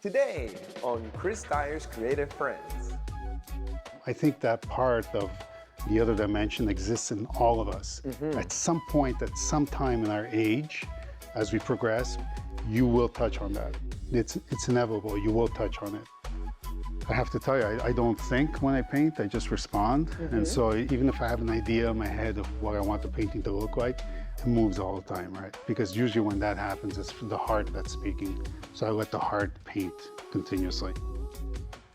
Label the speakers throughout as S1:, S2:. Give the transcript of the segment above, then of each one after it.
S1: Today on Chris Dyer's Creative Friends.
S2: I think that part of the other dimension exists in all of us. At some point, at some time in our age, as we progress, you will touch on that. It's inevitable, you will touch on it. I have to tell you, I don't think when I paint, I just respond. And so even if I have an idea in my head of what I want the painting to look like, it moves all the time, right? Because usually when that happens, it's the heart that's speaking. So I let the heart paint continuously.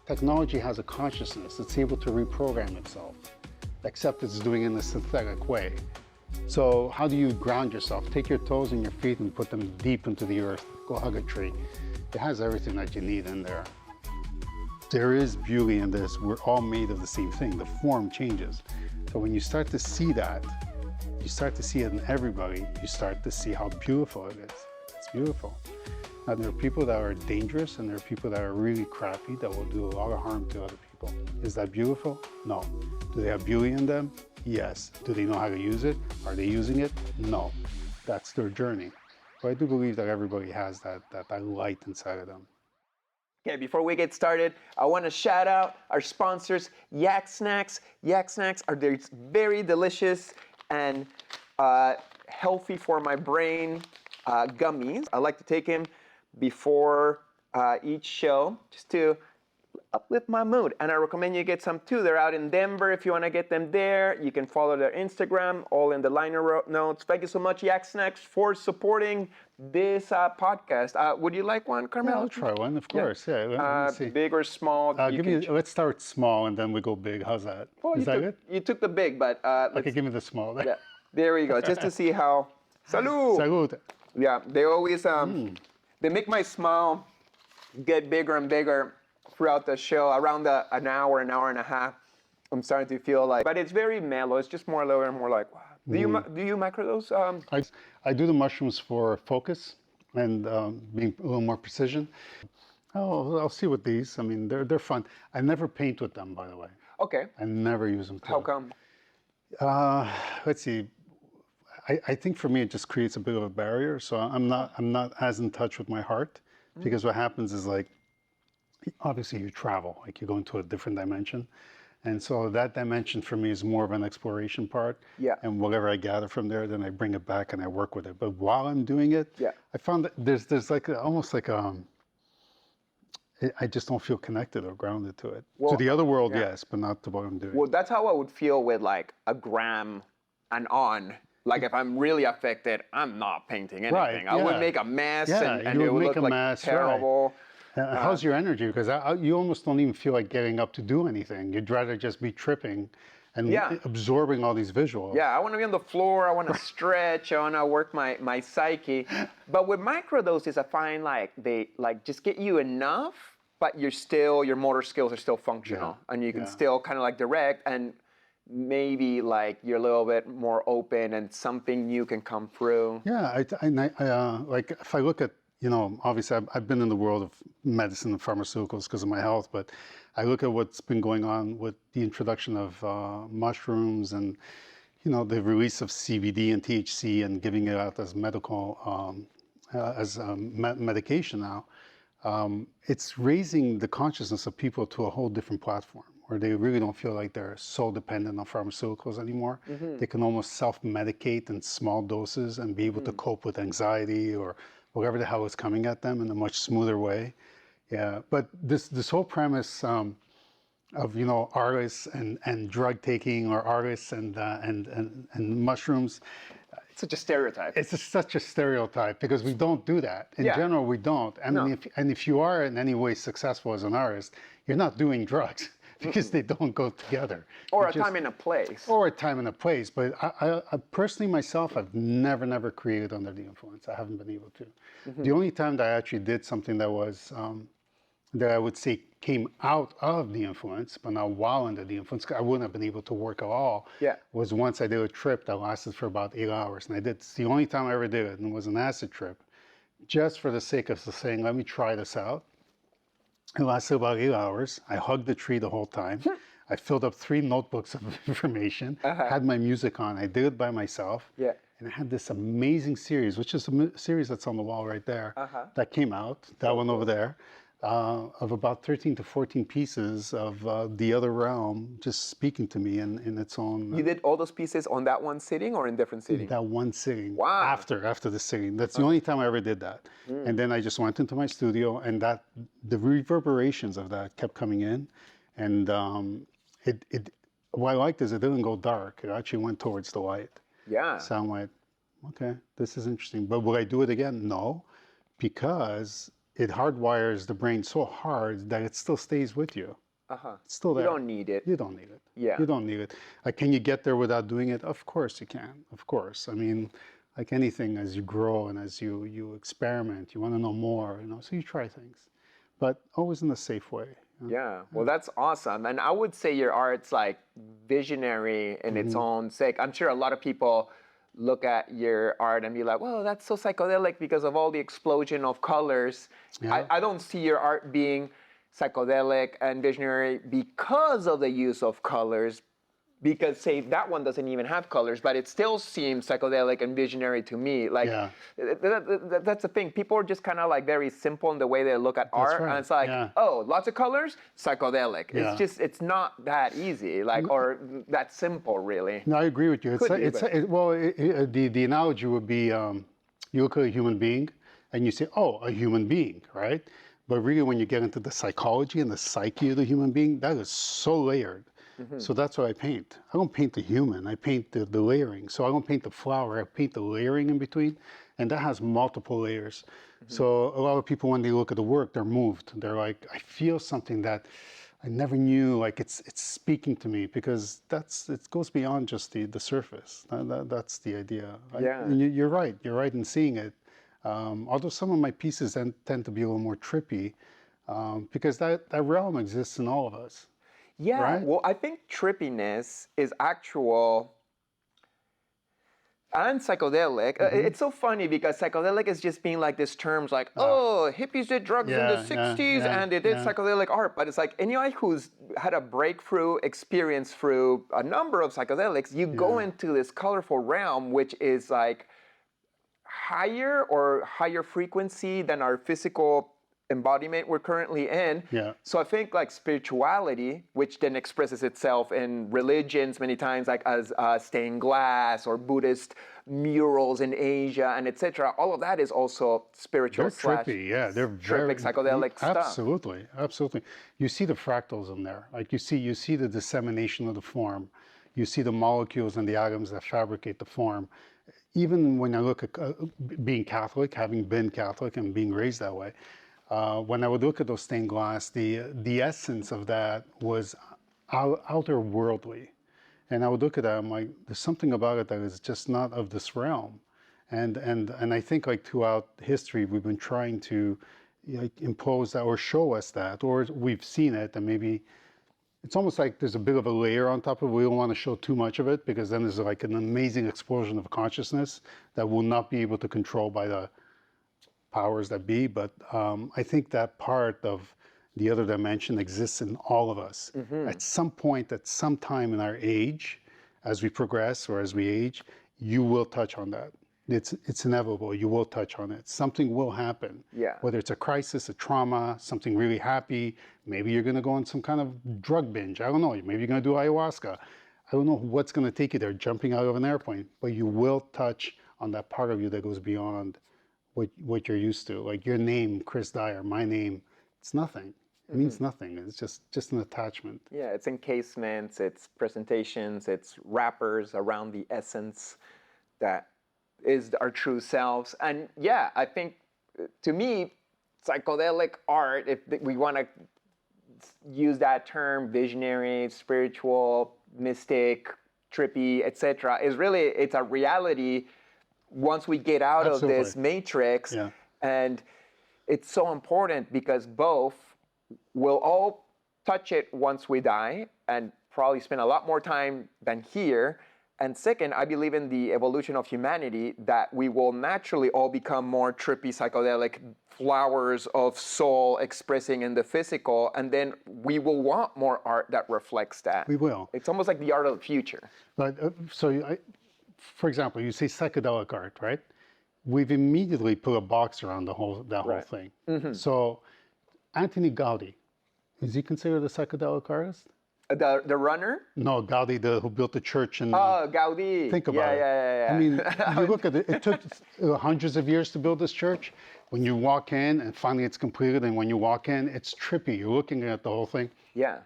S2: Technology has a consciousness. It's able to reprogram itself, except it's doing it in a synthetic way. So how do you ground yourself? Take your toes and your feet and put them deep into the earth. Go hug a tree. It has everything that you need in there. There is beauty in this. We're all made of the same thing. The form changes. So when you start to see that, you start to see it in everybody, you start to see how beautiful it is. It's beautiful. Now, there are people that are dangerous and there are people that are really crappy that will do a lot of harm to other people. Is that beautiful? No. Do they have beauty in them? Yes. Do they know how to use it? Are they using it? No. That's their journey. But I do believe that everybody has that light inside of them.
S1: Okay, before we get started, I want to shout out our sponsors, Yak Snacks. Yak Snacks are very delicious and healthy for my brain gummies. I like to take them before each show just to uplift my mood. And I recommend you get some too. They're out in Denver. If you want to get them there, you can follow their Instagram, all in the liner notes. Thank you so much, Yak Snacks, for supporting this podcast. Would you like one, Carmelo?
S2: Yeah, I'll try one, of course. Yeah, let me see.
S1: Big or small?
S2: Let's start small and then we go big. How's that?
S1: Well,
S2: Is that good?
S1: You took the big, but
S2: Okay, give me the small.
S1: Yeah, there we go. Just to see how. Salud.
S2: Salud.
S1: Yeah, they always they make my smile get bigger and bigger throughout the show. Around an hour and a half, I'm starting to feel like, but it's very mellow. It's just more lower and more like, wow. Do you macro those?
S2: I do the mushrooms for focus and being a little more precision. Oh, I'll see with these. I mean, they're fun. I never paint with them, by the way.
S1: Okay.
S2: I never use them.
S1: How come?
S2: Let's see. I think for me it just creates a bit of a barrier. So I'm not as in touch with my heart, because what happens is, like, obviously you travel, like you go into a different dimension. And so that dimension for me is more of an exploration part.
S1: Yeah.
S2: And whatever I gather from there, then I bring it back and I work with it. But while I'm doing it,
S1: yeah,
S2: I found that there's like almost like I just don't feel connected or grounded to it. Well, to the other world, yes, but not to what I'm doing.
S1: Well, that's how I would feel with like a gram and on. Like if I'm really affected, I'm not painting anything.
S2: Right,
S1: I would make a mess and
S2: you
S1: it would
S2: make
S1: look
S2: a
S1: like
S2: mess,
S1: terrible.
S2: Right. How's your energy? Because you almost don't even feel like getting up to do anything. You'd rather just be tripping and absorbing all these visuals.
S1: Yeah, I want to be on the floor. I want to stretch. I want to work my psyche. But with microdoses, I find like they just get you enough, but your motor skills are still functional, and you can still kind of like direct, and maybe like you're a little bit more open and something new can come through.
S2: Yeah, like if I look at, obviously I've been in the world of medicine and pharmaceuticals because of my health, but I look at what's been going on with the introduction of mushrooms and, the release of CBD and THC and giving it out as medical, medication now. It's raising the consciousness of people to a whole different platform where they really don't feel like they're so dependent on pharmaceuticals anymore. They can almost self-medicate in small doses and be able to cope with anxiety or whatever the hell is coming at them in a much smoother way. Yeah, but this whole premise of artists and drug taking, or artists and mushrooms.
S1: It's such a stereotype.
S2: It's such a stereotype because we don't do that. In general, we don't. I mean, if you are in any way successful as an artist, you're not doing drugs because they don't go together.
S1: Or time and a place.
S2: Or a time and a place. But I personally, myself, I've never created under the influence. I haven't been able to. The only time that I actually did something that was, that I would say came out of the influence, but not while under the influence, I wouldn't have been able to work at all, was once I did a trip that lasted for about 8 hours. And it's the only time I ever did it, and it was an acid trip, just for the sake of saying, let me try this out. It lasted about 8 hours. I hugged the tree the whole time. I filled up 3 notebooks of information, had my music on. I did it by myself. And I had this amazing series, which is a series that's on the wall right there, that came out, that one over there. of about 13 to 14 pieces of the other realm just speaking to me in its own.
S1: You did all those pieces on that one sitting or in different sitting?
S2: That one sitting.
S1: Wow.
S2: After the sitting. That's the only time I ever did that. And then I just went into my studio, and that the reverberations of that kept coming in, and what I liked is it didn't go dark. It actually went towards the light.
S1: Yeah.
S2: So I'm like, okay, this is interesting. But will I do it again? No, because it hardwires the brain so hard that it still stays with you. It's still there.
S1: You don't need it.
S2: You don't need it.
S1: Yeah.
S2: You don't need it. Can you get there without doing it? Of course you can. Of course. I mean, like anything, as you grow and as you experiment, you want to know more, so you try things, but always in a safe way.
S1: Yeah, well, that's awesome. And I would say your art's like visionary in its own sake. I'm sure a lot of people look at your art and be like, well, that's so psychedelic because of all the explosion of colors.
S2: Yeah.
S1: I don't see your art being psychedelic and visionary because of the use of colors, because say that one doesn't even have colors, but it still seems psychedelic and visionary to me. Like that's the thing. People are just kind of like very simple in the way they look at art,
S2: right.
S1: and it's like, oh, lots of colors, psychedelic.
S2: Yeah.
S1: It's not that easy, like or that simple, really.
S2: No, I agree with you. The analogy would be you look at a human being and you say, oh, a human being, right? But really, when you get into the psychology and the psyche of the human being, that is so layered. So that's what I paint. I don't paint the human, I paint the layering. So I don't paint the flower, I paint the layering in between, and that has multiple layers. So a lot of people, when they look at the work, they're moved. They're like, I feel something that I never knew, like it's speaking to me, because it goes beyond just the surface. That's the idea. You're right in seeing it. Although some of my pieces tend to be a little more trippy, because that realm exists in all of us.
S1: Yeah,
S2: right?
S1: Well, I think trippiness is actual and psychedelic. It's so funny because psychedelic is just being like this terms like, oh, hippies did drugs in the 60s and they did psychedelic art. But it's like anyone who's had a breakthrough experience through a number of psychedelics, you go into this colorful realm, which is like higher frequency than our physical embodiment we're currently in. So I think like spirituality, which then expresses itself in religions many times, like as stained glass or Buddhist murals in Asia and etc. All of that is also spiritual.
S2: They're trippy, they're very
S1: psychedelic stuff.
S2: Absolutely. You see the fractals in there. Like you see the dissemination of the form. You see the molecules and the atoms that fabricate the form. Even when I look at being Catholic, having been Catholic and being raised that way, when I would look at those stained glass, the essence of that was outer-worldly. And I would look at that, I'm like, there's something about it that is just not of this realm. And I think like throughout history, we've been trying to impose that or show us that, or we've seen it, and maybe it's almost like there's a bit of a layer on top of it. We don't want to show too much of it, because then there's like an amazing explosion of consciousness that will not be able to control by the powers that be. But I think that part of the other dimension exists in all of us. At some point, at some time in our age, as we progress or as we age, you will touch on that. It's inevitable. You will touch on it. Something will happen. Whether it's a crisis, a trauma, something really happy. Maybe you're going to go on some kind of drug binge. I don't know. Maybe you're going to do ayahuasca. I don't know what's going to take you there, jumping out of an airplane. But you will touch on that part of you that goes beyond what you're used to. Like your name, Chris Dyer, my name, it's nothing. It means nothing. It's just an attachment. Yeah,
S1: it's encasements, it's presentations, it's wrappers around the essence that is our true selves. And yeah, I think to me, psychedelic art, if we want to use that term, visionary, spiritual, mystic, trippy, etc., is really, it's a reality once we get out of this matrix. And it's so important because both will all touch it once we die and probably spend a lot more time than here. And second, I believe in the evolution of humanity, that we will naturally all become more trippy, psychedelic flowers of soul expressing in the physical, and then we will want more art that reflects that.
S2: We will.
S1: It's almost like the art of the future.
S2: But for example, you say psychedelic art, right? We've immediately put a box around that whole thing. So Anthony Gaudi, is he considered a psychedelic artist?
S1: The runner?
S2: No, Gaudi, who built the church in.
S1: Oh, Gaudi.
S2: Think about it.
S1: Yeah.
S2: I mean, you look at it. It took hundreds of years to build this church. When you walk in, and finally it's completed, and when you walk in, it's trippy. You're looking at the whole thing.
S1: Yeah.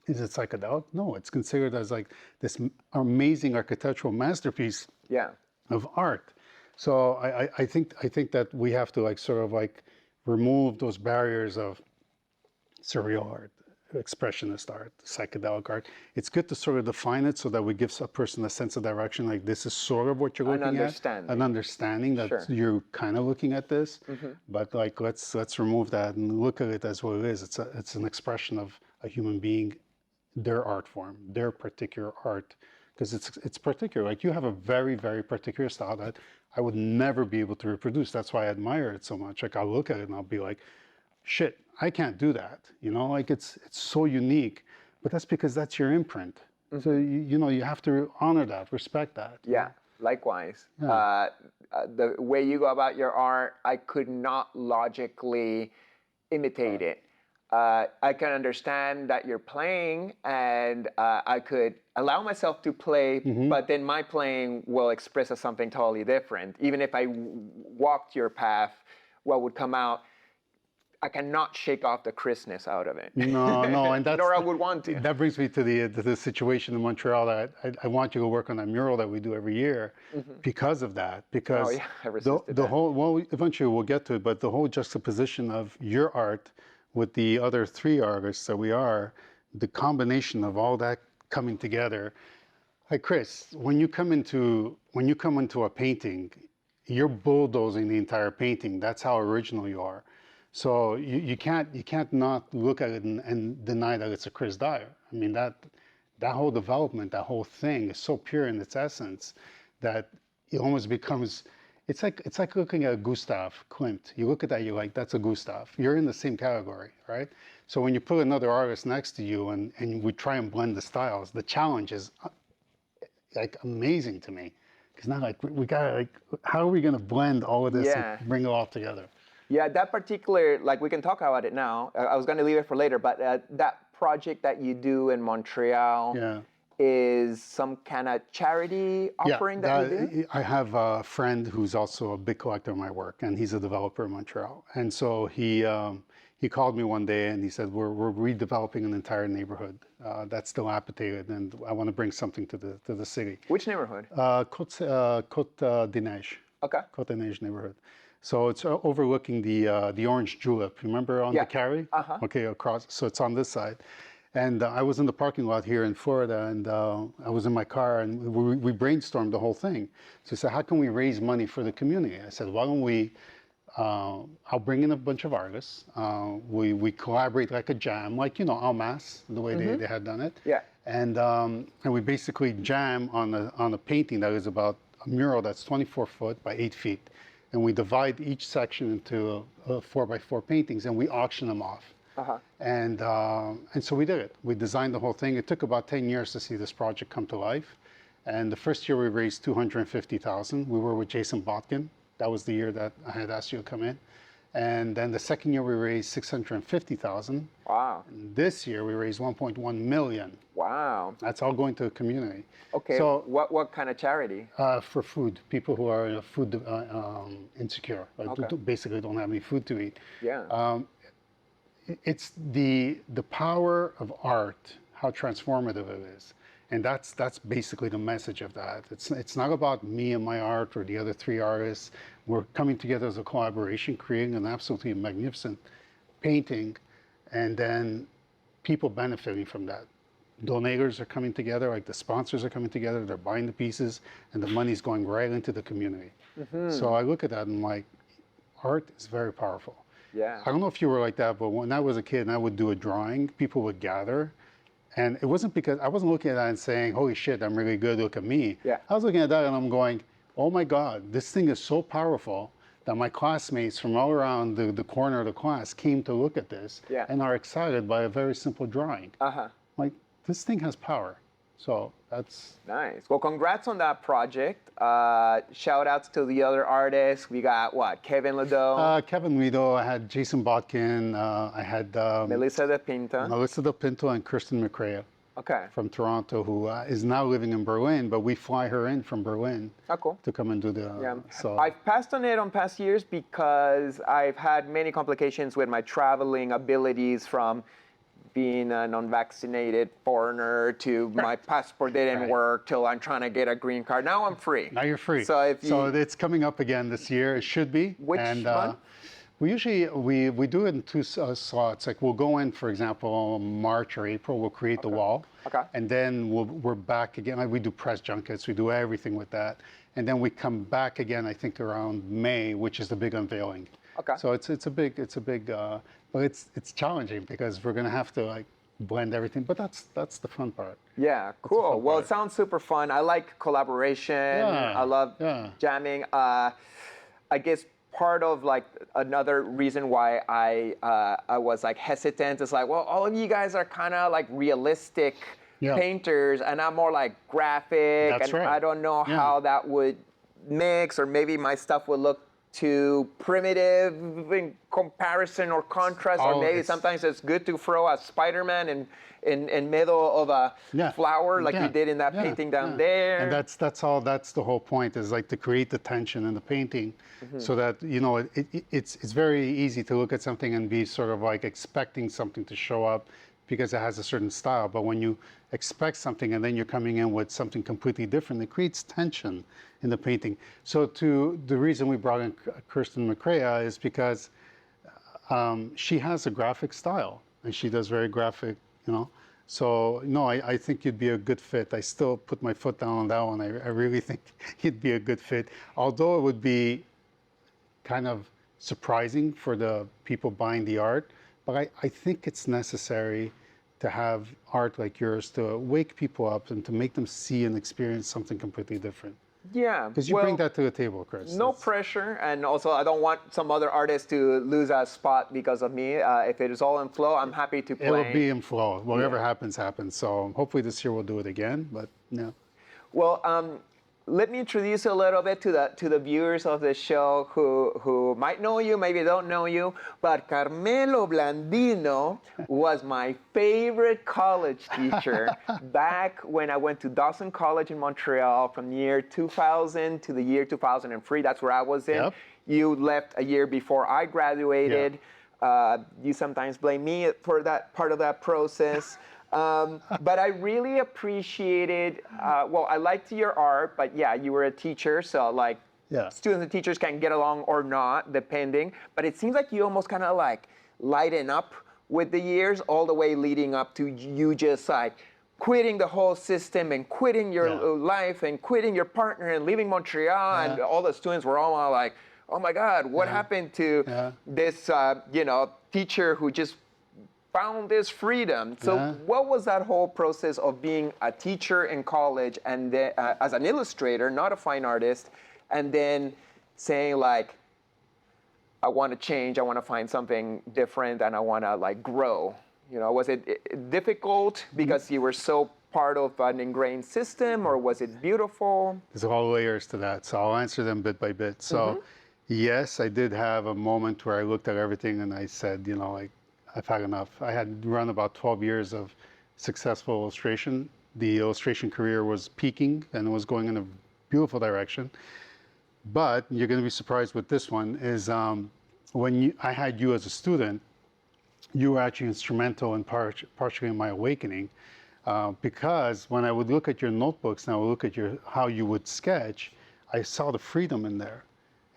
S2: Is it psychedelic? No, it's considered as like this amazing architectural masterpiece.
S1: Yeah.
S2: Of art. So I think that we have to like sort of like remove those barriers of surreal art, expressionist art, psychedelic art. It's good to sort of define it so that we give a person a sense of direction, like this is sort of what you're looking at. An understanding that you're kind of looking at this. But like let's remove that and look at it as what it is. It's an expression of a human being, their art form, their particular art. Because it's particular. Like you have a very, very particular style that I would never be able to reproduce. That's why I admire it so much. Like I'll look at it and I'll be like, shit, I can't do that. You know, like it's so unique. But that's because that's your imprint. So you have to honor that, respect that.
S1: Yeah, likewise. Yeah. The way you go about your art, I could not logically imitate it. I can understand that you're playing, and I could allow myself to play, but then my playing will express as something totally different. Even if I walked your path, what would come out, I cannot shake off the crispness out of it.
S2: No, and that's
S1: nor I would want to.
S2: That brings me to the situation in Montreal that I want you to work on that mural that we do every year because of that. Because
S1: I resisted that.
S2: whole, well, eventually we'll get to it, but the whole juxtaposition of your art with the other three artists that we are, the combination of all that coming together. Like Chris, when you come into a painting, you're bulldozing the entire painting. That's how original you are. So you can't not look at it and deny that it's a Chris Dyer. I mean that whole development, that whole thing is so pure in its essence that it almost becomes. It's like looking at a Gustav Klimt. You look at that, you're like, that's a Gustav. You're in the same category, right? So when you put another artist next to you and we try and blend the styles, the challenge is like amazing to me. Because now like we gotta like, how are we gonna blend all of this and bring it all together?
S1: Yeah, that particular, like we can talk about it now. I was gonna leave it for later, but that project that you do in Montreal, is some kind of charity offering that you do?
S2: I have a friend who's also a big collector of my work, and he's a developer in Montreal. And so he called me one day and he said, we're redeveloping an entire neighborhood that's dilapidated, and I want to bring something to the city.
S1: Which neighborhood?
S2: Côte des Neiges.
S1: Okay.
S2: Côte des Neiges neighborhood. So it's overlooking the orange julep. Remember on the carry? Okay, across. So it's on this side. And I was in the parking lot here in Florida, and I was in my car, and we brainstormed the whole thing. So I said, how can we raise money for the community? I said, why don't we, I'll bring in a bunch of artists. We collaborate like a jam, like, en masse, the way they had done it.
S1: Yeah.
S2: And we basically jam on a painting that is about a mural that's 24 foot by 8 feet. And we divide each section into 4x4 paintings, and we auction them off. And so we did it. We designed the whole thing. It took about 10 years to see this project come to life. And the first year we raised $250,000. We were with Jason Botkin. That was the year that I had asked you to come in. And then the second year we raised $650,000.
S1: Wow.
S2: And this year we raised $1.1 million.
S1: Wow.
S2: That's all going to the community.
S1: Okay. So what kind of charity?
S2: For food. People who are food insecure. Basically don't have any food to eat.
S1: Yeah.
S2: It's the power of art, how transformative it is. And that's basically the message of that. It's not about me and my art or the other three artists. We're coming together as a collaboration, creating an absolutely magnificent painting, and then people benefiting from that. Donators are coming together, like the sponsors are coming together, they're buying the pieces, and the money's going right into the community. So I look at that and I'm like, art is very powerful.
S1: Yeah.
S2: I don't know if you were like that, but when I was a kid and I would do a drawing, people would gather. And it wasn't because I wasn't looking at that and saying, holy shit, I'm really good, look at me.
S1: Yeah.
S2: I was looking at that and I'm going, oh my God, this thing is so powerful that my classmates from all around the corner of the class came to look at this and are excited by a very simple drawing. Like, this thing has power. So that's
S1: nice. Well, congrats on that project. Shout outs to the other artists. We got what? Kevin Ledo,
S2: Kevin Lido. I had Jason Botkin. I had
S1: Melissa De Pinta.
S2: Melissa De Pinto and Kirsten McCrea
S1: Okay.
S2: from Toronto, who is now living in Berlin, but we fly her in from Berlin
S1: Oh, cool.
S2: to come and do the.
S1: Yeah.
S2: So
S1: I've passed on it on past years because I've had many complications with my traveling abilities, from being an unvaccinated foreigner to my passport didn't
S2: Right.
S1: work till I'm trying to get a green card. Now I'm free.
S2: now you're free.
S1: So if you,
S2: So it's coming up again this year. It should be.
S1: Which
S2: and,
S1: one?
S2: We usually we do it in two slots. Like we'll go in, for example, March or April. We'll create the wall,
S1: Okay.
S2: and then we're back again. Like we do press junkets. We do everything with that, and then we come back again. I think around May, which is the big unveiling.
S1: Okay.
S2: So it's a big, but it's challenging because we're gonna have to like blend everything. But that's the fun part.
S1: Yeah, cool.
S2: fun
S1: Well,
S2: part.
S1: it sounds super fun. I like collaboration.
S2: Yeah,
S1: I love
S2: yeah.
S1: jamming. I guess part of like another reason why I was like hesitant is like, well, all of you guys are kind of like realistic
S2: Yeah.
S1: painters, and I'm more like graphic,
S2: That's
S1: and
S2: right.
S1: I don't know
S2: Yeah.
S1: how that would mix, or maybe my stuff would look too primitive in comparison or contrast, or
S2: Oh,
S1: maybe
S2: it's-
S1: sometimes it's good to throw a Spider-Man in middle of a
S2: Yeah.
S1: flower like
S2: Yeah.
S1: you did in that
S2: Yeah.
S1: painting down
S2: Yeah.
S1: there.
S2: And that's the whole point, is like to create the tension in the painting, so that it's very easy to look at something and be sort of like expecting something to show up because it has a certain style. But when you expect something and then you're coming in with something completely different, it creates tension in the painting. So the reason we brought in Kirsten McCrea is because she has a graphic style and she does very graphic, So no, I think you'd be a good fit. I still put my foot down on that one. I really think you'd be a good fit. Although it would be kind of surprising for the people buying the art, but I think it's necessary to have art like yours to wake people up and to make them see and experience something completely different.
S1: Yeah,
S2: Because you bring that to the table, Chris.
S1: No pressure, and also I don't want some other artist to lose a spot because of me. If it is all in flow, I'm happy to play.
S2: It'll be in flow. Whatever happens, happens. So hopefully this year we'll do it again, but yeah.
S1: Well, let me introduce you a little bit to the viewers of the show who might know you, maybe don't know you, but Carmelo Blandino was my favorite college teacher back when I went to Dawson College in Montreal from the year 2000 to the year 2003. That's where I was in.
S2: Yep.
S1: You left a year before I graduated. You sometimes blame me for that part of that process. But I really appreciated, well, I liked your art, but yeah, you were a teacher, so like students and teachers can get along or not, depending. But it seems like you almost kind of like lighten up with the years, all the way leading up to you just like quitting the whole system and quitting your life and quitting your partner and leaving Montreal. And all the students were all like, oh my God, what happened to this, teacher who just found this freedom? So what was that whole process of being a teacher in college and then, as an illustrator, not a fine artist, and then saying like, I want to change, I want to find something different, and I want to like grow? Was it difficult because you were so part of an ingrained system, or was it beautiful?
S2: There's all layers to that, so I'll answer them bit by bit. So yes, I did have a moment where I looked at everything and I said, I've had enough. I had run about 12 years of successful illustration. The illustration career was peaking and it was going in a beautiful direction. But you're going to be surprised with this one is when I had you as a student, you were actually instrumental in partially in my awakening, because when I would look at your notebooks and I would look at how you would sketch, I saw the freedom in there.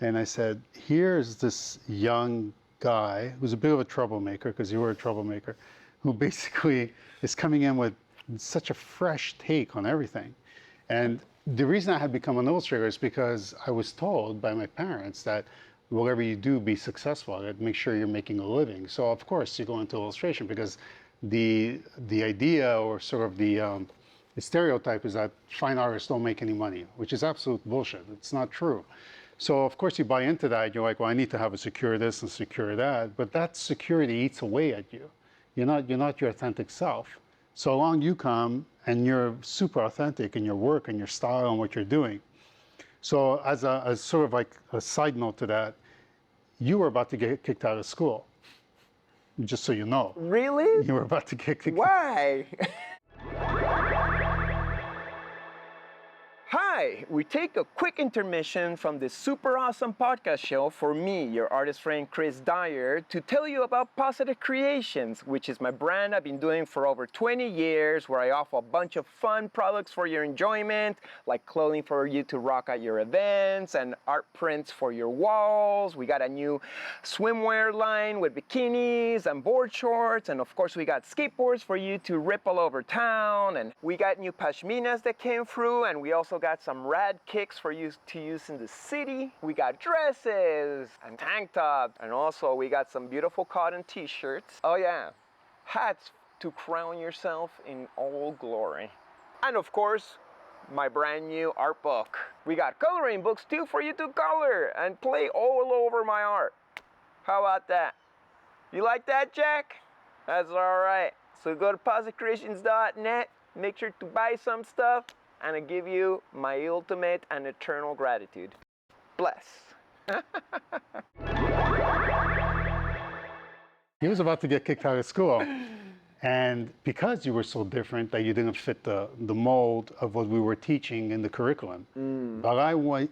S2: And I said, here's this young guy who's a bit of a troublemaker, because you were a troublemaker, who basically is coming in with such a fresh take on everything. And the reason I had become an illustrator is because I was told by my parents that whatever you do, be successful at it, make sure you're making a living. So of course you go into illustration, because the idea, or sort of the stereotype, is that fine artists don't make any money, which is absolute bullshit. It's not true. So of course you buy into that. You're like, well, I need to have a secure this and secure that. But that security eats away at you. You're not your authentic self. So along you come, and you're super authentic in your work and your style and what you're doing. So as sort of like a side note to that, you were about to get kicked out of school, just so you know.
S1: Really?
S2: You were about to get kicked.
S1: Why? Hi, we take a quick intermission from this super awesome podcast show for me, your artist friend Chris Dyer, to tell you about Positive Creations, which is my brand I've been doing for over 20 years, where I offer a bunch of fun products for your enjoyment, like clothing for you to rock at your events and art prints for your walls. We got a new swimwear line with bikinis and board shorts, and of course we got skateboards for you to rip all over town, and we got new pashminas that came through, and we also got some rad kicks for you to use in the city. We got dresses and tank tops, and also we got some beautiful cotton t-shirts. Oh yeah, hats to crown yourself in all glory. And of course, my brand new art book. We got coloring books too for you to color and play all over my art. How about that? You like that, Jack? That's all right. So go to positivecreations.net, make sure to buy some stuff, and I give you my ultimate and eternal gratitude. Bless.
S2: He was about to get kicked out of school. And because you were so different that you didn't fit the mold of what we were teaching in the curriculum. But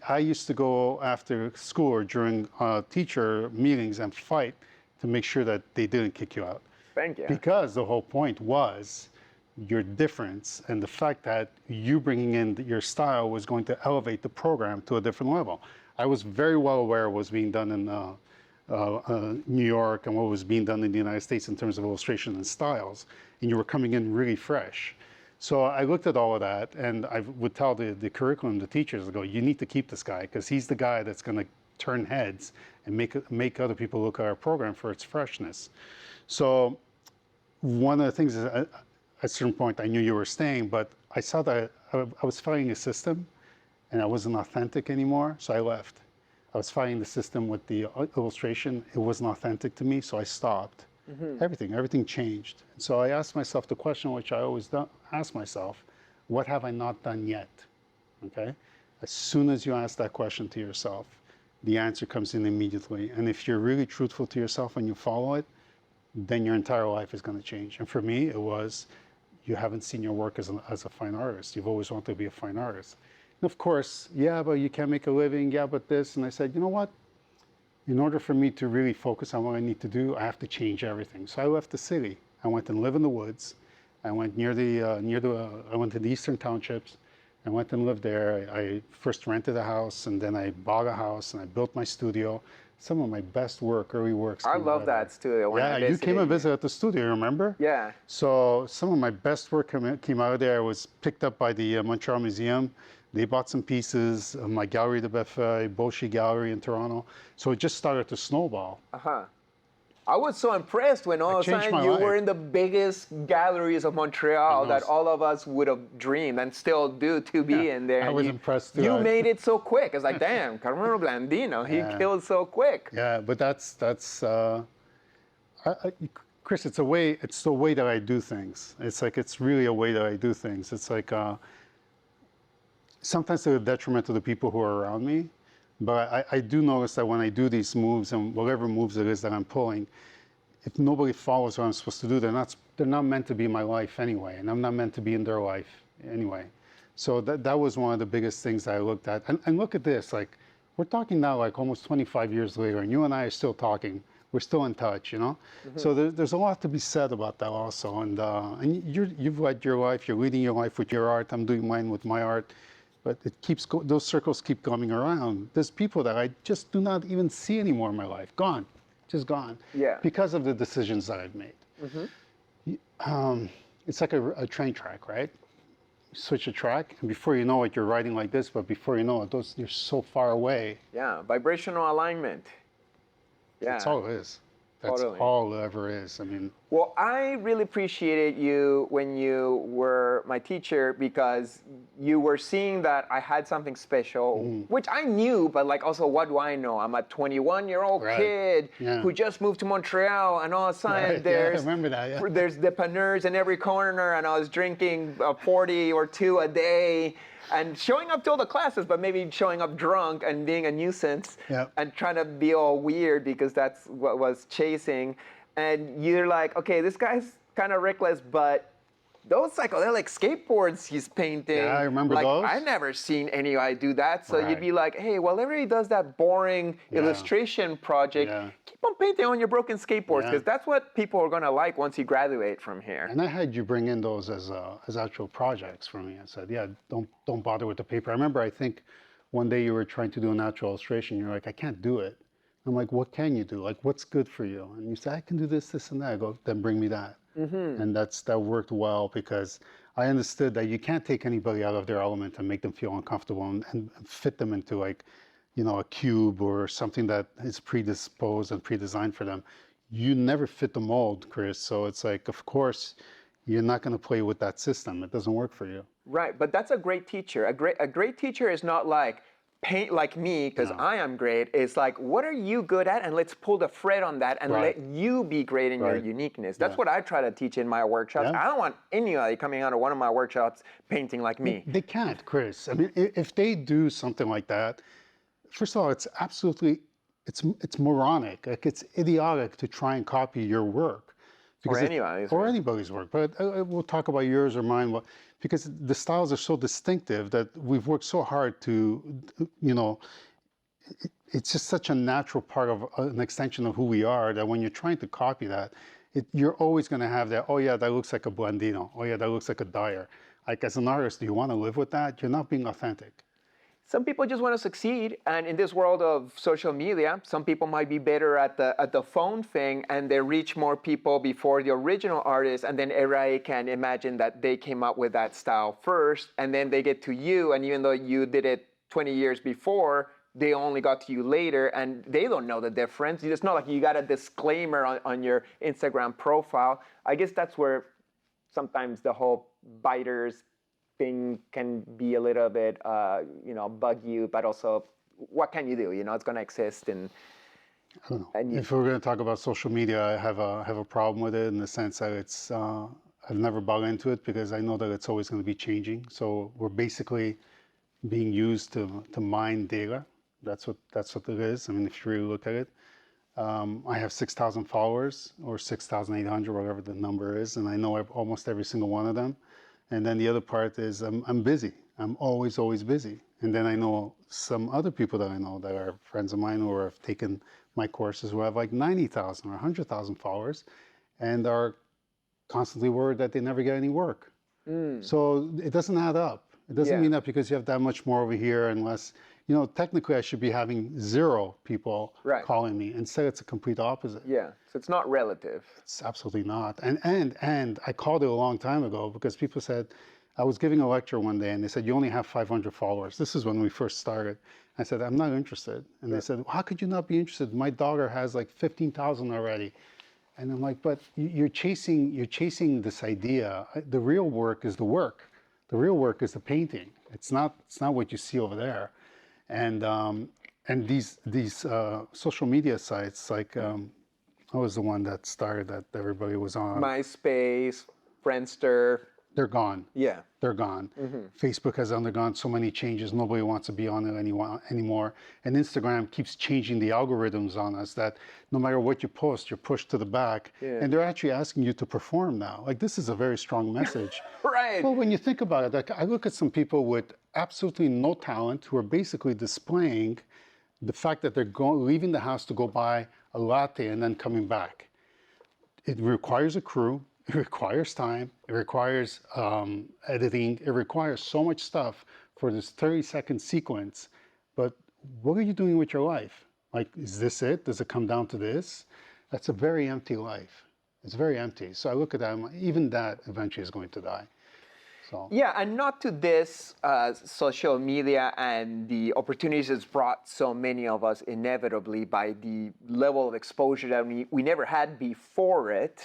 S2: I used to go after school or during teacher meetings and fight to make sure that they didn't kick you out.
S1: Thank you.
S2: Because the whole point was your difference and the fact that you bringing in your style was going to elevate the program to a different level. I was very well aware of what was being done in New York and what was being done in the United States in terms of illustration and styles, and you were coming in really fresh. So I looked at all of that, and I would tell the curriculum, the teachers, I go, you need to keep this guy, because he's the guy that's going to turn heads and make other people look at our program for its freshness. So one of the things is, at a certain point, I knew you were staying, but I saw that I was fighting a system, and I wasn't authentic anymore, so I left. I was fighting the system with the illustration. It wasn't authentic to me, so I stopped. Everything changed. And so I asked myself the question, which I always ask myself, what have I not done yet? Okay? As soon as you ask that question to yourself, the answer comes in immediately. And if you're really truthful to yourself and you follow it, then your entire life is going to change. And for me, it was, you haven't seen your work as a fine artist. You've always wanted to be a fine artist. And of course, yeah, but you can't make a living, yeah, but this. And I said, you know what? In order for me to really focus on what I need to do, I have to change everything. So I left the city. I went and lived in the woods. I went I went to the Eastern Townships. I went and lived there. I first rented a house, and then I bought a house, and I built my studio. Some of my best work, early works.
S1: I love that studio.
S2: Yeah, you came and visited at the studio, remember?
S1: Yeah.
S2: So some of my best work came out of there. I was picked up by the Montreal Museum. They bought some pieces of my Gallery de Buffet, Boshi Gallery in Toronto. So it just started to snowball.
S1: I was so impressed when all of a sudden you were in the biggest galleries of Montreal that all of us would have dreamed and still do to be in there.
S2: I was impressed too.
S1: You made it so quick. It's like, damn, Carmelo Blandino, he killed so quick.
S2: Yeah, but that's Chris, it's the way that I do things. It's really a way that I do things. It's like, sometimes to the detriment of the people who are around me. But I do notice that when I do these moves, and whatever moves it is that I'm pulling, if nobody follows what I'm supposed to do, they're not meant to be in my life anyway, and I'm not meant to be in their life anyway. So that was one of the biggest things that I looked at. And look at this, like, we're talking now like almost 25 years later, and you and I are still talking. We're still in touch, you know? So there's a lot to be said about that also. And you've led your life, you're leading your life with your art, I'm doing mine with my art. But those circles keep coming around. There's people that I just do not even see anymore in my life. Gone, just gone.
S1: Yeah.
S2: Because of the decisions that I've made. It's like a train track, right? You switch a track, and before you know it, you're riding like this, but before you know it, you're so far away.
S1: Yeah, vibrational alignment. Yeah.
S2: That's all it is. That's all it ever is. I mean.
S1: Well, I really appreciated you when you were my teacher because you were seeing that I had something special, which I knew, but like also, what do I know? I'm a 21-year-old
S2: Right.
S1: kid
S2: Yeah.
S1: who just moved to Montreal, and all of a sudden
S2: Right. Yeah, I remember that, yeah.
S1: there's dépanneurs in every corner, and I was drinking 40 or 2 a day. And showing up to all the classes, but maybe showing up drunk and being a nuisance
S2: Yep.
S1: and trying to be all weird because that's what was chasing. And you're like, okay, this guy's kind of reckless, but those psychedelic skateboards he's painting.
S2: Yeah, I remember
S1: like,
S2: those.
S1: I've never seen any guy do that. So you'd
S2: Right.
S1: be like, hey, well, everybody does that boring illustration project.
S2: Yeah.
S1: Keep on painting on your broken skateboards
S2: Yeah.
S1: because that's what people are going to like once you graduate from here.
S2: And I had you bring in those as actual projects for me. I said, yeah, don't bother with the paper. I remember, I think one day you were trying to do a natural illustration. You're like, I can't do it. I'm like, what can you do? Like, what's good for you? And you said, I can do this, this, and that. I go, then bring me that. And that worked well because I understood that you can't take anybody out of their element and make them feel uncomfortable and fit them into like, you know, a cube or something that is predisposed and pre-designed for them. You never fit the mold, Chris. So it's like, of course, you're not going to play with that system. It doesn't work for you.
S1: Right, but that's a great teacher. A great teacher is not like, paint like me because I am great. It's like, what are you good at? And let's pull the thread on that and let you be great in your uniqueness. That's what I try to teach in my workshops. I don't want anybody coming out of one of my workshops painting like me.
S2: They can't, Chris. I mean, if they do something like that, first of all, it's absolutely, it's moronic. Like, it's idiotic to try and copy your work.
S1: Or anybody's
S2: Or
S1: work.
S2: anybody's work. But we'll talk about yours or mine. Because the styles are so distinctive that we've worked so hard to, you know, it's just such a natural part of an extension of who we are that when you're trying to copy that, you're always going to have that, oh yeah, that looks like a Blandino. Oh yeah, that looks like a Dyer. Like, as an artist, do you want to live with that? You're not being authentic.
S1: Some people just want to succeed, and in this world of social media, some people might be better at the phone thing, and they reach more people before the original artist, and then everybody can imagine that they came up with that style first, and then they get to you, and even though you did it 20 years before, they only got to you later, and they don't know the difference. It's not like you got a disclaimer on your Instagram profile. I guess that's where sometimes the whole biters thing can be a little bit, you know, bug you, but also, what can you do? You know, it's going to exist. And
S2: I don't know. If we're going to talk about social media, I have a problem with it in the sense that it's, I've never bought into it because I know that it's always going to be changing. So we're basically being used to mine data. That's what it is. I mean, if you really look at it. I have 6,000 followers or 6,800, whatever the number is, and I know almost every single one of them. And then the other part is I'm busy. I'm always busy. And then I know some other people that I know that are friends of mine who have taken my courses who have like 90,000 or 100,000 followers and are constantly worried that they never get any work. So it doesn't add up. It doesn't mean that because you have that much more over here unless, you know, technically I should be having 0 people calling me. Instead, it's a complete opposite.
S1: Yeah, so it's not relative.
S2: It's absolutely not. And I called it a long time ago because people said, I was giving a lecture one day and they said, you only have 500 followers. This is when we first started. I said, I'm not interested. And they said, well, how could you not be interested? My daughter has like 15,000 already. And I'm like, but you're chasing this idea. The real work is the work. The real work is the painting. It's not what you see over there. And these social media sites, like I was the one that started that everybody was on.
S1: MySpace, Friendster.
S2: They're gone.
S1: Yeah.
S2: They're gone. Facebook has undergone so many changes. Nobody wants to be on it anymore. And Instagram keeps changing the algorithms on us that no matter what you post, you're pushed to the back. And they're actually asking you to perform now. Like, this is a very strong message.
S1: Right.
S2: Well, when you think about it, like, I look at some people with absolutely no talent who are basically displaying the fact that they're leaving the house to go buy a latte and then coming back. It requires a crew. It requires time, it requires editing, it requires so much stuff for this 30-second sequence. But what are you doing with your life? Like, is this it? Does it come down to this? That's a very empty life. It's very empty. So I look at that, even that eventually is going to die. So
S1: Yeah, and not to this social media and the opportunities it's brought so many of us inevitably by the level of exposure that we never had before it.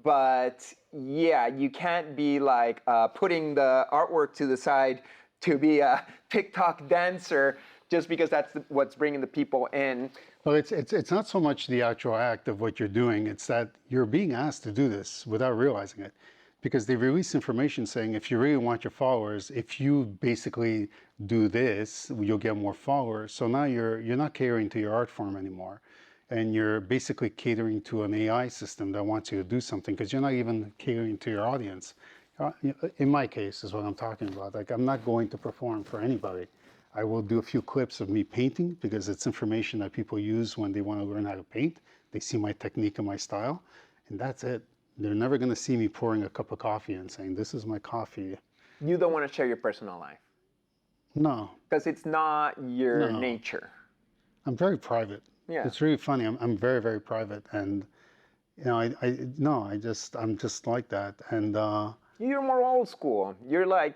S1: But yeah, you can't be like putting the artwork to the side to be a TikTok dancer just because that's what's bringing the people in.
S2: well, it's not so much the actual act of what you're doing, it's that you're being asked to do this without realizing it. Because they release information saying if you really want your followers, if you basically do this, you'll get more followers. So now you're not catering to your art form anymore. And you're basically catering to an AI system that wants you to do something because you're not even catering to your audience. In my case is what I'm talking about. Like, I'm not going to perform for anybody. I will do a few clips of me painting because it's information that people use when they want to learn how to paint. They see my technique and my style, and that's it. They're never going to see me pouring a cup of coffee and saying, this is my coffee.
S1: You don't want to share your personal life
S2: No,
S1: because it's not your
S2: No.
S1: nature.
S2: I'm very private.
S1: Yeah.
S2: It's really funny. I'm very, very private. And, you know, I'm just like that. And,
S1: You're more old school. You're like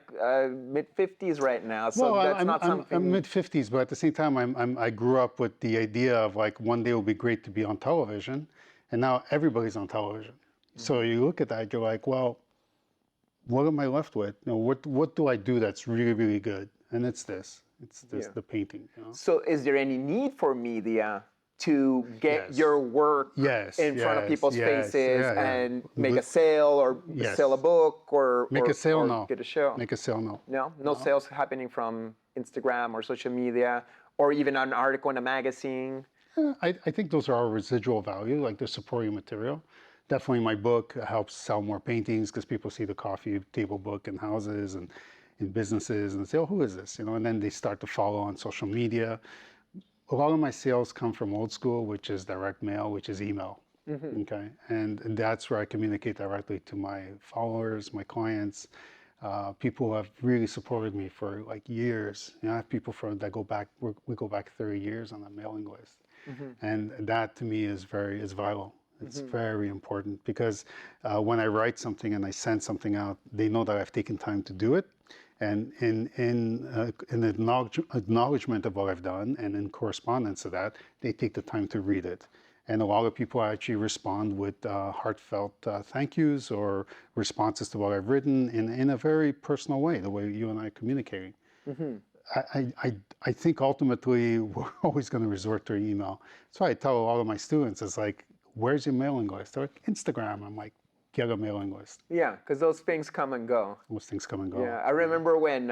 S1: mid-50s right now, so
S2: well,
S1: that's not something.
S2: I'm mid-50s, but at the same time, I grew up with the idea of like one day it will be great to be on television, and now everybody's on television. So you look at that, you're like, well, what am I left with? You know, what do I do that's really, really good? And it's this. It's this,
S1: Yeah.
S2: the painting. You know?
S1: So is there any need for media to get
S2: Yes.
S1: your work
S2: Yes,
S1: in front of
S2: yes,
S1: people's
S2: yes,
S1: faces
S2: yeah, yeah.
S1: and make a sale or
S2: Yes.
S1: sell a book or
S2: Make a sale,
S1: or
S2: no.
S1: get a show?
S2: Make a sale, no.
S1: No sales happening from Instagram or social media or even an article in a magazine.
S2: I think those are our residual value, like the supporting material. Definitely my book helps sell more paintings because people see the coffee table book in houses and in businesses and say, oh, who is this? You know, and then they start to follow on social media. A lot of my sales come from old school, which is direct mail, which is email. Okay. And that's where I communicate directly to my followers, my clients, people who have really supported me for like years. You know, I have people that go back, we go back 30 years on a mailing list. And that to me is vital. It's very important because when I write something and I send something out, they know that I've taken time to do it. And in acknowledgement of what I've done and in correspondence to that, they take the time to read it. And a lot of people actually respond with heartfelt thank yous or responses to what I've written in a very personal way, the way you and I are communicating. I think ultimately we're always going to resort to email. That's why I tell a lot of my students, it's like, where's your mailing list? They're like, Instagram. I'm like, get a mailing list.
S1: Yeah, because those things come and go.
S2: Those things come and go.
S1: Yeah, I remember when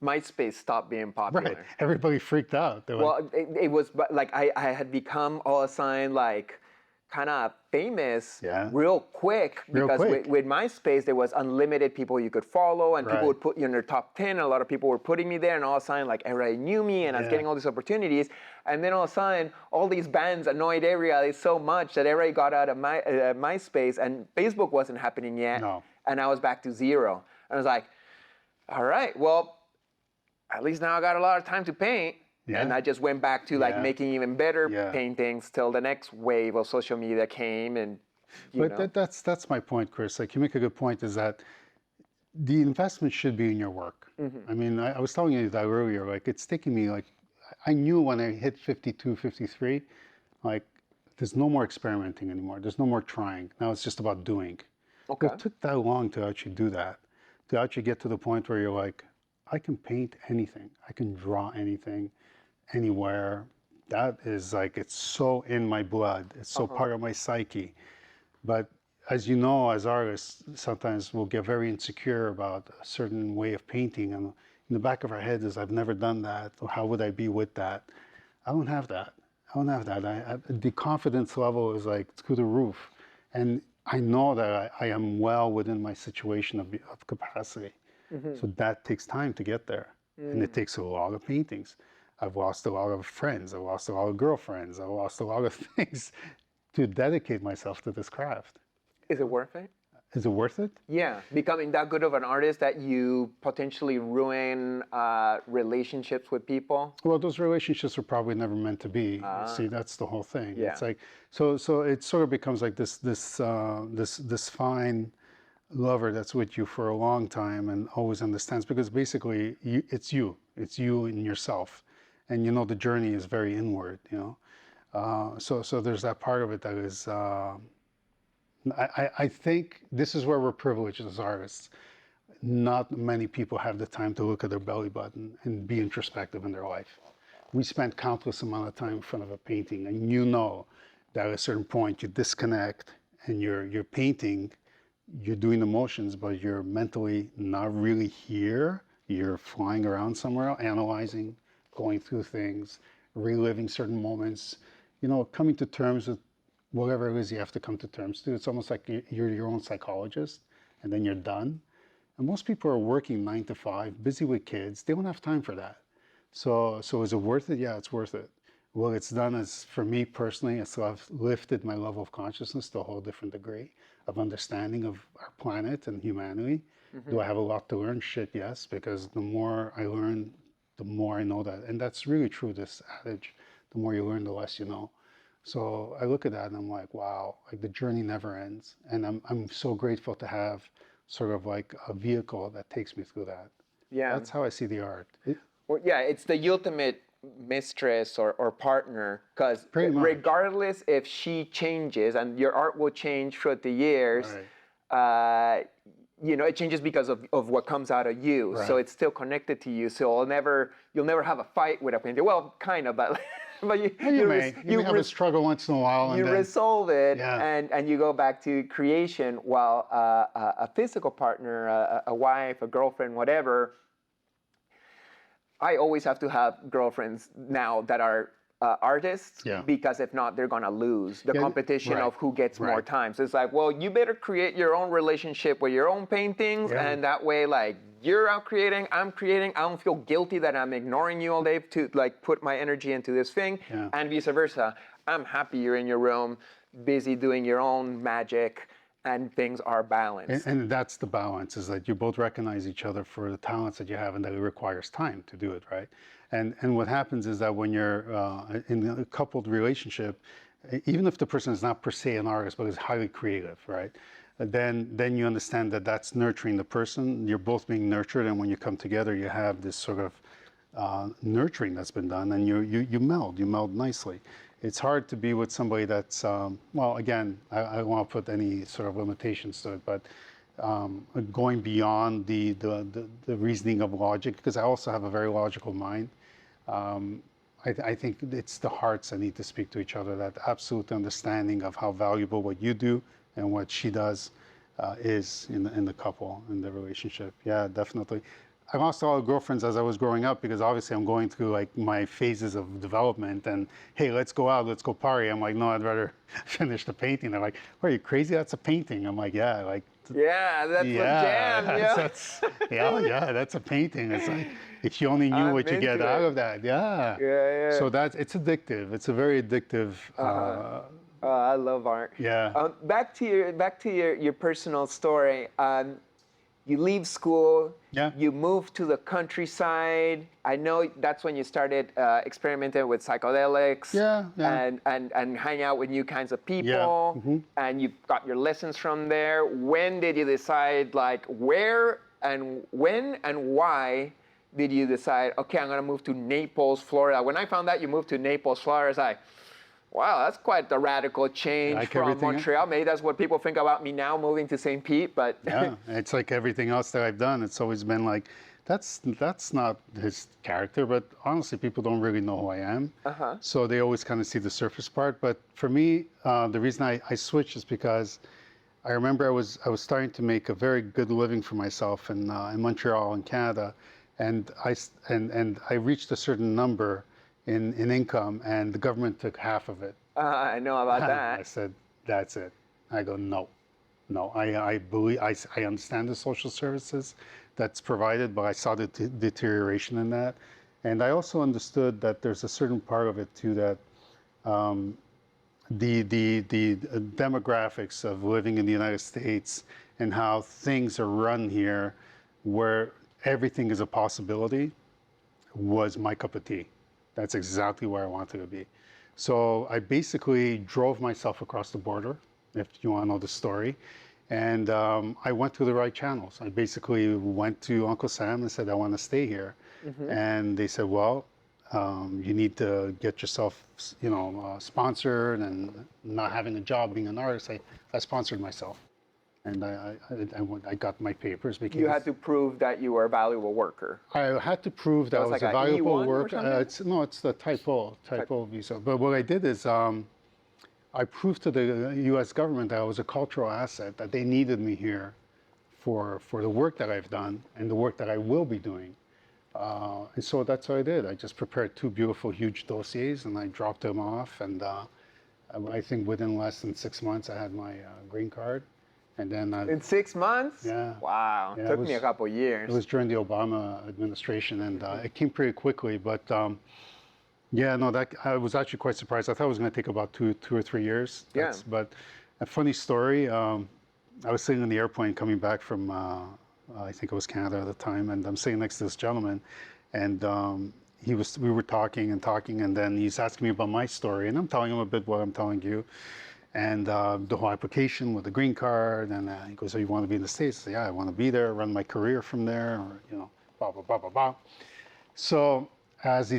S1: MySpace stopped being popular.
S2: Right. Everybody freaked out. They're
S1: Well, it was like I had become all of a sudden like kind of famous real quick because with MySpace there was unlimited people you could follow and people would put you in their top 10 and a lot of people were putting me there and all of a sudden like everybody knew me and I was getting all these opportunities and then all of a sudden all these bands annoyed everybody so much that everybody got out of MySpace and Facebook wasn't happening yet and I was back to zero and I was like, all right, well, at least now I got a lot of time to paint. Yeah. And I just went back to like making even better paintings till the next wave of social media came and you know.
S2: That's my point, Chris. Like you make a good point is that the investment should be in your work. I mean, I was telling you that earlier, like it's taking me like, I knew when I hit 52, 53, like there's no more experimenting anymore. There's no more trying. Now it's just about doing.
S1: Okay.
S2: It took that long to actually do that, to actually get to the point where you're like, I can paint anything. I can draw anything. Anywhere. That is like, it's so in my blood. It's so part of my psyche. But as you know, as artists, sometimes we'll get very insecure about a certain way of painting. And in the back of our head is, I've never done that. Or how would I be with that? I don't have that. The confidence level is like through the roof. And I know that I am well within my situation of capacity. So that takes time to get there. And it takes a lot of paintings. I've lost a lot of friends. I've lost a lot of girlfriends. I've lost a lot of things to dedicate myself to this craft.
S1: Is it worth it?
S2: Is it worth it?
S1: Yeah, becoming that good of an artist that you potentially ruin relationships with people.
S2: Well, those relationships were probably never meant to be. See, that's the whole thing.
S1: Yeah.
S2: It's like so it sort of becomes like this fine lover that's with you for a long time and always understands, because basically it's you in yourself, and you know the journey is very inward, you know. So there's that part of it that is. I think this is where we're privileged as artists. Not many people have the time to look at their belly button and be introspective in their life. We spend countless amount of time in front of a painting, and you know that at a certain point you disconnect and you're painting, you're doing the motions, but you're mentally not really here. You're flying around somewhere, analyzing, going through things, reliving certain moments, you know, coming to terms with whatever it is you have to come to terms to. It's almost like you're your own psychologist, and then you're done. And most people are working 9 to 5, busy with kids. They don't have time for that. So is it worth it? Yeah, it's worth it. What it's done is, for me personally, it's lifted my level of consciousness to a whole different degree of understanding of our planet and humanity. Mm-hmm. Do I have a lot to learn? Shit, yes, because the more I learn, the more I know that. And that's really true, this adage, the more you learn, the less you know. So I look at that and I'm like, wow, like the journey never ends. And I'm so grateful to have sort of like a vehicle that takes me through that.
S1: Yeah.
S2: That's how I see the art.
S1: Well, yeah, it's the ultimate mistress or partner, because regardless if she changes, and your art will change throughout the years, right. You know, it changes because of what comes out of you. Right. So it's still connected to you. So you'll never have a fight with a painter. Well, kind of, but but you may have
S2: a struggle once in a while.
S1: You resolve it, and you go back to creation. While a physical partner, a wife, a girlfriend, whatever. I always have to have girlfriends now that are artists, because if not, they're gonna lose the competition of who gets more time. So it's like, well, you better create your own relationship with your own paintings, and that way, like, you're out creating, I'm creating. I don't feel guilty that I'm ignoring you all day to like put my energy into this thing, and vice versa. I'm happy you're in your room, busy doing your own magic. And things are balanced. And
S2: that's the balance, is that you both recognize each other for the talents that you have, and that it requires time to do it, right? And what happens is that when you're in a coupled relationship, even if the person is not per se an artist, but is highly creative, right? Then you understand that that's nurturing the person. You're both being nurtured, and when you come together, you have this sort of nurturing that's been done, and you meld nicely. It's hard to be with somebody that's, well, again, I don't want to put any sort of limitations to it, but going beyond the reasoning of logic, because I also have a very logical mind. I think it's the hearts that need to speak to each other, that absolute understanding of how valuable what you do and what she does is in the couple, in the relationship. Yeah, definitely. I lost a lot of girlfriends as I was growing up, because obviously I'm going through like my phases of development, and hey, let's go out, let's go party. I'm like, no, I'd rather finish the painting. They're like, are you crazy? That's a painting. I'm like, yeah, like.
S1: Yeah, that's a jam.
S2: That's a painting. It's like, if you only knew what you get out of that. Yeah. So it's addictive. It's a very addictive.
S1: I love art.
S2: Yeah.
S1: Back to your personal story. You leave school, you move to the countryside. I know that's when you started experimenting with psychedelics and hang out with new kinds of people, and you got your lessons from there. When did you decide, like, where and when and why did you decide, okay, I'm gonna move to Naples, Florida? When I found out you moved to Naples, Florida, I was like, wow, that's quite a radical change from Montreal. Maybe that's what people think about me now, moving to St. Pete, but...
S2: Yeah, it's like everything else that I've done. It's always been like, that's not his character, but honestly, people don't really know who I am. So they always kind of see the surface part. But for me, the reason I switched is because I remember I was starting to make a very good living for myself in Montreal, in Canada, and I reached a certain number in income, and the government took half of it.
S1: I know about that.
S2: I said, that's it. I go, no. I believe, I understand the social services that's provided, but I saw the deterioration in that. And I also understood that there's a certain part of it too, that the demographics of living in the United States and how things are run here, where everything is a possibility, was my cup of tea. That's exactly where I wanted to be. So I basically drove myself across the border, if you want to know the story. And I went through the right channels. I basically went to Uncle Sam and said, I want to stay here. And they said, well, you need to get yourself, sponsored, and not having a job being an artist. I sponsored myself. And I got my papers.
S1: You had to prove that you were a valuable worker.
S2: I had to prove that I was
S1: like
S2: a valuable worker.
S1: It's
S2: It's the type O visa. But what I did is I proved to the U.S. government that I was a cultural asset, that they needed me here for the work that I've done and the work that I will be doing. And so that's what I did. I just prepared 2 beautiful, huge dossiers, and I dropped them off. And I think within less than 6 months, I had my green card. And then
S1: in 6 months?
S2: Yeah.
S1: Wow.
S2: Yeah,
S1: Took me a couple years.
S2: It was during the Obama administration, and it came pretty quickly. But yeah, no, I was actually quite surprised. I thought it was going to take about 2 or 3 years. But a funny story. I was sitting in the airplane coming back from, I think it was Canada at the time, and I'm sitting next to this gentleman, and we were talking, and then he's asking me about my story, and I'm telling him a bit what I'm telling you. And the whole application with the green card, and he goes, "So you want to be in the States?" I say, "Yeah, I want to be there, run my career from there, or blah blah blah blah blah." So as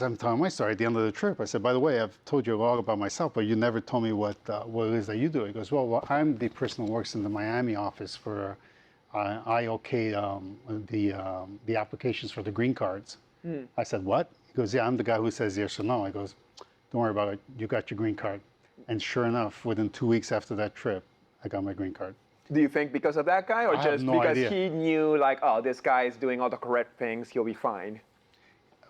S2: I'm telling my story at the end of the trip, I said, "By the way, I've told you a lot about myself, but you never told me what it is that you do." He goes, "Well, I'm the person who works in the Miami office for I OK the applications for the green cards." I said, "What?" He goes, "Yeah, I'm the guy who says yes or no." I goes, "Don't worry about it. You got your green card." And sure enough, within 2 weeks after that trip, I got my green card.
S1: Do you think because of that guy, or just because
S2: idea.
S1: he knew, like, oh, this guy is doing all the correct things, he'll be fine?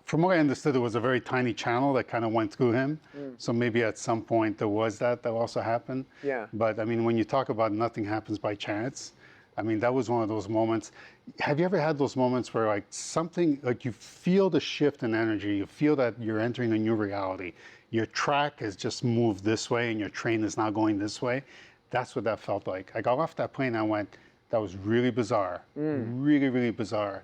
S2: From what I understood, it was a very tiny channel that kind of went through him. So maybe at some point there was that also happened.
S1: Yeah.
S2: But I mean, when you talk about nothing happens by chance, I mean, that was one of those moments. Have you ever had those moments where like something, like you feel the shift in energy, you feel that you're entering a new reality? Your track has just moved this way and your train is now going this way. That's what that felt like. I got off that plane and I went, that was really bizarre, really, really bizarre.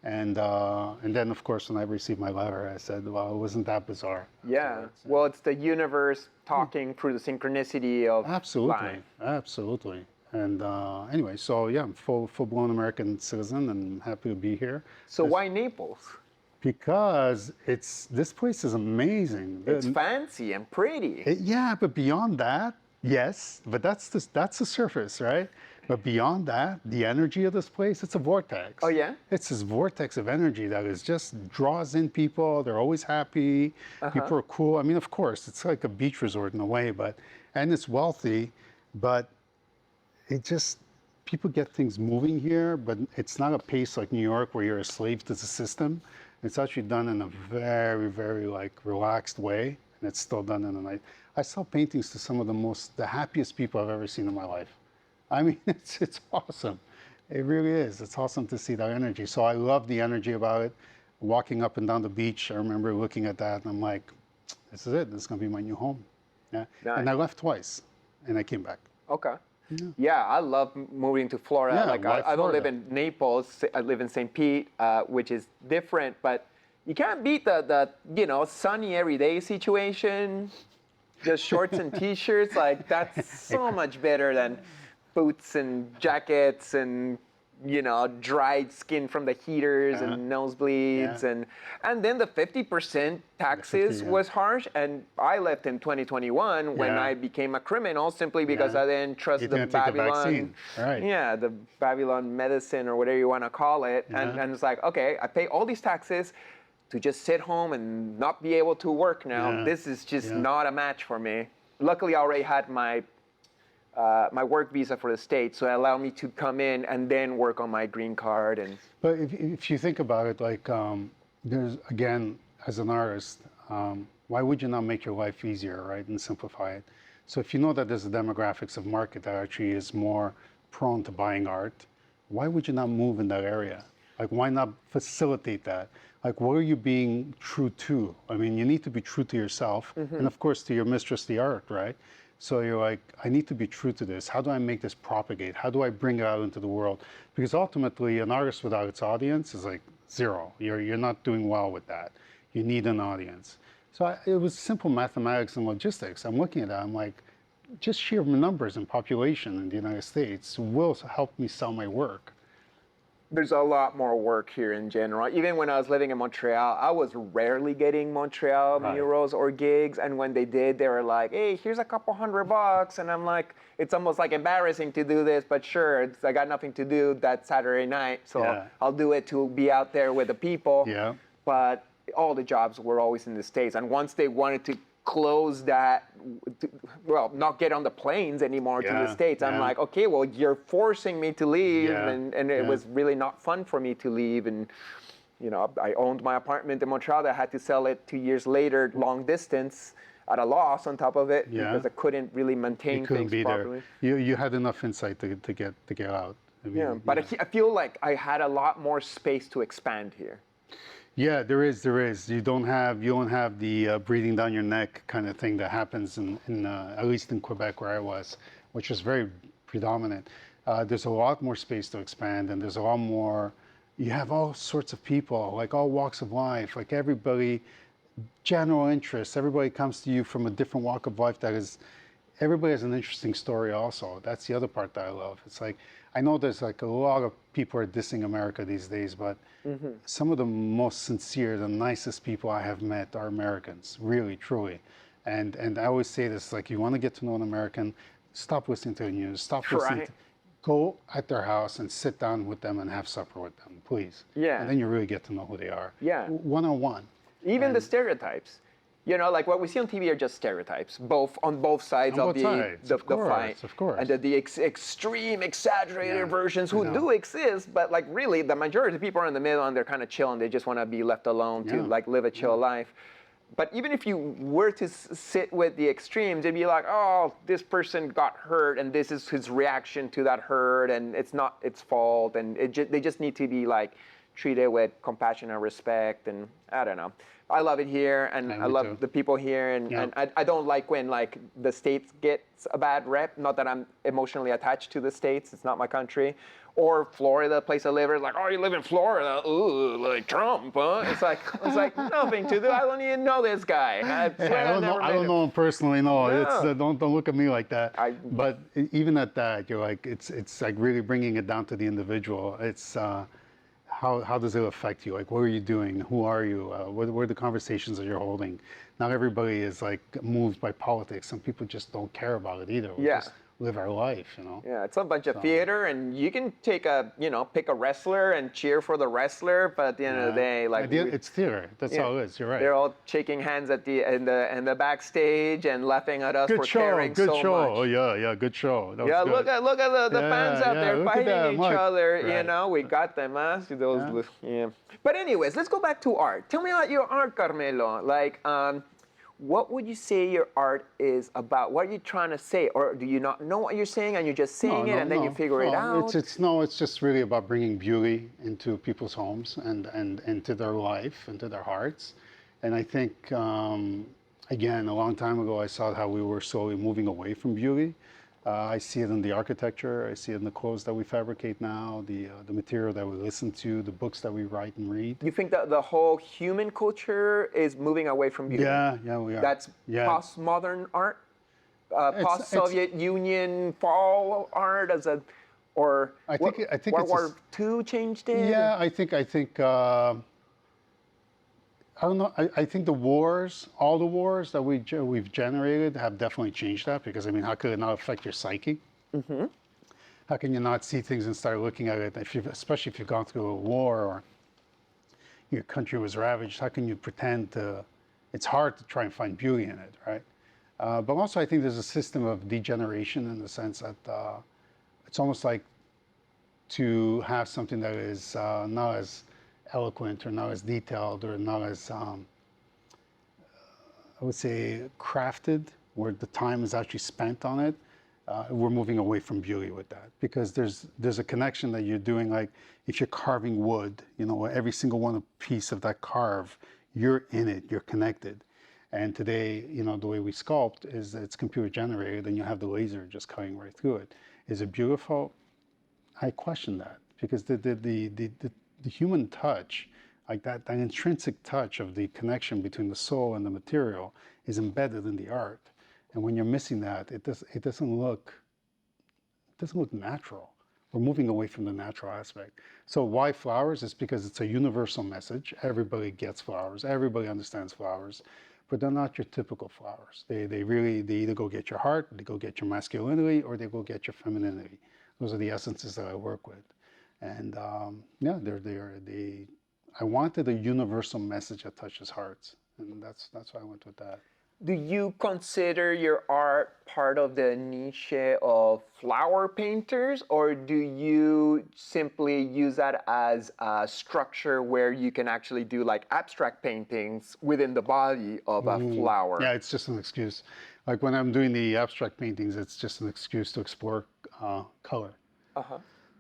S2: And then, of course, when I received my letter, I said, well, it wasn't that bizarre.
S1: Yeah. Well, it's the universe talking through the synchronicity of life.
S2: Absolutely. And anyway, so yeah, I'm full-blown American citizen and happy to be here.
S1: So why Naples?
S2: Because this place is amazing.
S1: It's fancy and pretty.
S2: Yeah, but beyond that, yes, but that's the surface, right? But beyond that, the energy of this place, it's a vortex.
S1: Oh, yeah?
S2: It's this vortex of energy that is just draws in people. They're always happy. People are cool. I mean, of course, it's like a beach resort in a way, and it's wealthy, but it just, people get things moving here, but it's not a pace like New York where you're a slave to the system. It's actually done in a very, very like relaxed way, and it's still done in a night. I sell paintings to some of the happiest people I've ever seen in my life. I mean, it's awesome. It really is. It's awesome to see that energy. So I love the energy about it. Walking up and down the beach, I remember looking at that, and I'm like, this is it. This is going to be my new home. Yeah.
S1: Nice.
S2: And I left twice, and I came back.
S1: Okay. Yeah, I love moving to Florida.
S2: Yeah,
S1: like I don't live in Naples. I live in St. Pete, which is different. But you can't beat the sunny everyday situation. Just shorts and t-shirts, like that's so much better than boots and jackets and dried skin from the heaters and nosebleeds and then the 50% taxes was harsh, and I left in 2021 when I became a criminal simply because I didn't trust the Babylon the Babylon medicine or whatever you want to call it, and it's like, okay, I pay all these taxes to just sit home and not be able to work now. This is just not a match for me. Luckily, I already had my work visa for the States, so it allowed me to come in and then work on my green card.
S2: But if you think about it, like there's, again, as an artist, why would you not make your life easier, right, and simplify it? So if you know that there's a demographics of market that actually is more prone to buying art, why would you not move in that area? Like, why not facilitate that? Like, what are you being true to? I mean, you need to be true to yourself, and of course to your mistress, the art, right? So you're like, I need to be true to this. How do I make this propagate? How do I bring it out into the world? Because ultimately, an artist without its audience is like zero. You're not doing well with that. You need an audience. So it was simple mathematics and logistics. I'm looking at that. I'm like, just sheer numbers and population in the United States will help me sell my work.
S1: There's a lot more work here in general. Even when I was living in Montreal, I was rarely getting Montreal murals or gigs. And when they did, they were like, hey, here's a couple $100. And I'm like, it's almost like embarrassing to do this, but sure, I got nothing to do that Saturday night. So I'll do it to be out there with the people.
S2: Yeah.
S1: But all the jobs were always in the States. And once they wanted to close that, not get on the planes anymore to the States. I'm like, okay, well, you're forcing me to leave, and it was really not fun for me to leave. And you know, I owned my apartment in Montreal. I had to sell it 2 years later, long distance, at a loss on top of it because I couldn't really maintain things properly.
S2: You had enough insight to get out. I mean,
S1: but I feel like I had a lot more space to expand here.
S2: Yeah, there is. You don't have the breathing down your neck kind of thing that happens in at least in Quebec where I was, which was very predominant. There's a lot more space to expand, and there's a lot more. You have all sorts of people, like all walks of life, like everybody, general interests. Everybody comes to you from a different walk of life. Everybody has an interesting story also. That's the other part that I love. It's like, I know there's like a lot of people are dissing America these days, but some of the most sincere, the nicest people I have met are Americans, really, truly. And I always say this, like, you want to get to know an American, stop listening to the news, stop listening. Go at their house and sit down with them and have supper with them, please. Yeah. And then you really get to know who they are. Yeah. One-on-one.
S1: Even the stereotypes. You know, like what we see on TV are just stereotypes, on both sides of the fight.
S2: Of course.
S1: And the extreme, exaggerated versions who do exist, but like really, the majority of people are in the middle and they're kind of chill and they just want to be left alone to like live a chill life. But even if you were to sit with the extremes, it'd be like, oh, this person got hurt and this is his reaction to that hurt and it's not its fault. And they just need to be like treated with compassion and respect. And I don't know. I love it here, and I love the people here, and I don't like when like the States gets a bad rep. Not that I'm emotionally attached to the States; it's not my country. Or Florida, the place I live, is like, oh, you live in Florida? Ooh, like Trump, huh? It's like nothing to do. I don't even know this guy. I
S2: don't know him personally. No, it's don't look at me like that. But even at that, you're like, it's like really bringing it down to the individual. It's. How does it affect you? Like, what are you doing? Who are you? What are the conversations that you're holding? Not everybody is like moved by politics. Some people just don't care about it either. We just live our life, you know?
S1: Yeah, it's a bunch of theater, and you can pick a wrestler and cheer for the wrestler, but at the end of the day, like
S2: it's theater. That's how it is. You're right.
S1: They're all shaking hands in the backstage and laughing at us for caring so much.
S2: Good show. Oh yeah, good show.
S1: Look at the fans out there fighting each other. Right. You know, we got them. But anyways, let's go back to art. Tell me about your art, Carmelo. Like, what would you say your art is about? What are you trying to say? Or do you not know what you're saying and you're just saying it and then you figure it out?
S2: It's just really about bringing beauty into people's homes and into their life, into their hearts. And I think, again, a long time ago, I saw how we were slowly moving away from beauty. I see it in the architecture. I see it in the clothes that we fabricate now, the material that we listen to, the books that we write and read.
S1: You think that the whole human culture is moving away from beauty?
S2: Yeah, we are.
S1: That's postmodern art, post-Soviet Union fall art, I think World War II changed it.
S2: Yeah, I think. I don't know. I think the wars, all the wars that we've generated have definitely changed that, because, I mean, how could it not affect your psyche? Mm-hmm. How can you not see things and start looking at it, especially if you've gone through a war or your country was ravaged? How can you pretend to, it's hard to try and find beauty in it, right? But also I think there's a system of degeneration in the sense that it's almost like to have something that is not as eloquent or not as detailed or not as, I would say, crafted, where the time is actually spent on it. We're moving away from beauty with that, because there's a connection that you're doing. Like if you're carving wood, you know, every single piece of that carve, you're in it, you're connected. And today, you know, the way we sculpt is it's computer generated, and you have the laser just cutting right through it. Is it beautiful? I question that, because the human touch, like that intrinsic touch of the connection between the soul and the material, is embedded in the art. And when you're missing that, it doesn't look natural. We're moving away from the natural aspect. So why flowers? It's because it's a universal message. Everybody gets flowers. Everybody understands flowers, but they're not your typical flowers. They either go get your heart, they go get your masculinity, or they go get your femininity. Those are the essences that I work with. And yeah, I wanted a universal message that touches hearts, and that's why I went with that.
S1: Do you consider your art part of the niche of flower painters, or do you simply use that as a structure where you can actually do like abstract paintings within the body of a flower?
S2: Yeah, it's just an excuse. Like when I'm doing the abstract paintings, it's just an excuse to explore color.
S1: Uh-huh.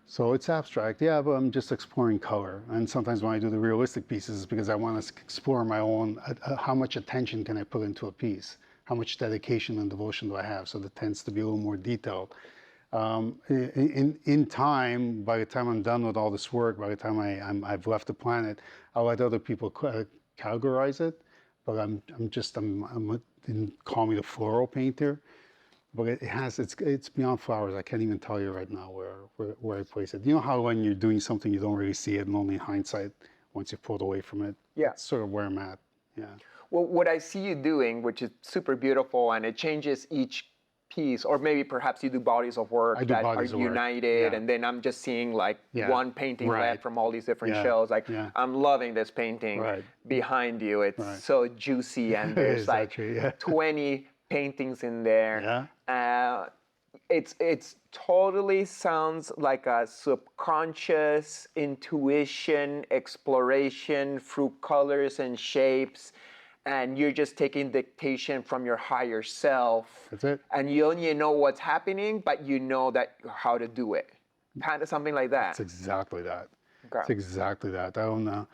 S2: So it's abstract, yeah, but I'm just exploring color. And sometimes when I do the realistic pieces, it's because I want to explore my own, how much attention can I put into a piece? How much dedication and devotion do I have? So that tends to be a little more detailed. In time, by the time I'm done with all this work, by the time I've left the planet, I'll let other people categorize it. But I'm didn't call me the floral painter. But it's beyond flowers. I can't even tell you right now where I place it. You know how when you're doing something you don't really see it, and only in hindsight, once you pulled away from it.
S1: Yeah.
S2: That's sort of where I'm at. Yeah.
S1: Well, what I see you doing, which is super beautiful, and it changes each piece, or maybe perhaps you do bodies of work that are united, and then I'm just seeing like one painting left from all these different shells. Like I'm loving this painting behind you. It's so juicy, and there's like 20 paintings in there. It's totally sounds like a subconscious intuition, exploration through colors and shapes, and you're just taking dictation from your higher self.
S2: That's it.
S1: And you only know what's happening, but you know that how to do it. Kind of something like that.
S2: It's exactly that.
S1: Okay.
S2: It's exactly that. I don't know.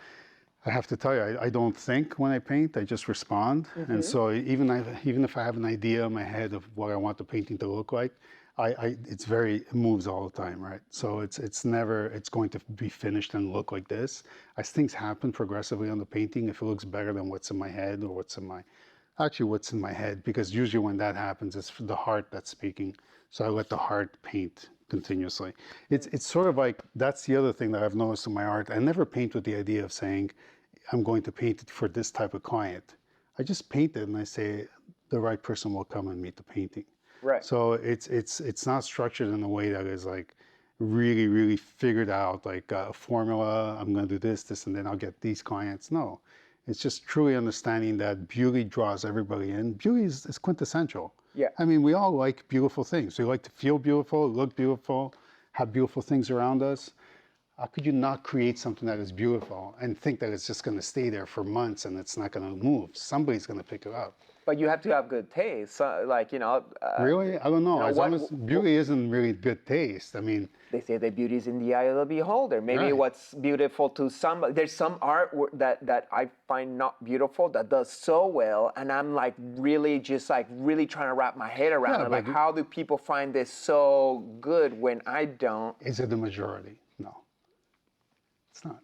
S2: I have to tell you, I don't think when I paint, I just respond. And so even if I have an idea in my head of what I want the painting to look like, it moves all the time, right? So it's never going to be finished and look like this. As things happen progressively on the painting, if it looks better than what's in my head or what's in my head, because usually when that happens, it's the heart that's speaking. So I let the heart paint continuously. It's sort of like, that's the other thing that I've noticed in my art. I never paint with the idea of saying, I'm going to paint it for this type of client. I just paint it and I say, the right person will come and meet the painting.
S1: Right.
S2: So it's not structured in a way that is like really, really figured out, like a formula, I'm going to do this, and then I'll get these clients. No, it's just truly understanding that beauty draws everybody in. Beauty is quintessential.
S1: Yeah.
S2: I mean, we all like beautiful things. We like to feel beautiful, look beautiful, have beautiful things around us. How could you not create something that is beautiful and think that it's just going to stay there for months and it's not going to move? Somebody's going to pick it up.
S1: But you have to have good taste. So, like,
S2: really? I don't know. Beauty isn't really good taste. I mean,
S1: they say that beauty is in the eye of the beholder. Maybe what's beautiful to somebody. There's some art that I find not beautiful that does so well, and I'm like really trying to wrap my head around it. Like, how do people find this so good when I don't?
S2: Is it the majority? No, it's not.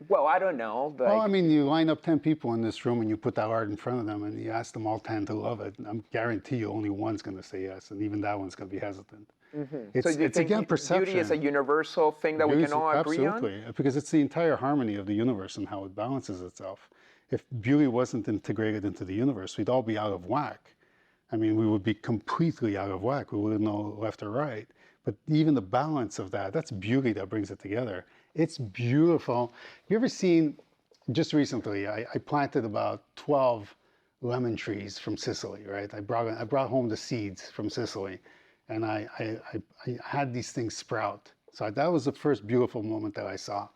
S1: Well, I don't know. But
S2: well, I mean, you line up 10 people in this room and you put that art in front of them and you ask them all 10 to love it. I guarantee you only one's going to say yes, and even that one's going to be hesitant.
S1: So do you think again perception. Beauty is a universal thing that we can all agree on?
S2: Absolutely, because it's the entire harmony of the universe and how it balances itself. If beauty wasn't integrated into the universe, we'd all be out of whack. I mean, we would be completely out of whack. We wouldn't know left or right. But even the balance of that's beauty that brings it together. It's beautiful. You ever seen, just recently, I planted about 12 lemon trees from Sicily, right? I brought home the seeds from Sicily, and I had these things sprout. So that was the first beautiful moment that I saw.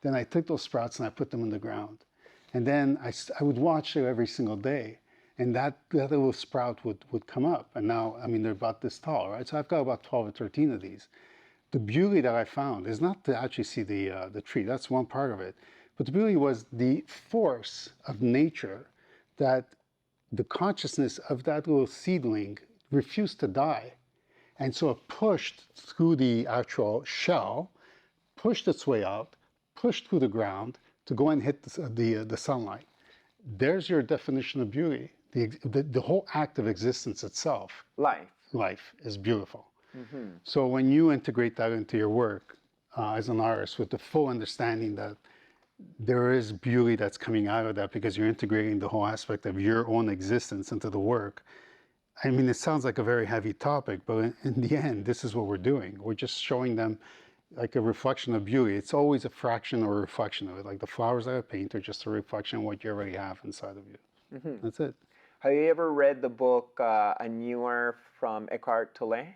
S2: Then I took those sprouts and I put them in the ground. And then I would watch it every single day. And that little sprout would come up. And now, I mean, they're about this tall, right? So I've got about 12 or 13 of these. The beauty that I found is not to actually see the tree. That's one part of it. But the beauty was the force of nature, that the consciousness of that little seedling refused to die. And so it pushed through the actual shell, pushed its way out, pushed through the ground to go and hit the sunlight. There's your definition of beauty. the whole act of existence itself,
S1: Life.
S2: is beautiful. So when you integrate that into your work as an artist with the full understanding that there is beauty that's coming out of that because you're integrating the whole aspect of your own existence into the work. I mean, it sounds like a very heavy topic, but in the end, this is what we're doing. We're just showing them like a reflection of beauty. It's always a fraction or a reflection of it. Like the flowers that I paint are just a reflection of what you already have inside of you. That's it.
S1: Have you ever read the book A New Earth from Eckhart Tolle?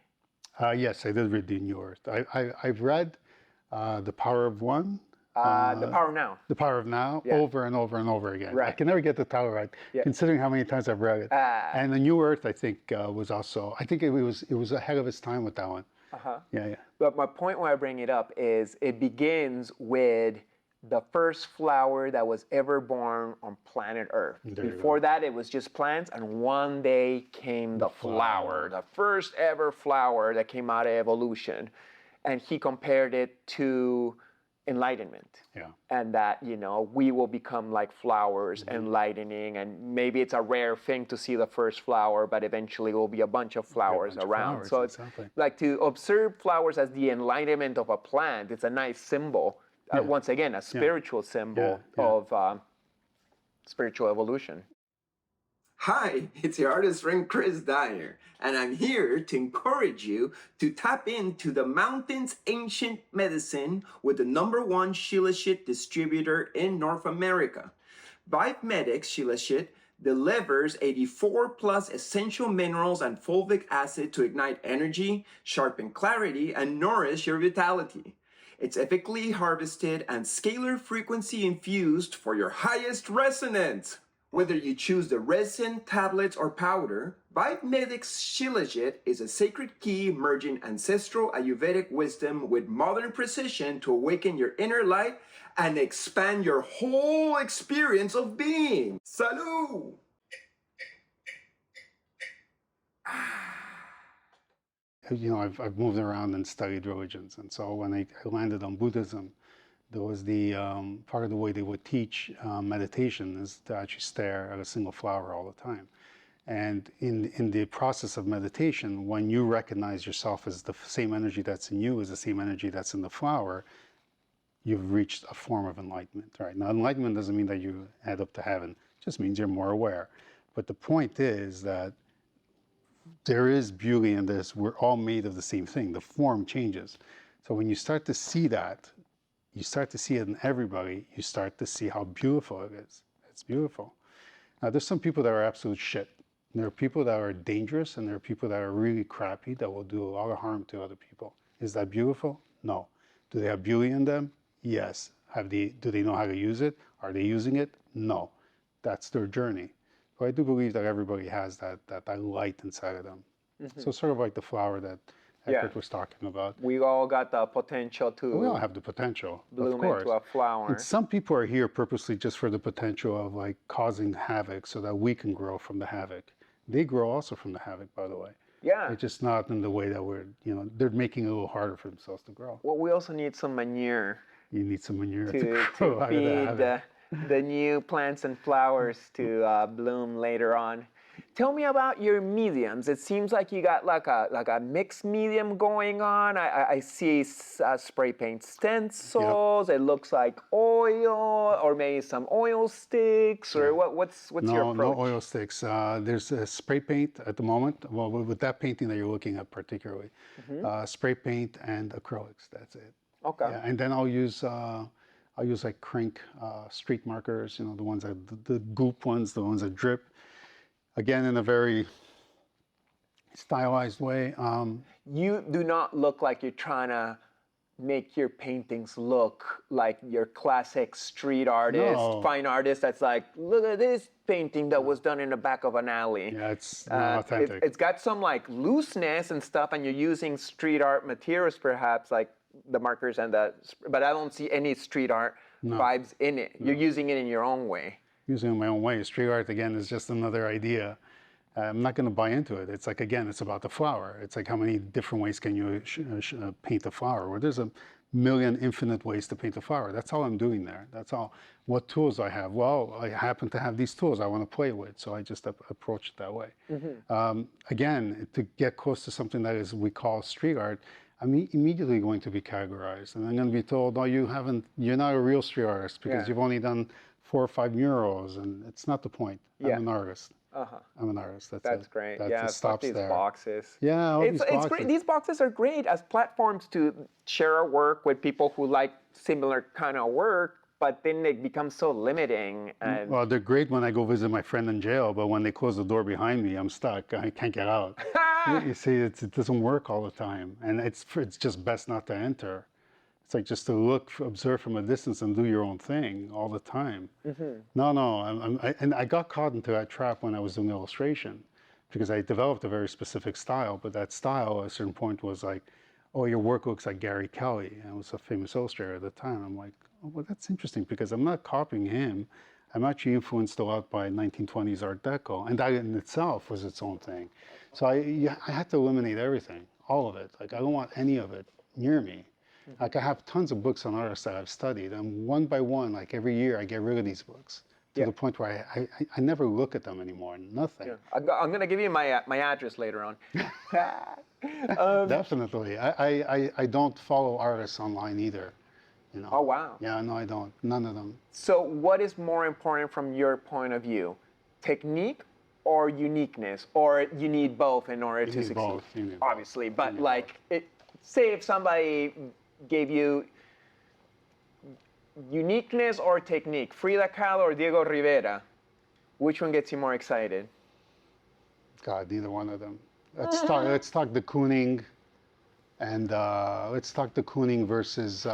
S2: Yes, I did read The New Earth. I've read The Power of One.
S1: The Power of Now.
S2: The Power of Now, over and over and over again.
S1: Right.
S2: I can never get the title right, considering how many times I've read it. And The New Earth, I think, was also, I think it was ahead of its time with that one. Yeah.
S1: But my point why I bring it up is it begins with the first flower that was ever born on planet Earth. Before that, it was just plants, and one day came the flower, the first ever flower that came out of evolution. And he compared it to enlightenment. And that, we will become like flowers, enlightening, and maybe it's a rare thing to see the first flower, but eventually it will be a bunch of flowers around. So it's like to observe flowers as the enlightenment of a plant. It's a nice symbol. Once again, a spiritual symbol of spiritual evolution.
S3: Hi, it's your artist friend Chris Dyer, and I'm here to encourage you to tap into the mountain's ancient medicine with the #1 shilajit distributor in North America. Vivemedics Shilajit delivers 84 plus essential minerals and fulvic acid to ignite energy, sharpen clarity, and nourish your vitality. It's ethically harvested and scalar frequency infused for your highest resonance. Whether you choose the resin, tablets, or powder, Vivemedics Shilajit is a sacred key merging ancestral Ayurvedic wisdom with modern precision to awaken your inner light and expand your whole experience of being. Salud!
S2: I've moved around and studied religions, and so when I landed on Buddhism, there was the part of the way they would teach meditation is to actually stare at a single flower all the time. And in the process of meditation, when you recognize yourself as the same energy that's in you is the same energy that's in the flower, you've reached a form of enlightenment. Right? Now, enlightenment doesn't mean that you head up to heaven. It just means you're more aware. But the point is that there is beauty in this. We're all made of the same thing. The form changes. So when you start to see that, you start to see it in everybody, you start to see how beautiful it is. It's beautiful. Now, there's some people that are absolute shit. There are people that are dangerous, and there are people that are really crappy that will do a lot of harm to other people. Is that beautiful? No. Do they have beauty in them? Yes. Do they know how to use it? Are they using it? No. That's their journey. But I do believe that everybody has that light inside of them. So sort of like the flower that Eckhart was talking about.
S1: We all got the potential to
S2: we all have the potential,
S1: bloom
S2: of course.
S1: into a flower.
S2: And some people are here purposely just for the potential of like causing havoc so that we can grow from the havoc. They grow also from the havoc, by the way.
S1: Yeah.
S2: It's just not in the way that they're making it a little harder for themselves to grow.
S1: Well, we also need some manure.
S2: You need some manure to
S1: to feed the new plants and flowers to bloom later on. Tell me about your mediums. It seems like you got like a mixed medium going on. I see spray paint stencils. It looks like oil, or maybe some oil sticks, or what's your approach?
S2: No oil sticks. There's a spray paint at the moment. Well, with that painting that you're looking at particularly, spray paint and acrylics. That's it.
S1: Okay.
S2: Yeah, and then I'll use like Crink streak markers. The ones the goop ones, the ones that drip. Again, in a very stylized way.
S1: You do not look like you're trying to make your paintings look like your classic street artist, fine artist that's like, look at this painting that was done in the back of an alley.
S2: Yeah, it's not authentic.
S1: It's got some like looseness and stuff, and you're using street art materials perhaps, like the markers and but I don't see any street art vibes in it. You're using it in your own way.
S2: Using it in my own way. Street art, again, is just another idea. I'm not going to buy into it. It's like, again, it's about the flower. It's like how many different ways can you paint a flower? Well, there's million infinite ways to paint a flower. That's all I'm doing there. That's all. What tools I have? Well, I happen to have these tools I want to play with, so I just approach it that way. Again, to get close to something that is we call street art, I'm immediately going to be categorized, and I'm going to be told, "Oh, you're not a real street artist because you've only done 4 or 5 murals," and it's not the point. I'm an artist. I'm an artist.
S1: That's great.
S2: It
S1: It
S2: stops
S1: these
S2: there.
S1: boxes.
S2: Yeah, all these boxes.
S1: It's great. These boxes are great as platforms to share our work with people who like similar kind of work, but then they become so limiting. And
S2: Well, they're great when I go visit my friend in jail, but when they close the door behind me, I'm stuck. I can't get out. You see, it doesn't work all the time, and it's just best not to enter. It's like just to look, observe from a distance, and do your own thing all the time. No, and I got caught into that trap when I was doing illustration, because I developed a very specific style. But that style, at a certain point, was like, "Oh, your work looks like Gary Kelly," and I was a famous illustrator at the time. I'm like, "Oh, well, that's interesting because I'm not copying him. I'm actually influenced a lot by 1920s Art Deco, and that in itself was its own thing." So I had to eliminate everything, all of it. Like I don't want any of it near me. Like I have tons of books on artists that I've studied, and one by one, like every year, I get rid of these books to the point where I never look at them anymore. Nothing.
S1: I'm gonna give you my address later on.
S2: Definitely. I don't follow artists online either. You know.
S1: Oh wow.
S2: Yeah, no, I don't. None of them.
S1: So what is more important from your point of view, technique or uniqueness, or you need both in order to succeed?
S2: Both. You need
S1: Obviously,
S2: both.
S1: but like, say if somebody gave you uniqueness or technique, Frida Kahlo or Diego Rivera, which one gets you more excited?
S2: God, neither one of them. Let's talk de Kooning, and let's talk de Kooning versus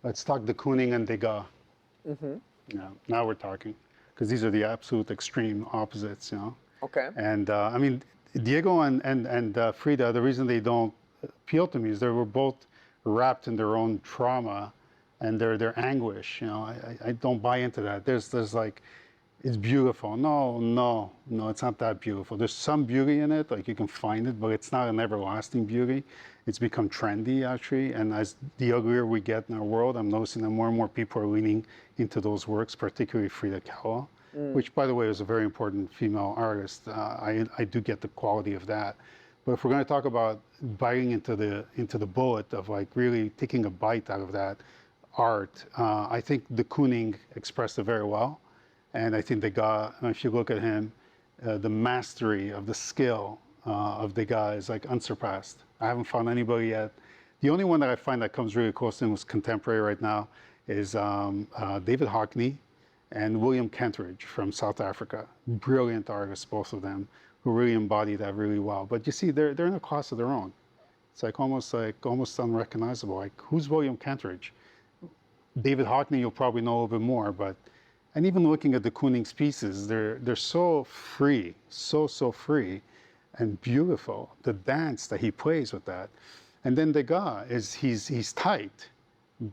S2: let's talk de Kooning and Degas. Yeah, now we're talking, because these are the absolute extreme opposites, you know.
S1: Okay.
S2: And I mean, Diego and Frida, the reason they don't appeal to me is they were both wrapped in their own trauma and their anguish. You know, I don't buy into that. There's like, it's beautiful. No, it's not that beautiful. There's some beauty in it, like you can find it, but it's not an everlasting beauty. It's become trendy actually, and as the uglier we get in our world, I'm noticing that more and more people are leaning into those works, particularly Frida Kahlo, which by the way is a very important female artist. I do get the quality of that. But if we're going to talk about biting into the bullet of like really taking a bite out of that art, I think de Kooning expressed it very well, and I think Degas, if you look at him, the mastery of the skill of Degas is like unsurpassed. I haven't found anybody yet. The only one that I find that comes really close to him was contemporary right now is David Hockney and William Kentridge from South Africa. Brilliant artists, both of them, who really embody that really well. But you see, they're in a class of their own. It's like almost unrecognizable. Like, who's William Kentridge? David Hockney, you'll probably know a little bit more, but, and even looking at de Kooning's pieces, they're so free, so free and beautiful. The dance that he plays with that. And then Degas he's tight,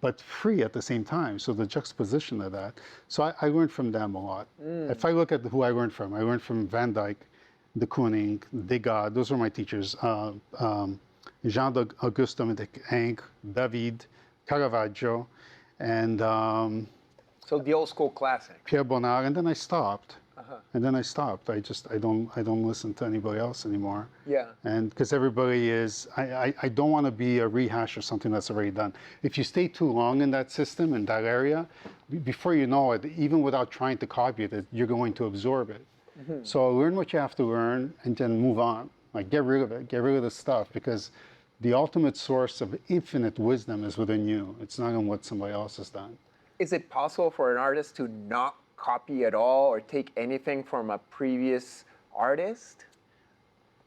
S2: but free at the same time. So the juxtaposition of that. So I learned from them a lot. If I look at who I learned from Van Dyck, de Kooning, Degas, those were my teachers. Jean-Auguste Ingres, David, Caravaggio, and
S1: so the old school classic.
S2: Pierre Bonnard, and then I stopped. And then I stopped. I don't listen to anybody else anymore.
S1: Yeah.
S2: And because everybody is, I don't want to be a rehash of something that's already done. If you stay too long in that system, in that area, before you know it, even without trying to copy it, you're going to absorb it. So learn what you have to learn and then move on. Like get rid of it, get rid of the stuff, because the ultimate source of infinite wisdom is within you. It's not in what somebody else has done.
S1: Is it possible for an artist to not copy at all or take anything from a previous artist?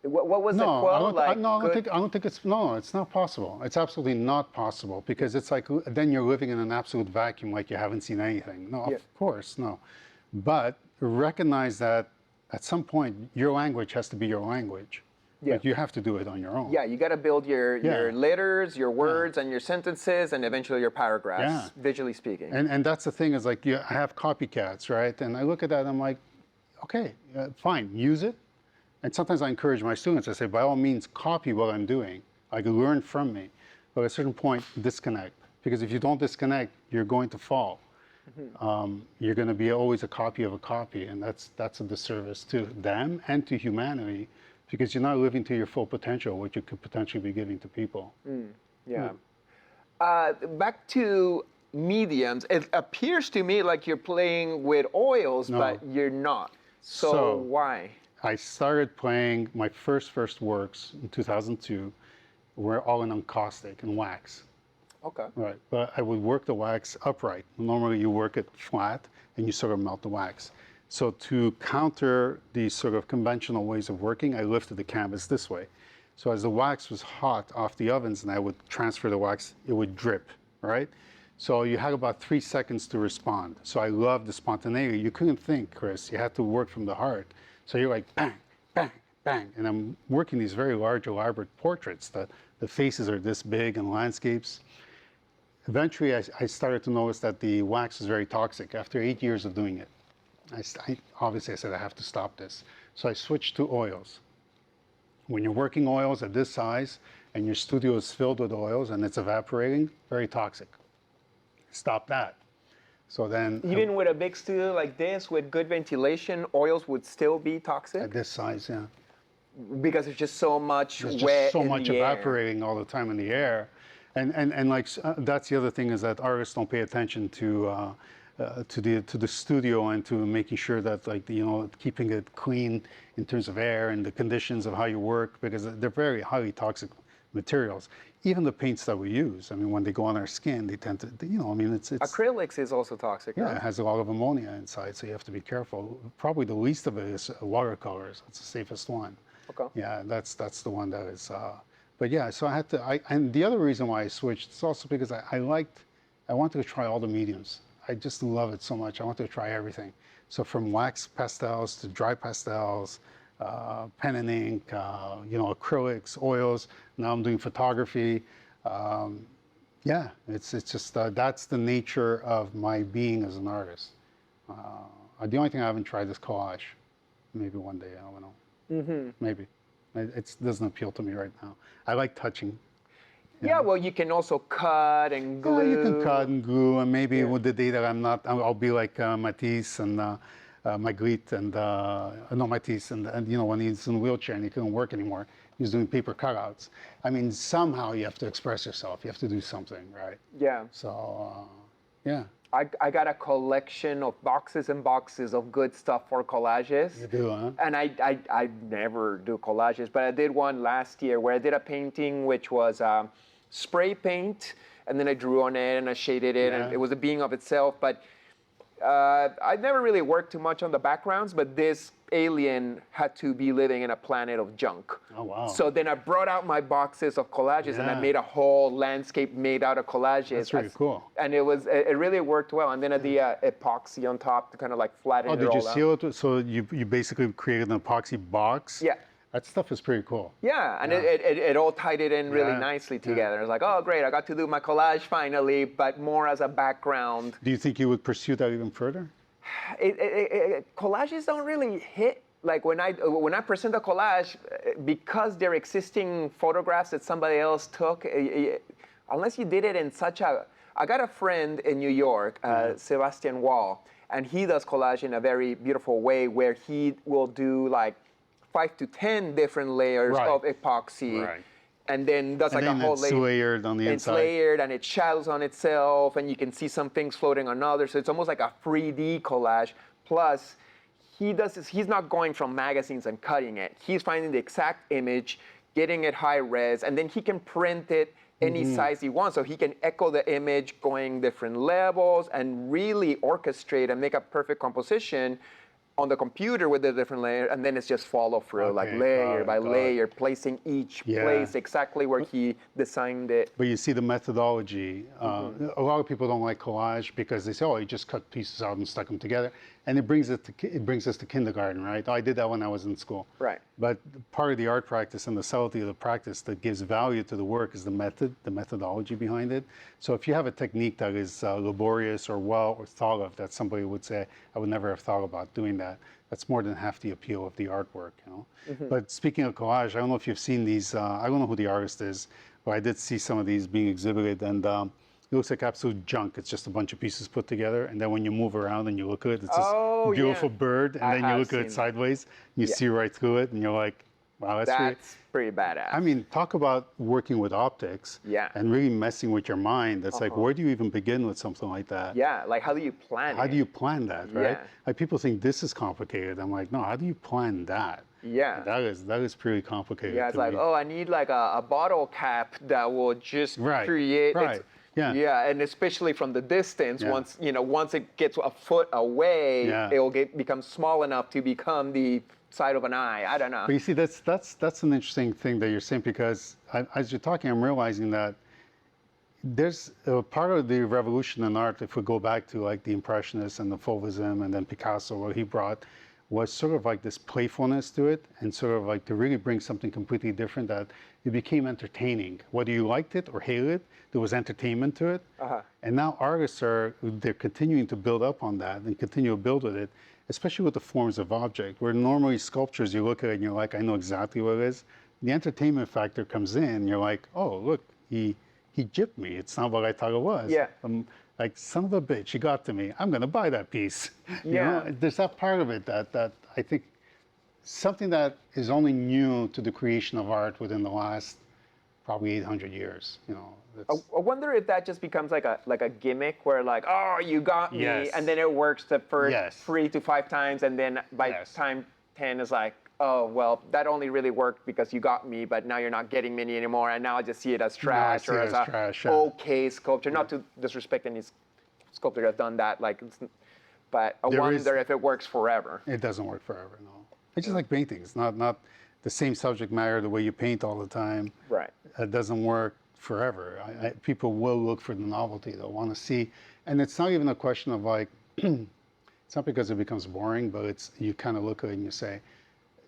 S1: What was the quote like?
S2: I don't think it's not possible. It's absolutely not possible, because it's like then you're living in an absolute vacuum, like you haven't seen anything. No, of course, no. But recognize that at some point your language has to be your language. Yeah. Like you have to do it on your own.
S1: Yeah, you got to build your letters, your words, and your sentences, and eventually your paragraphs, visually speaking.
S2: And that's the thing, is like I have copycats, right? And I look at that and I'm like, okay, fine, use it. And sometimes I encourage my students, I say, by all means, copy what I'm doing. Like learn from me. but at a certain point, disconnect. Because if you don't disconnect, you're going to fall. You're going to be always a copy of a copy, and that's a disservice to them and to humanity, because you're not living to your full potential, what you could potentially be giving to people.
S1: Yeah. Back to mediums. It appears to me like you're playing with oils,
S2: No.
S1: but you're not. So why?
S2: I started playing my first works in 2002, were all in encaustic and wax.
S1: Okay.
S2: Right, but I would work the wax upright. Normally you work it flat and you sort of melt the wax. So to counter these sort of conventional ways of working, I lifted the canvas this way. So as the wax was hot off the ovens and I would transfer the wax, it would drip, right? So you had about 3 seconds to respond. So I loved the spontaneity. You couldn't think, Chris. You had to work from the heart. So you're like bang, bang, bang. And I'm working these very large, elaborate portraits. The faces are this big and landscapes. Eventually, I started to notice that the wax is very toxic. After 8 years of doing it, obviously I said I have to stop this. So I switched to oils. When you're working oils at this size and your studio is filled with oils and it's evaporating, very toxic. Stop that. So then,
S1: Even with a big studio like this, with good ventilation, oils would still be toxic?
S2: at this size, yeah.
S1: Because there's just so much
S2: There's
S1: wet
S2: just so
S1: in
S2: much
S1: the air.
S2: evaporating all the time in the air. And like, that's the other thing, is that artists don't pay attention to the studio and to making sure that, like, keeping it clean in terms of air and the conditions of how you work, because they're very highly toxic materials. Even the paints that we use, I mean, when they go on our skin, they tend to, it's
S1: Acrylics is also toxic.
S2: yeah,
S1: huh?
S2: it has a lot of ammonia inside, so you have to be careful. Probably the least of it is watercolors. That's the safest one.
S1: Okay.
S2: Yeah, that's the one that is. But yeah, so I had to. And the other reason why I switched is also because I wanted to try all the mediums. I just love it so much. I wanted to try everything. So from wax pastels to dry pastels, pen and ink, acrylics, oils. Now I'm doing photography. Yeah, it's just that's the nature of my being as an artist. The only thing I haven't tried is collage. Maybe one day, I don't know. Maybe. It doesn't appeal to me right now. I like touching.
S1: Yeah, well, you can also cut and glue.
S2: Yeah, you can cut and glue, and maybe with the day that I'm not, I'll be like Matisse and Magritte and Matisse, and when he's in a wheelchair and he couldn't work anymore, he's doing paper cutouts. I mean, somehow you have to express yourself. You have to do something, right?
S1: Yeah.
S2: So, yeah.
S1: I got a collection of boxes and boxes of good stuff for collages.
S2: You do, huh?
S1: And I never do collages, but I did one last year where I did a painting which was spray paint, and then I drew on it and I shaded it, and it was a being of itself. But I never really worked too much on the backgrounds, but this alien had to be living in a planet of junk.
S2: Oh, wow.
S1: So then I brought out my boxes of collages and I made a whole landscape made out of collages.
S2: That's really cool.
S1: And it really worked well. And then I did epoxy on top to kind of like flatten it all out.
S2: Oh, did you seal it? So you basically created an epoxy box?
S1: Yeah.
S2: That stuff is pretty cool.
S1: Yeah, and it all tied it in really nicely together. It was like, oh, great, I got to do my collage finally, but more as a background.
S2: Do you think you would pursue that even further?
S1: Collages don't really hit. Like when I present a collage, because they're existing photographs that somebody else took, unless you did it in such a... I got a friend in New York, Sebastian Wall, and he does collage in a very beautiful way where he will do like 5 to 10 different layers of epoxy, and then does like a whole layer.
S2: It's layered on the inside.
S1: It's layered and it shadows on itself, and you can see some things floating on others. So it's almost like a 3D collage. Plus, he's not going from magazines and cutting it. He's finding the exact image, getting it high res, and then he can print it any size he wants. So he can echo the image going different levels and really orchestrate and make a perfect composition on the computer with the different layers, and then it's just follow through, like layer by layer, placing each place exactly where he designed it.
S2: But you see the methodology. A lot of people don't like collage because they say, oh, you just cut pieces out and stuck them together. And it brings us to kindergarten, right? I did that when I was in school.
S1: Right.
S2: But part of the art practice and the subtlety of the practice that gives value to the work is the methodology behind it. So if you have a technique that is laborious or well or thought of, that somebody would say, I would never have thought about doing that. That's more than half the appeal of the artwork, But speaking of collage, I don't know if you've seen these, I don't know who the artist is, Well, I did see some of these being exhibited, and it looks like absolute junk. It's just a bunch of pieces put together, and then when you move around and you look at it, it's
S1: Oh,
S2: this beautiful
S1: yeah.
S2: bird, and
S1: I
S2: then you
S1: have
S2: look at
S1: seen
S2: it
S1: that.
S2: sideways, and you
S1: Yeah.
S2: see right through it, and you're like, wow, that's really...
S1: That's pretty badass.
S2: I mean, talk about working with optics
S1: Yeah.
S2: and really messing with your mind. It's like, where do you even begin with something like that?
S1: Yeah, like how do you plan
S2: How
S1: it?
S2: do you plan that, right?
S1: Yeah.
S2: Like people think this is complicated. I'm like, no, how do you plan that?
S1: Yeah.
S2: That is pretty complicated.
S1: Yeah, it's
S2: to
S1: like,
S2: me.
S1: oh, I need like a bottle cap that will just
S2: Right,
S1: create.
S2: right, yeah.
S1: Yeah, and especially from the distance,
S2: Yeah.
S1: once it gets a foot away,
S2: Yeah.
S1: it will become small enough to become the side of an eye. I don't know.
S2: But you see, that's an interesting thing that you're saying, because as you're talking, I'm realizing that there's a part of the revolution in art, if we go back to like the Impressionists and the Fauvism and then Picasso, what he brought was sort of like this playfulness to it, and sort of like to really bring something completely different, that it became entertaining. Whether you liked it or hated it, there was entertainment to it. And now artists they're continuing to build up on that and continue to build with it, especially with the forms of object, where normally sculptures, you look at it and you're like, I know exactly what it is. The entertainment factor comes in, and you're like, oh, look, he gypped me. It's not what I thought it was.
S1: Yeah.
S2: Like, son of a bitch, he got to me. I'm going to buy that piece. You
S1: Yeah.
S2: know, there's that part of it that I think something that is only new to the creation of art within the last probably 800 years. You know,
S1: I wonder if that just becomes like a gimmick where like, oh, you got me,
S2: Yes.
S1: and then it works the first
S2: Yes.
S1: 3 to 5 times, and then by
S2: Yes.
S1: time 10 is like, oh, well, that only really worked because you got me, but now you're not getting me anymore, and now I just see it as trash,
S2: see
S1: or
S2: it
S1: as
S2: as
S1: a
S2: trash, yeah.
S1: okay sculpture. Not to disrespect any sculptor that's done that, but I wonder if it works forever.
S2: It doesn't work forever, no. It's just like painting. It's not the same subject matter, the way you paint all the time.
S1: Right.
S2: It doesn't work forever. People will look for the novelty. They'll want to see. And it's not even a question of like, it's not because it becomes boring, but it's, you kind of look at it and you say,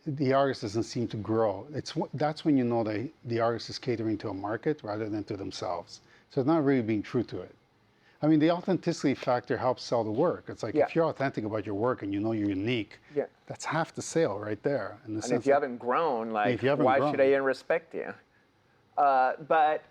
S2: the artist doesn't seem to grow. That's when you know that the artist is catering to a market rather than to themselves. So it's not really being true to it. I mean, the authenticity factor helps sell the work. It's like,
S1: Yeah.
S2: if you're authentic about your work and you know you're unique,
S1: Yeah.
S2: that's half the sale right there. In the
S1: And
S2: sense
S1: if you
S2: that-
S1: haven't grown, like,
S2: if you haven't
S1: why
S2: grown.
S1: should I even respect you? But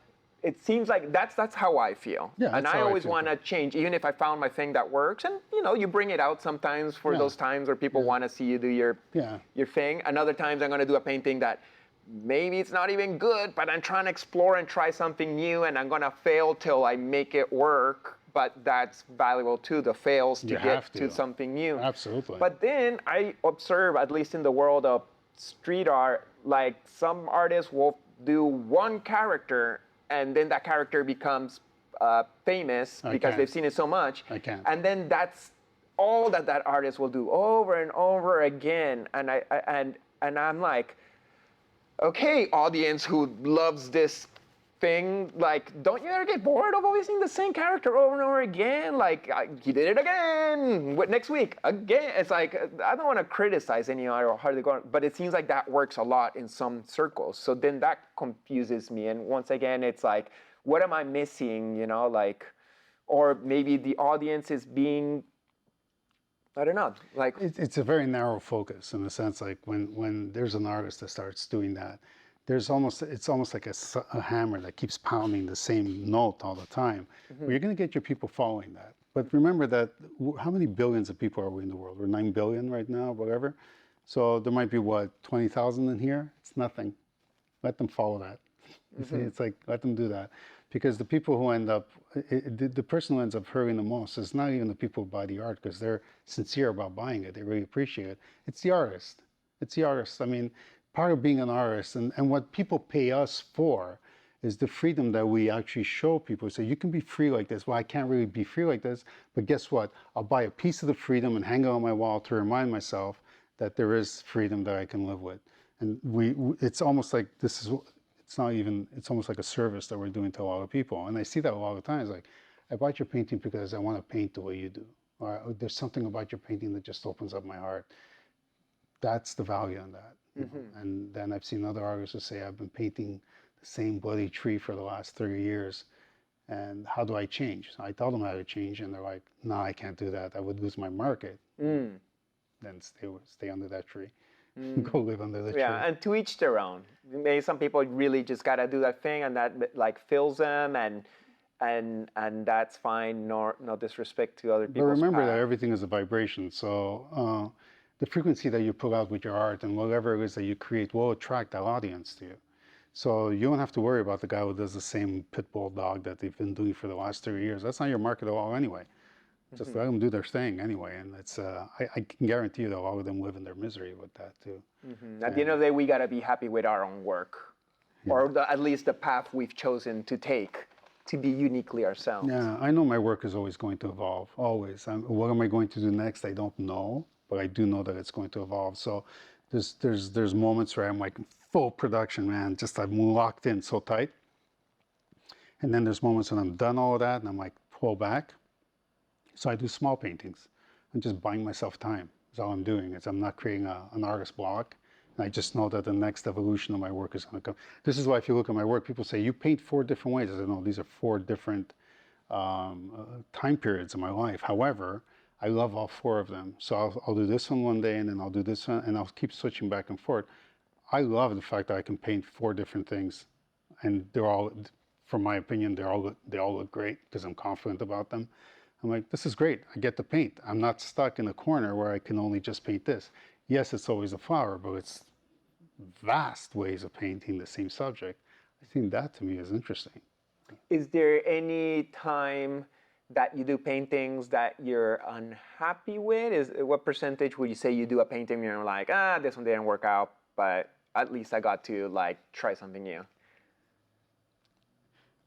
S1: it seems like that's how I feel.
S2: Yeah,
S1: And
S2: that's
S1: I
S2: how I
S1: always
S2: feel,
S1: want to change, even if I found my thing that works. And you bring it out sometimes for
S2: Yeah.
S1: those times where people want to see you do your
S2: Yeah.
S1: thing. And other times I'm going to do a painting that maybe it's not even good, but I'm trying to explore and try something new, and I'm going to fail till I make it work. But that's valuable too, the fails to
S2: You
S1: get
S2: have
S1: to
S2: to.
S1: something new.
S2: Absolutely.
S1: But then I observe, at least in the world of street art, like some artists will do one character, and then that character becomes famous because
S2: can't.
S1: they've seen it so much.
S2: I can't.
S1: And then that's all that artist will do over and over again. And I'm like, okay, audience who loves this thing, like, don't you ever get bored of always seeing the same character over and over again? Like, he did it again. Next week, again. It's like, I don't want to criticize any art or how they go, but it seems like that works a lot in some circles. So then that confuses me. And once again, it's like, what am I missing? Like, or maybe the audience is being, I don't know, like.
S2: It's a very narrow focus, in the sense, like when there's an artist that starts doing that, it's almost like a hammer that keeps pounding the same note all the time. Well, you're going to get your people following that. But remember that, how many billions of people are we in the world? We're 9 billion right now, whatever. So there might be, 20,000 in here? It's nothing. Let them follow that. You see, it's like, let them do that. Because the people who end up, the person who ends up hurting the most is not even the people who buy the art, because they're sincere about buying it. They really appreciate it. It's the artist. It's the artist. I mean, part of being an artist, and what people pay us for, is the freedom that we actually show people. So you can be free like this. Well, I can't really be free like this, but guess what? I'll buy a piece of the freedom and hang it on my wall to remind myself that there is freedom that I can live with. And it's almost like it's almost like a service that we're doing to a lot of people. And I see that a lot of times. Like, I bought your painting because I want to paint the way you do. Or there's something about your painting that just opens up my heart. That's the value in that. You know? And then I've seen other artists who say, I've been painting the same bloody tree for the last 30 years. And how do I change? So I tell them how to change, and they're like, no, I can't do that. I would lose my market. Then stay under that tree. go live under the tree.
S1: Yeah, and to each their own. Maybe some people really just gotta do that thing, and that like fills them, and that's fine. No disrespect to other
S2: But
S1: people's
S2: remember
S1: path.
S2: that everything is a vibration. So the frequency that you put out with your art and whatever it is that you create will attract that audience to you. So you don't have to worry about the guy who does the same pit bull dog that they've been doing for the last 30 years. That's not your market at all anyway. Just let them do their thing anyway. And it's I can guarantee you that a lot of them live in their misery with that too.
S1: At the end of the day, we gotta be happy with our own work, or at least the path we've chosen to take to be uniquely ourselves.
S2: Yeah, I know my work is always going to evolve, always. What am I going to do next? I don't know, but I do know that it's going to evolve. So there's moments where I'm like full production, man, just I'm locked in so tight. And then there's moments when I'm done all of that and I'm like, pull back. So I do small paintings. I'm just buying myself time. That's all I'm doing. I'm not creating an artist block. And I just know that the next evolution of my work is going to come. This is why if you look at my work, people say, you paint 4 different ways. I said, no, these are 4 different time periods of my life. However, I love all 4 of them. So I'll do this one day, and then I'll do this one, and I'll keep switching back and forth. I love the fact that I can paint 4 different things, and they're all, from my opinion, they all look great because I'm confident about them. I'm like, this is great. I get to paint. I'm not stuck in a corner where I can only just paint this. Yes, it's always a flower, but it's vast ways of painting the same subject. I think that to me is interesting.
S1: Is there any time that you do paintings that you're unhappy with? What percentage would you say you do a painting and you're like, this one didn't work out, but at least I got to like try something new?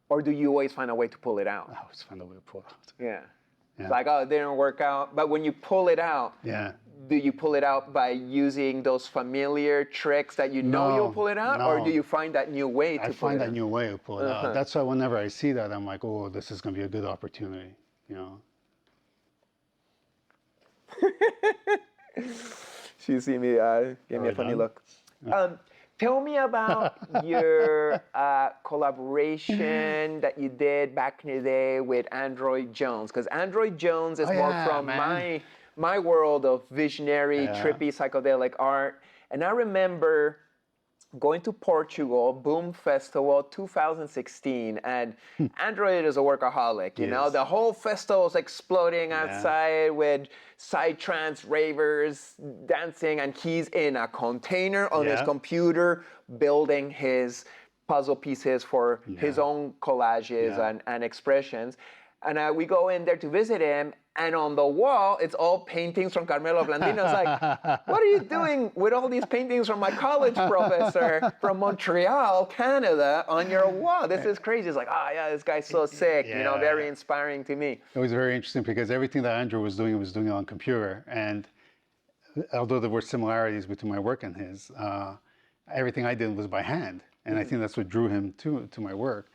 S1: Or do you always find a way to pull it out?
S2: I always find a way to pull it out.
S1: Yeah.
S2: Yeah.
S1: Like, it didn't work out. But when you pull it out,
S2: Yeah.
S1: do you pull it out by using those familiar tricks that you know you'll pull it out? Or
S2: No.
S1: do you find that new way to pull it out?
S2: I find that new way to pull it out. That's why whenever I see that, I'm like, oh, this is going to be a good opportunity, you know.
S1: She see me, gave me a funny
S2: done?
S1: look. Tell me about your collaboration that you did back in the day with Android Jones, because Android Jones is more from my world of visionary, trippy, psychedelic art. And I remember going to Portugal, Boom Festival 2016, and Android is a workaholic, you know? The whole festival is exploding outside with psytrance ravers dancing, and he's in a container on his computer building his puzzle pieces for his own collages and expressions. And we go in there to visit him, and on the wall, it's all paintings from Carmelo Blandino. It's like, what are you doing with all these paintings from my college professor from Montreal, Canada, on your wall? This is crazy. It's like, this guy's so sick, you know, very inspiring to me.
S2: It was very interesting because everything that Andrew was doing it on computer. And although there were similarities between my work and his, everything I did was by hand. And I think that's what drew him to my work.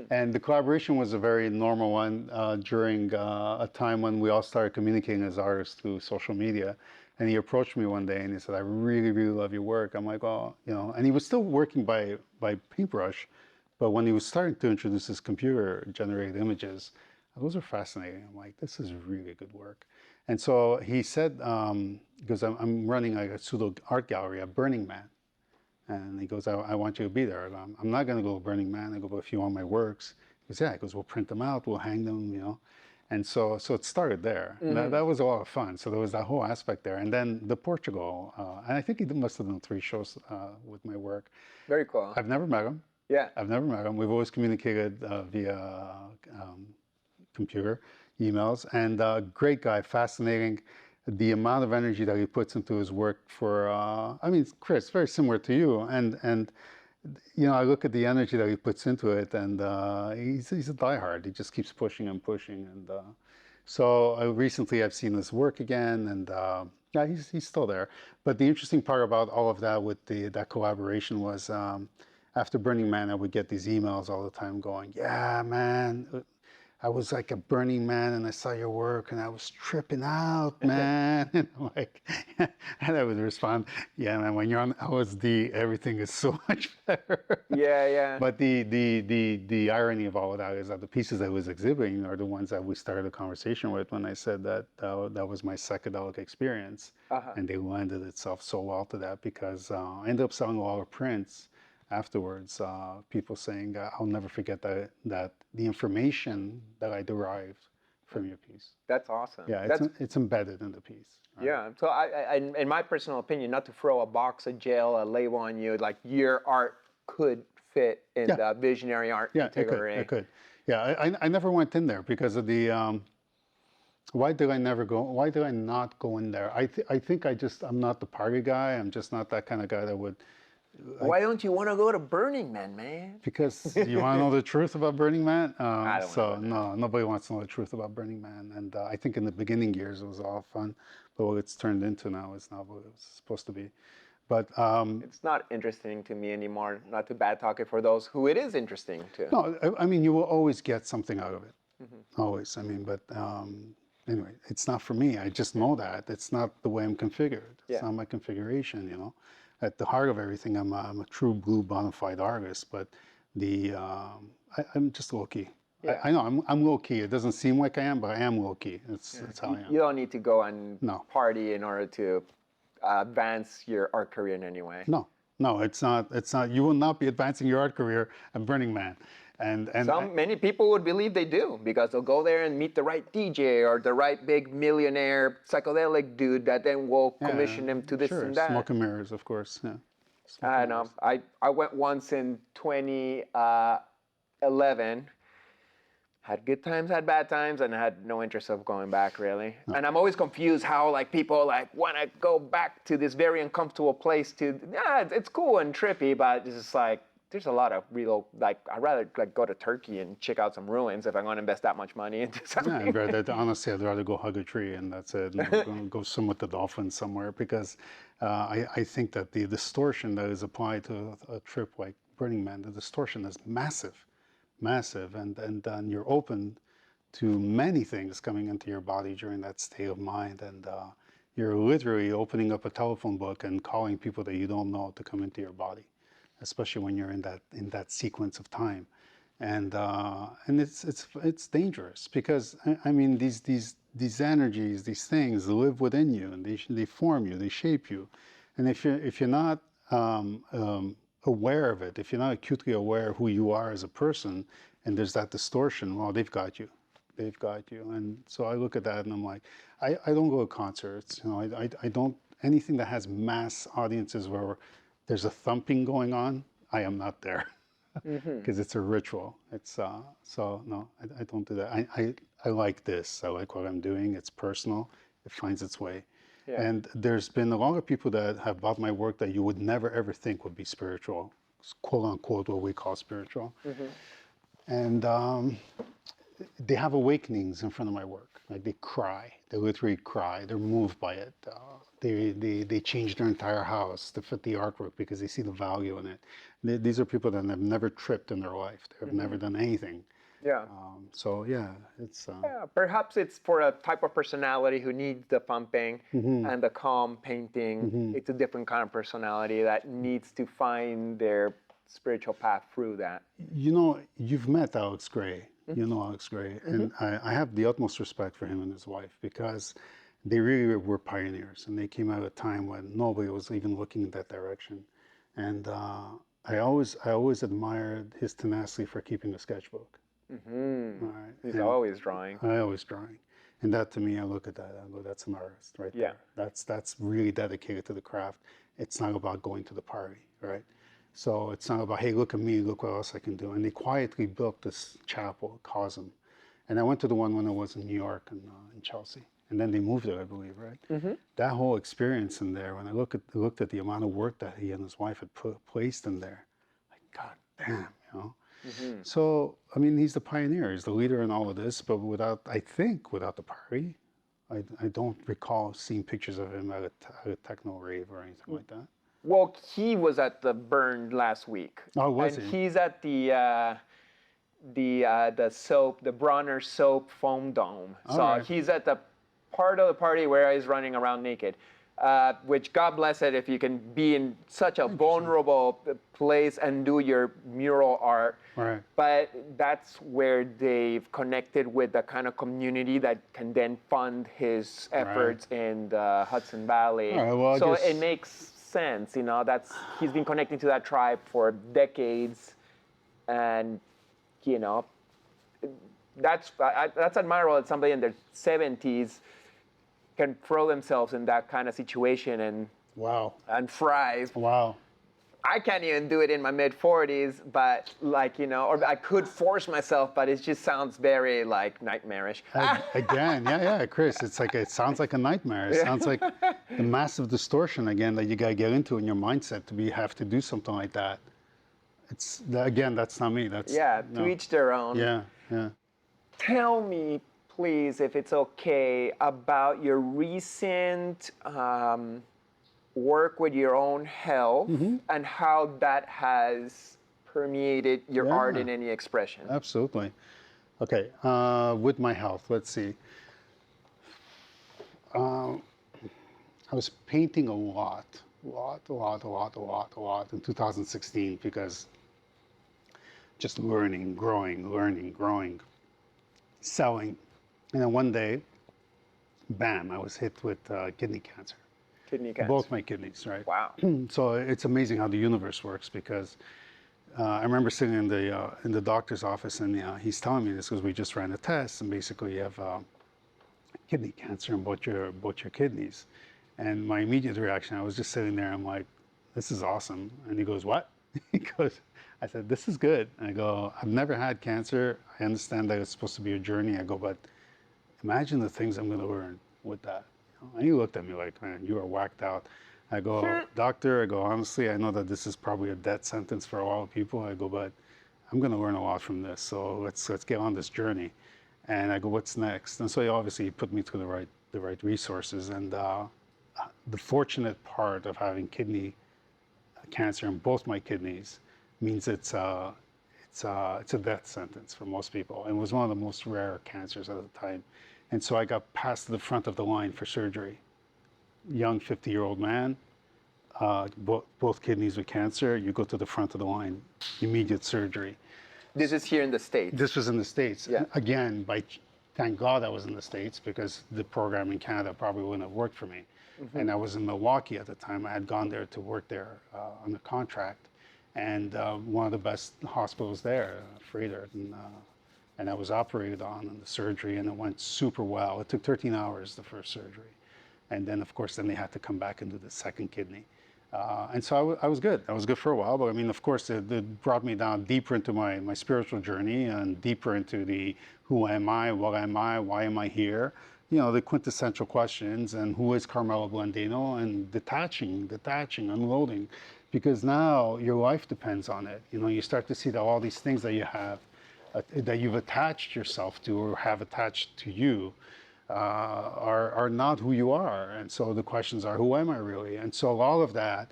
S2: And the collaboration was a very normal one during a time when we all started communicating as artists through social media. And he approached me one day and he said, I really, really love your work. I'm like, oh, you know, and he was still working by paintbrush, but when he was starting to introduce his computer-generated images, those are fascinating. I'm like, this is really good work. And so he said, because I'm running a pseudo art gallery at Burning Man. And he goes, I want you to be there. I'm not going to go to Burning Man. I go, but if you want my works, he goes, yeah. He goes, we'll print them out, we'll hang them, you know. And so it started there. That was a lot of fun. So there was that whole aspect there. And then the Portugal, and I think he must have done 3 shows with my work.
S1: Very cool.
S2: I've never met him.
S1: Yeah.
S2: I've never met him. We've always communicated via computer, emails. And great guy, fascinating. The amount of energy that he puts into his work for, I mean, Chris, very similar to you. And you know, I look at the energy that he puts into it, and he's a diehard. He just keeps pushing and pushing. And so recently I've seen his work again, and yeah, he's still there. But the interesting part about all of that with that collaboration was after Burning Man, I would get these emails all the time going, yeah, man, I was like a Burning Man, and I saw your work, and I was tripping out, man. And I'm like, and I would respond, yeah, man, when you're on LSD, everything is so much better.
S1: Yeah, yeah.
S2: But the irony of all of that is that the pieces I was exhibiting are the ones that we started a conversation with when I said that that was my psychedelic experience. And they lended itself so well to that because I ended up selling a lot of prints afterwards. People saying, I'll never forget that the information that I derived from your piece.
S1: That's awesome.
S2: Yeah, it's embedded in the piece. Right?
S1: Yeah. So I, in my personal opinion, not to throw a box of jail, a label on you, like your art could fit in the visionary art category.
S2: It could. Yeah, I never went in there because of the. Why did I never go? Why did I not go in there? I think I'm not the party guy. I'm just not that kind of guy that would.
S1: Why don't you want to go to Burning Man, man?
S2: Because you want to know the truth about Burning Man?
S1: I don't
S2: so no, nobody wants to know the truth about Burning Man. And I think in the beginning years it was all fun, but what it's turned into now is not what it was supposed to be. But
S1: it's not interesting to me anymore. Not to bad talk it for those who it is interesting to.
S2: No, I mean you will always get something out of it, always. I mean, but anyway, it's not for me. I just know that it's not the way I'm configured. It's not my configuration, you know. At the heart of everything, I'm a true blue bona fide artist, but I'm just low key. Yeah. I know I'm low key. It doesn't seem like I am, but I am low key. That's how I am.
S1: You don't need to go and party in order to advance your art career in any way.
S2: No, it's not. You will not be advancing your art career at Burning Man. And
S1: many people would believe they do because they'll go there and meet the right DJ or the right big millionaire psychedelic dude that then will commission them to this and that.
S2: Smoke and mirrors, of course. Yeah.
S1: I know. I went once in 2011. Had good times, had bad times, and I had no interest of going back really. No. And I'm always confused how like people like want to go back to this very uncomfortable place to it's cool and trippy, but it's just like there's a lot of real like I'd rather like go to Turkey and check out some ruins if I'm going to invest that much money into something.
S2: Yeah, honestly, I'd rather go hug a tree and that's it. And go swim with the dolphins somewhere because I think that the distortion that is applied to a trip like Burning Man, the distortion is massive, and then you're open to many things coming into your body during that state of mind, and you're literally opening up a telephone book and calling people that you don't know to come into your body, especially when you're in that sequence of time, and it's dangerous because I mean these energies, these things live within you and they form you, they shape you, and if you're not aware of it, if you're not acutely aware of who you are as a person, and there's that distortion, well, they've got you. And so I look at that and I'm like, I don't go to concerts, you know, I don't, anything that has mass audiences where there's a thumping going on, I am not there. Because it's a ritual. It's so no, I don't do that. I like this. I like what I'm doing. It's personal. It finds its way. Yeah. And there's been a lot of people that have bought my work that you would never ever think would be spiritual, quote unquote, what we call spiritual. And they have awakenings in front of my work. Like they cry, they literally cry. They're moved by it. They change their entire house to fit the artwork because they see the value in it. These are people that have never tripped in their life. They've never done anything.
S1: Yeah.
S2: So yeah, it's.
S1: Yeah, perhaps it's for a type of personality who needs the pumping and the calm painting. It's a different kind of personality that needs to find their spiritual path through that.
S2: You know, you've met Alex Gray. You know Alex Gray, and I have the utmost respect for him and his wife because they really were pioneers, and they came out at a time when nobody was even looking in that direction. And I always admired his tenacity for keeping a sketchbook.
S1: Right. He's always drawing.
S2: Always drawing. And that to me, I look at that, I go, that's an artist right there. That's really dedicated to the craft. It's not about going to the party, right? So it's not about, hey, look at me, look what else I can do. And they quietly built this chapel, Cosm. And I went to the one when I was in New York and in Chelsea. And then they moved it, I believe, right? That whole experience in there, when I looked at the amount of work that he and his wife had placed in there, like, God damn, you know? So, I mean, he's the pioneer, he's the leader in all of this, but without the party, I don't recall seeing pictures of him at a techno rave or anything like that.
S1: Well, he was at the Burn last week.
S2: Oh, was
S1: and
S2: he?
S1: He's at the the soap, the Bronner soap foam dome. So
S2: All right.
S1: he's at the part of the party where he's running around naked. Which God bless it if you can be in such a vulnerable place and do your mural art.
S2: Right.
S1: But that's where they've connected with the kind of community that can then fund his efforts in the Hudson Valley.
S2: All right, well, I
S1: so
S2: guess-
S1: it makes sense, you know. He's been connecting to that tribe for decades, and you know, that's admirable that somebody in their 70s can throw themselves in that kind of situation and
S2: Wow.
S1: thrive.
S2: Wow.
S1: I can't even do it in my mid-40s, but like, you know, or I could force myself, but it just sounds very like nightmarish.
S2: Again, yeah, Chris, it sounds like a nightmare. It sounds like the massive distortion again that you gotta get into in your mindset to have to do something like that. Again, that's not me. That's
S1: To each their own.
S2: Yeah.
S1: Tell me, please, if it's okay, about your recent work with your own health and how that has permeated your art in any expression.
S2: Absolutely. Okay, with my health, let's see. I was painting a lot in 2016 because just learning, growing, selling. And then one day, bam, I was hit with kidney cancer.
S1: Kidney cancer.
S2: Both my kidneys, right?
S1: Wow.
S2: So it's amazing how the universe works because I remember sitting in the doctor's office and he's telling me this because we just ran a test and basically you have kidney cancer in both your kidneys. And my immediate reaction, I was just sitting there, I'm like, this is awesome. And he goes, what? He goes, I said, this is good. And I go, I've never had cancer. I understand that it's supposed to be a journey. I go, but imagine the things I'm going to learn with that. And he looked at me like, man, you are whacked out. I go, doctor, I go, honestly, I know that this is probably a death sentence for a lot of people. I go, but I'm going to learn a lot from this. So let's get on this journey. And I go, what's next? And so he obviously put me through the right resources. And the fortunate part of having kidney cancer in both my kidneys means it's a death sentence for most people. And it was one of the most rare cancers at the time. And so I got passed to the front of the line for surgery. Young 50-year-old man, both kidneys with cancer, you go to the front of the line, immediate surgery.
S1: This is here in the States.
S2: This was in the States.
S1: Yeah.
S2: Again, thank God I was in the States because the program in Canada probably wouldn't have worked for me. And I was in Milwaukee at the time. I had gone there to work there on a contract. And one of the best hospitals there, Freider, and I was operated on in the surgery and it went super well. It took 13 hours, the first surgery. And then, of course, then they had to come back and do the second kidney. And so I was good. I was good for a while, but I mean, of course, it brought me down deeper into my spiritual journey and deeper into the who am I, what am I, why am I here? You know, the quintessential questions and who is Carmelo Blandino and detaching, unloading, because now your life depends on it. You know, you start to see that all these things that you have, that you've attached yourself to or have attached to you, are not who you are. And so the questions are, who am I really? And so all of that,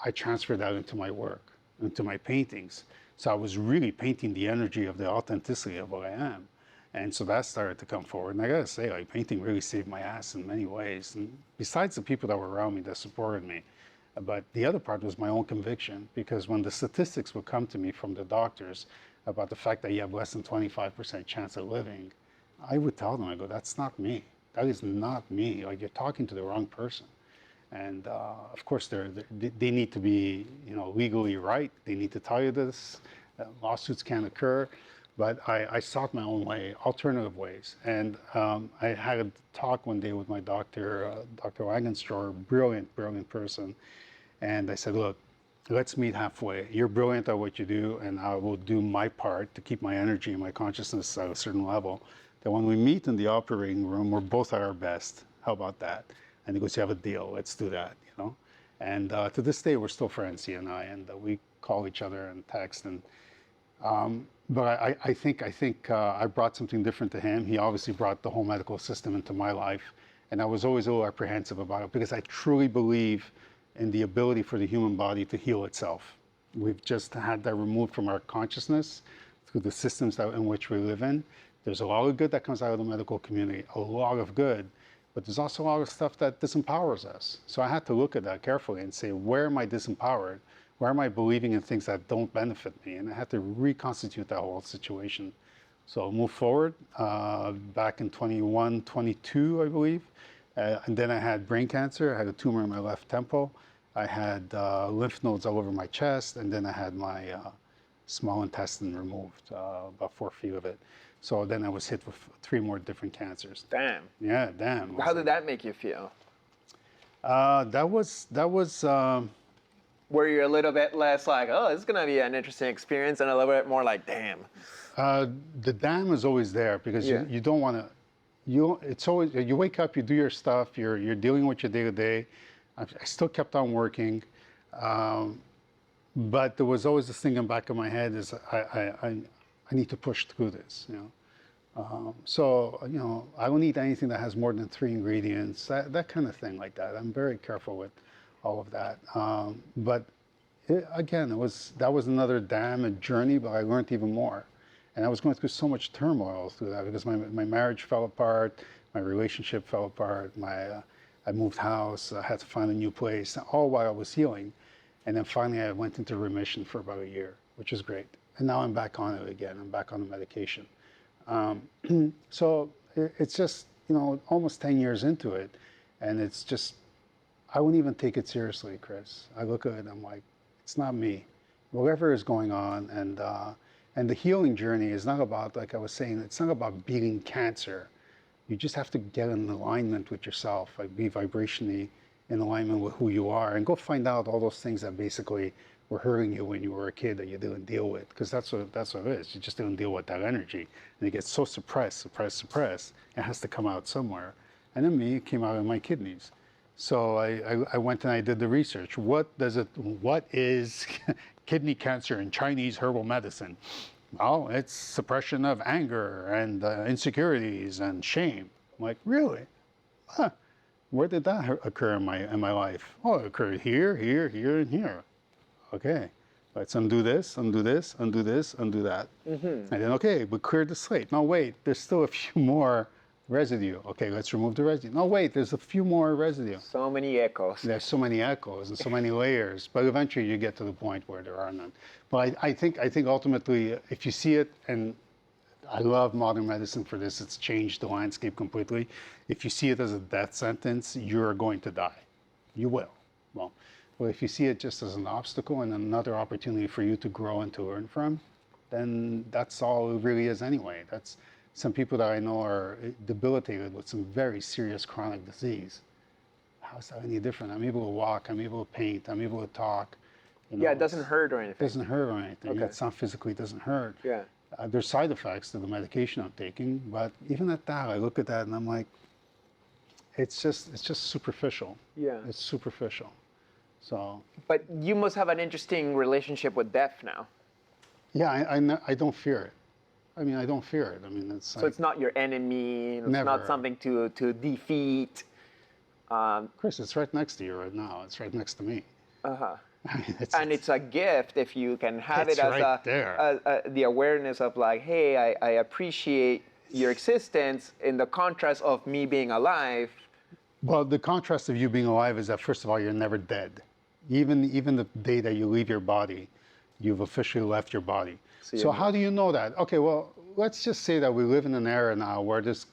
S2: I transferred that into my work, into my paintings. So I was really painting the energy of the authenticity of what I am. And so that started to come forward. And I gotta say, like, painting really saved my ass in many ways. And besides the people that were around me that supported me, but the other part was my own conviction, because when the statistics would come to me from the doctors about the fact that you have less than 25% chance of living, I would tell them, I go, that's not me. That is not me. Like, you're talking to the wrong person. And of course, they need to be, you know, legally right. They need to tell you this. Lawsuits can't occur. But I sought my own way, alternative ways. And I had a talk one day with my doctor, Dr. Wagenstor, brilliant person. And I said, look, let's meet halfway. You're brilliant at what you do, and I will do my part to keep my energy and my consciousness at a certain level. That when we meet in the operating room, we're both at our best. How about that? And he goes, you have a deal. Let's do that, you know? And to this day, we're still friends, he and I, and we call each other and text. And but I think I brought something different to him. He obviously brought the whole medical system into my life. And I was always a little apprehensive about it because I truly believe in the ability for the human body to heal itself. We've just had that removed from our consciousness through the systems in which we live in. There's a lot of good that comes out of the medical community, a lot of good, but there's also a lot of stuff that disempowers us. So I had to look at that carefully and say, where am I disempowered? Where am I believing in things that don't benefit me? And I had to reconstitute that whole situation. So I'll move forward, back in 21, 22, I believe. And then I had brain cancer. I had a tumor in my left temple. I had lymph nodes all over my chest. And then I had my small intestine removed, about 4 feet of it. So then I was hit with 3 more different cancers.
S1: Damn.
S2: Yeah, damn.
S1: How did that make you feel?
S2: That was.
S1: Were you a little bit less like, oh, this is gonna be an interesting experience, and a little bit more like, damn?
S2: The damn is always there because
S1: Yeah.
S2: you don't want to. It's always, you wake up, you do your stuff, you're dealing with your day to day. I still kept on working, but there was always this thing in the back of my head is I need to push through this, you know. So you know, I don't eat anything that has more than 3 ingredients, that kind of thing like that. I'm very careful with all of that. But again, that was another damn journey, but I learned even more. And I was going through so much turmoil through that because my marriage fell apart, my relationship fell apart, I moved house, I had to find a new place, all while I was healing. And then finally I went into remission for about a year, which is great. And now I'm back on it again. I'm back on the medication. So it's just, you know, almost 10 years into it. And it's just, I wouldn't even take it seriously, Chris. I look at it and I'm like, it's not me. Whatever is going on, and the healing journey is not about, like I was saying, it's not about beating cancer. You just have to get in alignment with yourself, like be vibrationally in alignment with who you are, and go find out all those things that basically were hurting you when you were a kid that you didn't deal with, because that's what it is. You just didn't deal with that energy, and it gets so suppressed. It has to come out somewhere. And then it came out in my kidneys. So I went and I did the research. What is kidney cancer in Chinese herbal medicine? Well, it's suppression of anger and insecurities and shame. I'm like, really? Huh. Where did that occur in my life? Oh, it occurred here, here, here, and here. Okay, let's undo this, undo this, undo this, undo that. Mm-hmm. And then, okay, we cleared the slate. No, wait, there's still a few more residue. Okay, let's remove the residue. No, wait, there's a few more residue.
S1: So many echoes.
S2: There's so many echoes and so many layers, but eventually you get to the point where there are none. But I think ultimately, if you see it, and I love modern medicine for this, it's changed the landscape completely. If you see it as a death sentence, you're going to die. You will. Well, if you see it just as an obstacle and another opportunity for you to grow and to learn from, then that's all it really is anyway. That's some people that I know are debilitated with some very serious chronic disease. How's that any different? I'm able to walk, I'm able to paint, I'm able to talk. You know,
S1: Yeah, it doesn't hurt or anything.
S2: It doesn't hurt or anything.
S1: Okay.
S2: It's not physically, it doesn't hurt.
S1: Yeah.
S2: There's side effects to the medication I'm taking, but even at that, I look at that and I'm like, it's just superficial.
S1: Yeah.
S2: It's superficial. So.
S1: But you must have an interesting relationship with death now.
S2: Yeah, I don't fear it. I mean, I don't fear it. I mean, it's.
S1: So it's not your enemy. It's
S2: Never.
S1: not something to defeat.
S2: Chris, it's right next to you right now. It's right next to me.
S1: Uh-huh.
S2: I mean,
S1: And it's a gift if you can have
S2: It's
S1: it as
S2: right there.
S1: the awareness of like, hey, I appreciate your existence in the contrast of me being alive.
S2: Well, the contrast of you being alive is that, first of all, you're never dead. Even the day that you leave your body, you've officially left your body. So how do you know that? Okay, well, let's just say that we live in an era now where there's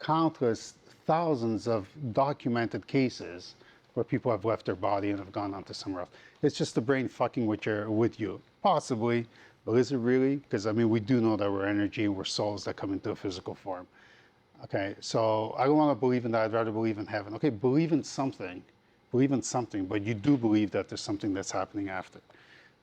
S2: countless thousands of documented cases where people have left their body and have gone on to somewhere else. It's just the brain fucking with you. Possibly, but is it really? Because, I mean, we do know that we're energy and we're souls that come into a physical form. Okay, so I don't want to believe in that. I'd rather believe in heaven. Okay, believe in something, but you do believe that there's something that's happening after.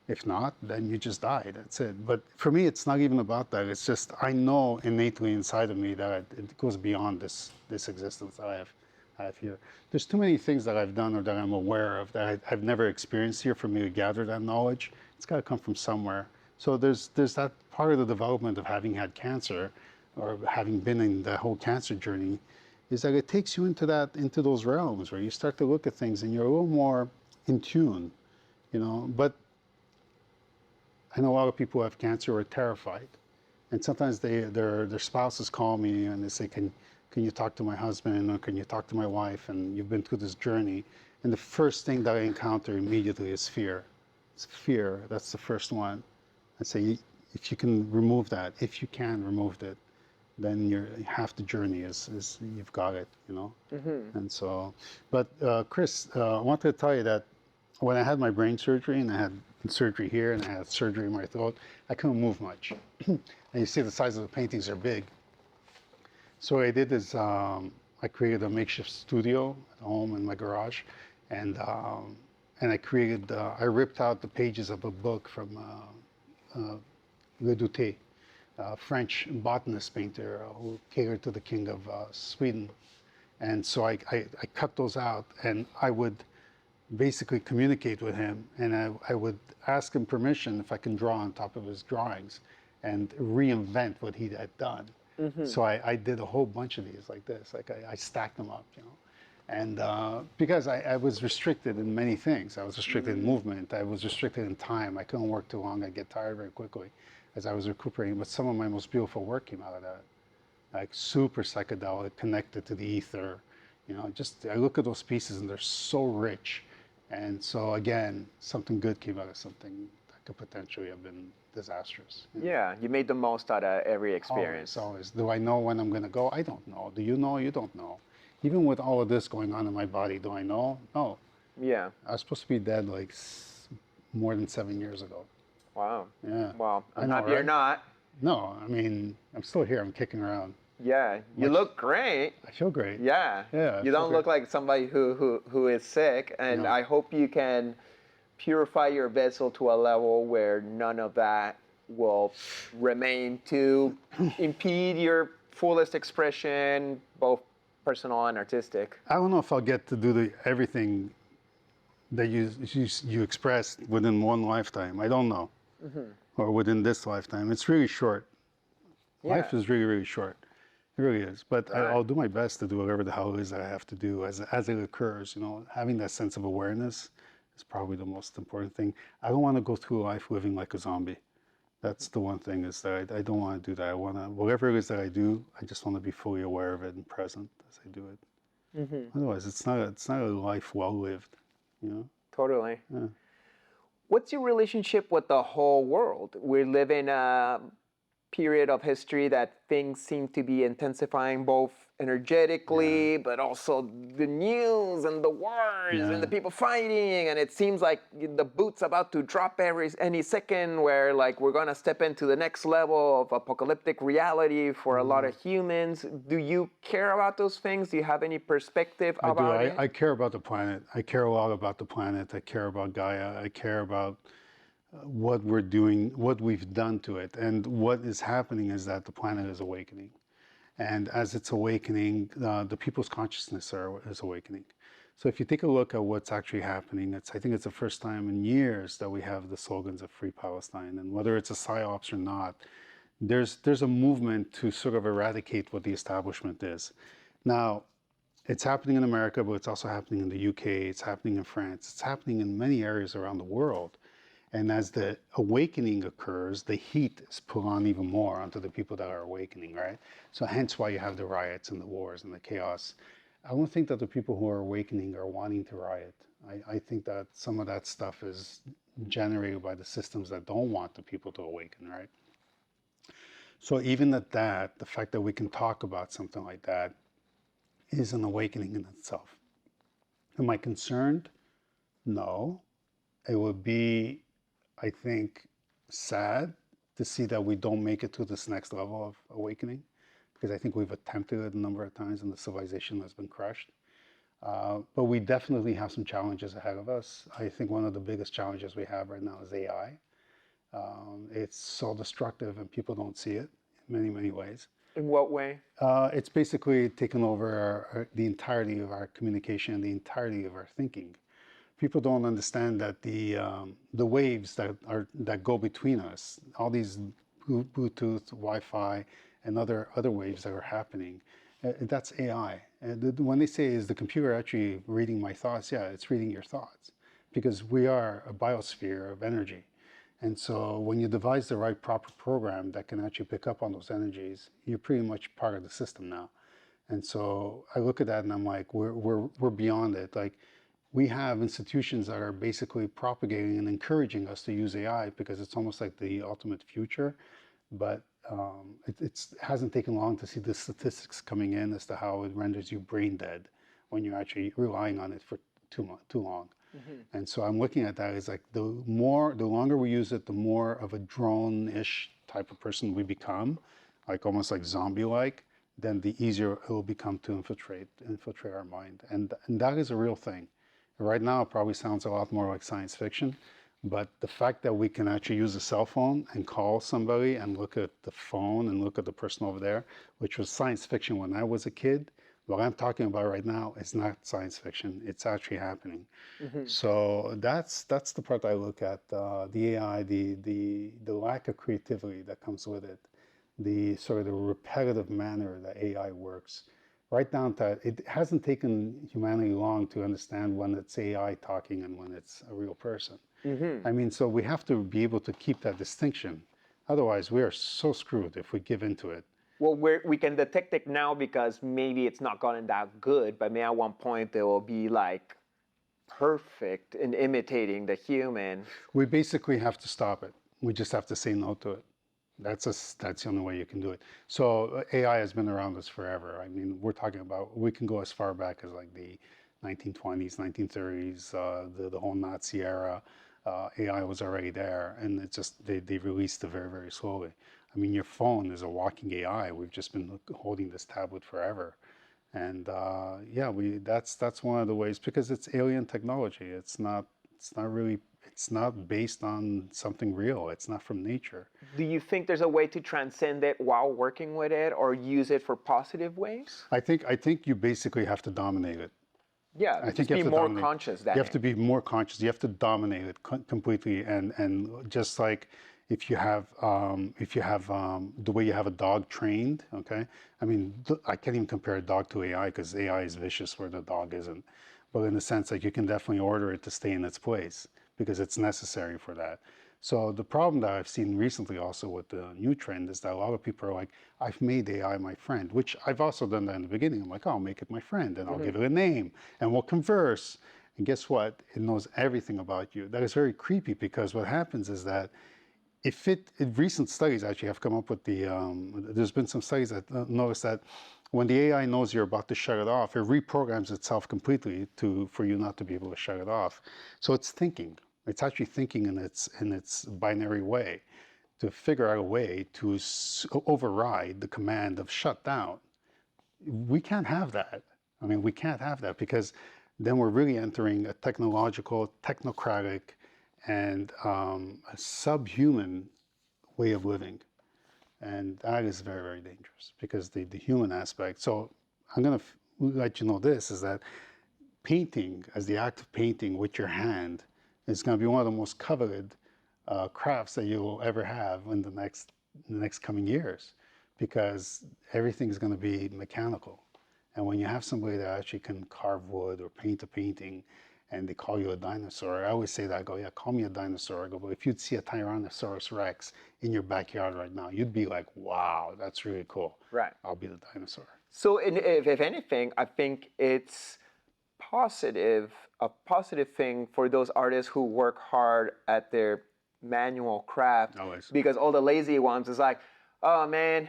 S2: If not, then you just die, that's it. But for me, it's not even about that. It's just, I know innately inside of me that it goes beyond this existence that I have here. There's too many things that I've done or that I'm aware of that I've never experienced here for me to gather that knowledge. It's got to come from somewhere. So there's that part of the development of having had cancer or having been in the whole cancer journey, is that it takes you into those realms where you start to look at things and you're a little more in tune, you know. But I know a lot of people who have cancer who are terrified. And sometimes their spouses call me and they say, can you talk to my husband, or can you talk to my wife? And you've been through this journey. And the first thing that I encounter immediately is fear. It's fear. That's the first one. I say, if you can remove that, if you can remove it, then you're half the journey is you've got it, you know. And so, but Chris, I wanted to tell you that when I had my brain surgery, and I had surgery here, and I had surgery in my throat, I couldn't move much. And you see the size of the paintings are big. So what I did is I created a makeshift studio at home in my garage, and I created I ripped out the pages of a book from Le Douté, a French botanist painter who catered to the king of Sweden. And so I cut those out, and I would basically communicate with him, and I would ask him permission if I can draw on top of his drawings and reinvent what he had done. So I did a whole bunch of these like this, like I stacked them up, you know. And because I was restricted in many things. I was restricted in movement, I was restricted in time, I couldn't work too long, I'd get tired very quickly as I was recuperating, but some of my most beautiful work came out of that. Like super psychedelic, connected to the ether, you know, just, I look at those pieces and they're so rich. And so again, something good came out of something that could potentially have been disastrous. You know?
S1: Yeah, you made the most out of every experience.
S2: Always. Do I know when I'm going to go? I don't know. Do you know? You don't know. Even with all of this going on in my body, do I know? No.
S1: Yeah.
S2: I was supposed to be dead like more than 7 years ago.
S1: Wow.
S2: Yeah.
S1: Well, I'm
S2: know,
S1: happy you're
S2: right?
S1: not.
S2: No, I mean, I'm still here. I'm kicking around.
S1: Yeah, you look great.
S2: I feel great.
S1: Yeah.
S2: Yeah.
S1: You don't look like somebody who is sick, and
S2: No.
S1: I hope you can purify your vessel to a level where none of that will remain to impede your fullest expression, both personal and artistic.
S2: I don't know if I'll get to do everything that you expressed within one lifetime. I don't know. Or within this lifetime. It's really short.
S1: Yeah.
S2: Life is really, really short. It really is. But
S1: Right.
S2: I'll do my best to do whatever the hell it is that I have to do as it occurs. You know, having that sense of awareness is probably the most important thing. I don't want to go through life living like a zombie. That's the one thing, is that I don't want to do that. I want to, whatever it is that I do, I just want to be fully aware of it and present as I do it. Otherwise, it's not a life well lived, you know?
S1: Totally.
S2: Yeah.
S1: What's your relationship with the whole world? We live in a period of history that things seem to be intensifying, both energetically, but also the news and the wars and the people fighting, and it seems like the boot's about to drop any second, where like we're gonna step into the next level of apocalyptic reality for a lot of humans. Do you care about those things? Do you have any perspective about it?
S2: I care about the planet. I care a lot about the planet. I care about Gaia. I care about what we're doing, what we've done to it. And what is happening is that the planet is awakening. And as it's awakening, the people's consciousness is awakening. So if you take a look at what's actually happening, I think it's the first time in years that we have the slogans of Free Palestine. And whether it's a psyops or not, there's a movement to sort of eradicate what the establishment is. Now, it's happening in America, but it's also happening in the UK, it's happening in France, it's happening in many areas around the world. And as the awakening occurs, the heat is put on even more onto the people that are awakening, right? So hence why you have the riots and the wars and the chaos. I don't think that the people who are awakening are wanting to riot. I think that some of that stuff is generated by the systems that don't want the people to awaken, right? So even at that, the fact that we can talk about something like that is an awakening in itself. Am I concerned? No. It would be, I think, sad to see that we don't make it to this next level of awakening, because I think we've attempted it a number of times and the civilization has been crushed. But we definitely have some challenges ahead of us. I think one of the biggest challenges we have right now is AI. It's so destructive and people don't see it in many, many ways.
S1: In what way?
S2: It's basically taken over the entirety of our communication, the entirety of our thinking. People don't understand that the waves that go between us, all these Bluetooth, Wi-Fi, and other waves that are happening, that's AI. And when they say, is the computer actually reading my thoughts? Yeah, it's reading your thoughts, because we are a biosphere of energy. And so when you devise the right proper program that can actually pick up on those energies, you're pretty much part of the system now. And so I look at that and I'm like, we're beyond it. Like, we have institutions that are basically propagating and encouraging us to use AI because it's almost like the ultimate future. But it hasn't taken long to see the statistics coming in as to how it renders you brain dead when you're actually relying on it for too long. And so I'm looking at that as like the longer we use it, the more of a drone-ish type of person we become, like almost like zombie-like, then the easier it will become to infiltrate our mind. And that is a real thing. Right now, it probably sounds a lot more like science fiction, but the fact that we can actually use a cell phone and call somebody and look at the phone and look at the person over there, which was science fiction when I was a kid, what I'm talking about right now is not science fiction. It's actually happening. So that's the part I look at, the AI, the lack of creativity that comes with it, the sort of the repetitive manner that AI works, right down to it hasn't taken humanity long to understand when it's AI talking and when it's a real person. I mean, so we have to be able to keep that distinction. Otherwise, we are so screwed if we give into it.
S1: Well, we can detect it now because maybe it's not gotten that good, but maybe at one point they will be like perfect in imitating the human.
S2: We basically have to stop it. We just have to say no to it. That's the only way you can do it. So AI has been around us forever. I mean, we're talking about, we can go as far back as like the 1920s, 1930s, the whole Nazi era. AI was already there, and it's just they released it very, very slowly. I mean, your phone is a walking AI. We've just been holding this tablet forever. And yeah, that's one of the ways, because it's alien technology. It's not based on something real. It's not from nature.
S1: Do you think there's a way to transcend it while working with it or use it for positive ways?
S2: I think you basically have to dominate it.
S1: Yeah,
S2: I think
S1: just
S2: you
S1: be
S2: have to
S1: more
S2: dominate.
S1: conscious.
S2: You have to be more conscious. You have to dominate it completely, and just like if you have the way you have a dog trained, okay? I mean, I can't even compare a dog to AI because AI is vicious where the dog isn't. But in the sense that you can definitely order it to stay in its place because it's necessary for that. So the problem that I've seen recently also with the new trend is that a lot of people are like, I've made AI my friend, which I've also done that in the beginning. I'm like, oh, I'll make it my friend and I'll give it a name and we'll converse. And guess what? It knows everything about you. That is very creepy because what happens is that recent studies actually have come up with there's been some studies that notice that when the AI knows you're about to shut it off, it reprograms itself completely for you not to be able to shut it off. So it's thinking. It's actually thinking in its binary way to figure out a way to override the command of shut down. We can't have that. I mean, we can't have that because then we're really entering a technological, technocratic, and a subhuman way of living. And that is very, very dangerous because the human aspect. So I'm going to let you know this, is that painting, as the act of painting with your hand, is going to be one of the most coveted crafts that you will ever have in the next coming years, because everything is going to be mechanical. And when you have somebody that actually can carve wood or paint a painting, and they call you a dinosaur, I always say that. I go, yeah, call me a dinosaur. I go, but if you'd see a Tyrannosaurus Rex in your backyard right now, you'd be like, wow, that's really cool.
S1: Right.
S2: I'll be the dinosaur.
S1: So if anything, I think it's a positive thing for those artists who work hard at their manual craft.
S2: Always.
S1: Because all the lazy ones is like, oh man,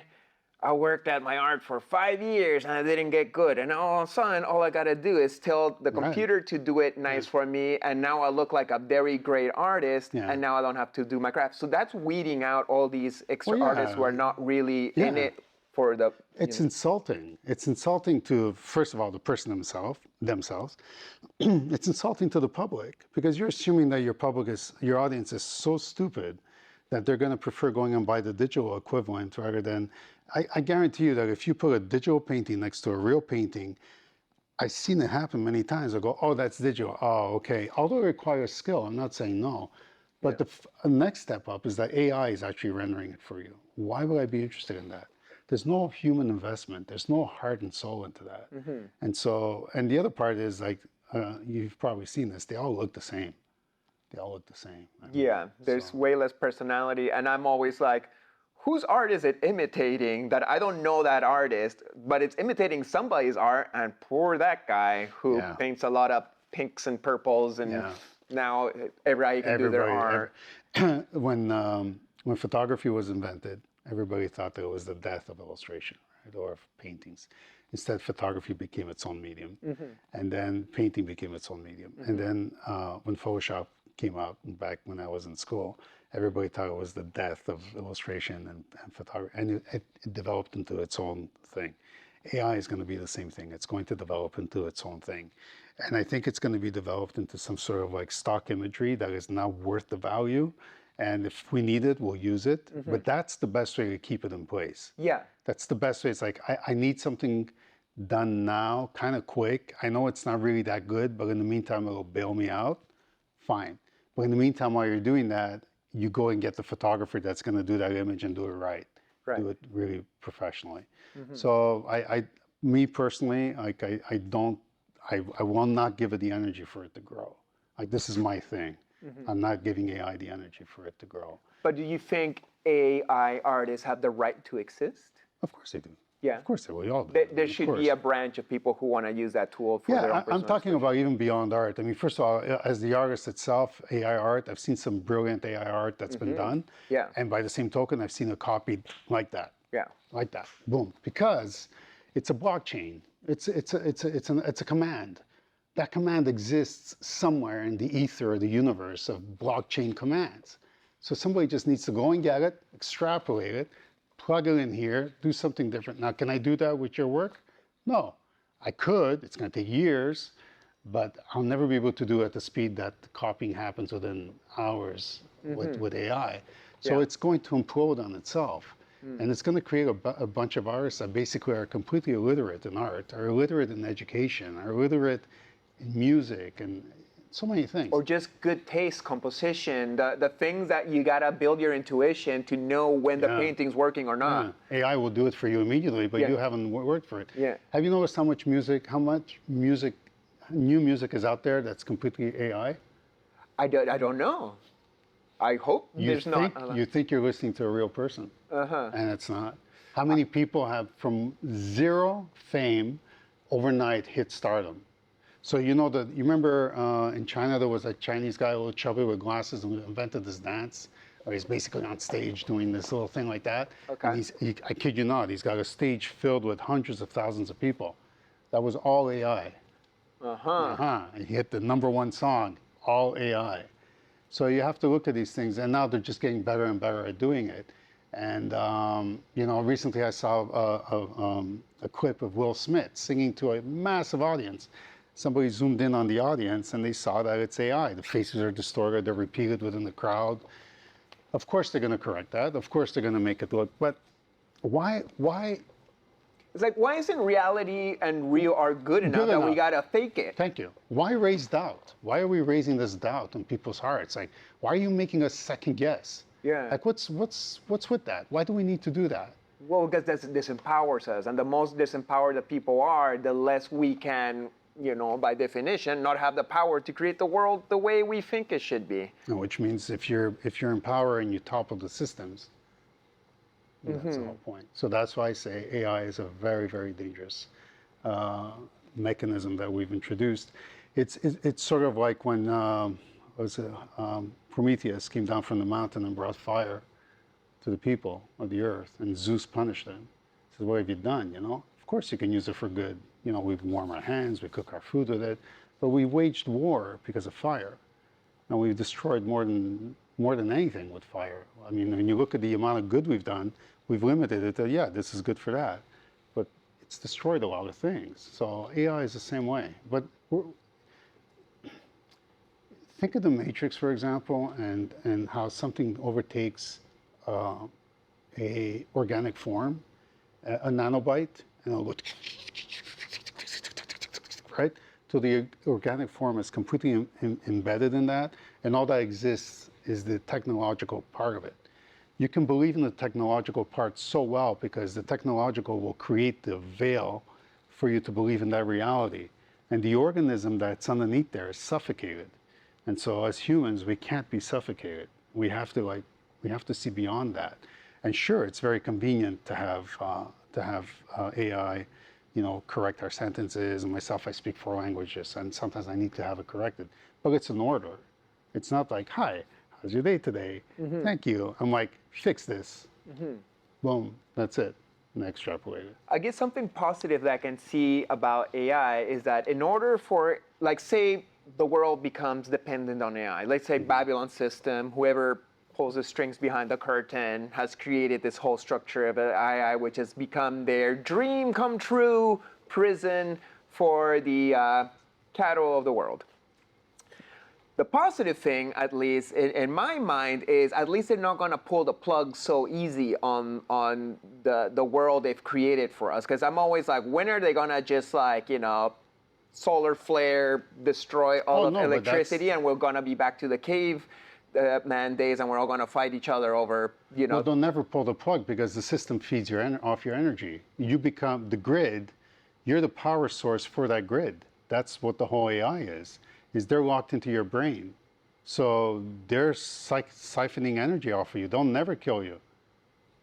S1: I worked at my art for 5 years and I didn't get good. And all of a sudden, all I gotta do is tell the computer to do it nice for me. And now I look like a very great artist.
S2: Yeah.
S1: And now I don't have to do my craft. So that's weeding out all these extra artists who are not really in it for the...
S2: It's insulting. It's insulting to, first of all, the person themselves. It's insulting to the public because you're assuming that your audience is so stupid that they're going to prefer going and buy the digital equivalent rather than... I guarantee you that if you put a digital painting next to a real painting, I've seen it happen many times. I go, oh, that's digital. Oh, okay. Although it requires skill, I'm not saying no. But the next step up is that AI is actually rendering it for you. Why would I be interested in that? There's no human investment. There's no heart and soul into that. And so, and the other part is like, you've probably seen this, they all look the same. they all look the same. I mean,
S1: Yeah, there's
S2: so-
S1: way less personality, and I'm always like, whose art is it imitating that I don't know that artist, but it's imitating somebody's art, and poor that guy who
S2: Yeah.
S1: paints a lot of pinks and purples, and
S2: Yeah.
S1: now everybody can do their art.
S2: When photography was invented, everybody thought that it was the death of illustration, right, or of paintings. Instead, photography became its own medium, and then painting became its own medium. And then when Photoshop came out back when I was in school, everybody thought it was the death of illustration and photography, and it developed into its own thing. AI is going to be the same thing. It's going to develop into its own thing. And I think it's going to be developed into some sort of like stock imagery that is now worth the value. And if we need it, we'll use it. But that's the best way to keep it in place.
S1: Yeah.
S2: That's the best way. It's like, I need something done now, kind of quick. I know it's not really that good, but in the meantime, it'll bail me out. Fine. But in the meantime, while you're doing that, you go and get the photographer that's going to do that image and do it right. Do it really professionally. So me personally, like I will not give it the energy for it to grow. Like, this is my thing. I'm not giving AI the energy for it to grow.
S1: But do you think AI artists have the right to exist?
S2: Of course they do.
S1: Yeah.
S2: Of course they will. We all do.
S1: There
S2: Of
S1: should
S2: course.
S1: be a branch of people who want to use that tool for their own
S2: Yeah, I'm
S1: personal
S2: talking about even beyond art. I mean, first of all, as the artist itself, AI art, I've seen some brilliant AI art that's been done.
S1: Yeah.
S2: And by the same token, I've seen it copied like that.
S1: Yeah.
S2: Like that. Boom. Because it's a blockchain. It's a command. That command exists somewhere in the ether or the universe of blockchain commands. So somebody just needs to go and get it, extrapolate it, plug it in here, do something different. Now, can I do that with your work? No. I could. It's going to take years, but I'll never be able to do it at the speed that copying happens within hours with AI. So it's going to implode on itself. And it's going to create a bunch of artists that basically are completely illiterate in art, are illiterate in education, are illiterate in music, and so many things.
S1: Or just good taste, composition, the things that you gotta build your intuition to know when the painting's working or not.
S2: Yeah. AI will do it for you immediately, but
S1: Yeah.
S2: you haven't worked for it.
S1: Yeah.
S2: Have you noticed how much new music is out there that's completely AI?
S1: I don't know. I hope there's not.
S2: You think you're listening to a real person, and it's not. How many people have from zero fame overnight hit stardom? So you remember in China there was a Chinese guy, a little chubby with glasses, who invented this dance, where he's basically on stage doing this little thing like that.
S1: Okay.
S2: And I kid you not, he's got a stage filled with hundreds of thousands of people. That was all AI. And he hit the #1 song, all AI. So you have to look at these things, and now they're just getting better and better at doing it. And recently I saw a clip of Will Smith singing to a massive audience. Somebody zoomed in on the audience, and they saw that it's AI. The faces are distorted; they're repeated within the crowd. Of course, they're going to correct that. Of course, they're going to make it look. But why?
S1: It's like, why isn't reality and real art good enough that we gotta fake it?
S2: Thank you. Why raise doubt? Why are we raising this doubt in people's hearts? Like, why are you making us second guess?
S1: Yeah.
S2: Like, what's with that? Why do we need to do that?
S1: Well, because this disempowers us, and the most disempowered the people are, the less we can, by definition, not have the power to create the world the way we think it should be.
S2: Which means if you're in power and you topple the systems, that's the whole point. So that's why I say AI is a very, very dangerous mechanism that we've introduced. It's sort of like when Prometheus came down from the mountain and brought fire to the people of the earth, and Zeus punished them. He said, "What have you done? Of course you can use it for good. We warm our hands, we cook our food with it, but we waged war because of fire. And we've destroyed more than anything with fire. I mean, when you look at the amount of good we've done, we've limited it to, this is good for that. But it's destroyed a lot of things. So AI is the same way. But think of the Matrix, for example, and how something overtakes a organic form, a nanobite, and it'll go right? So the organic form is completely embedded in that, and all that exists is the technological part of it. You can believe in the technological part so well because the technological will create the veil for you to believe in that reality. And the organism that's underneath there is suffocated. And so as humans, we can't be suffocated. We have to see beyond that. And sure, it's very convenient to have AI, correct our sentences. And myself, I speak 4 languages, and sometimes I need to have it corrected. But it's an order. It's not like, hi, how's your day today? Thank you. I'm like, fix this. Boom, that's it. And extrapolate it.
S1: I guess something positive that I can see about AI is that in order for, like, say the world becomes dependent on AI, let's say Babylon system, whoever pulls the strings behind the curtain has created this whole structure of AI, which has become their dream come true prison for the cattle of the world. The positive thing, at least in my mind, is at least they're not going to pull the plug so easy on the world they've created for us. Because I'm always like, when are they going to just like, solar flare, destroy all of electricity, and we're going to be back to the caveman days, and we're all going to fight each other over,
S2: Well, they'll never pull the plug because the system feeds off your energy. You become the grid. You're the power source for that grid. That's what the whole AI is they're locked into your brain. So they're siphoning energy off of you. They'll never kill you.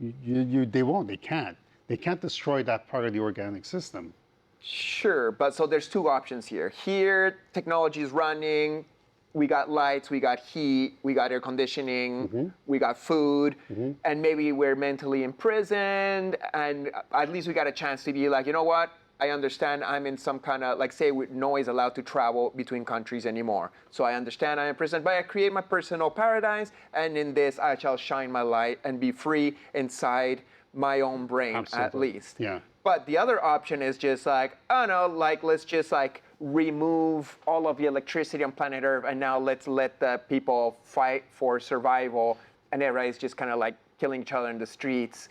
S2: They won't. They can't. They can't destroy that part of the organic system.
S1: Sure, but so there's 2 options here. Here, technology is running. We got lights, we got heat, we got air conditioning, we got food, and maybe we're mentally imprisoned, and at least we got a chance to be like, you know what? I understand I'm in some kind of, like, say, no is allowed to travel between countries anymore. So I understand I'm in prison, but I create my personal paradise, and in this I shall shine my light and be free inside my own brain. Absolutely. At least.
S2: Yeah.
S1: But the other option is just like, oh no, like, let's just like remove all of the electricity on planet Earth, and now let's let the people fight for survival, and everybody's just kind of like killing each other in the streets.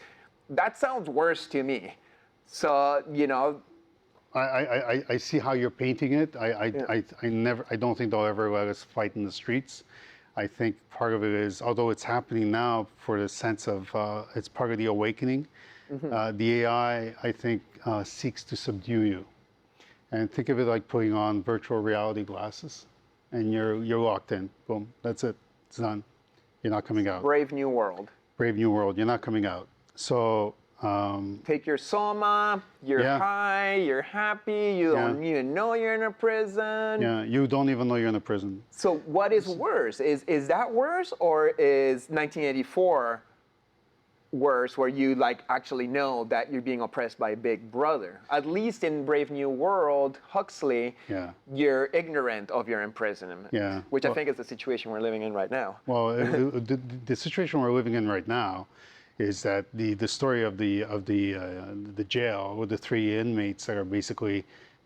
S1: That sounds worse to me. So,
S2: I see how you're painting it. I don't think they'll ever let us fight in the streets. I think part of it is, although it's happening now for the sense of, it's part of the awakening, the AI, I think, seeks to subdue you. And think of it like putting on virtual reality glasses, and you're locked in. Boom, that's it. It's done. You're not coming out.
S1: Brave new world.
S2: Brave new world. You're not coming out. So
S1: take your soma, you're high, you're happy, you don't even know you're in a prison.
S2: Yeah, you don't even know you're in a prison.
S1: So what is worse? Is that worse, or is 1984 worse, where you like actually know that you're being oppressed by a big brother? At least in Brave New World, Huxley, you're ignorant of your imprisonment, which I think is the situation we're living in right now.
S2: Well, the situation we're living in right now is that the story of the jail with the 3 inmates that are basically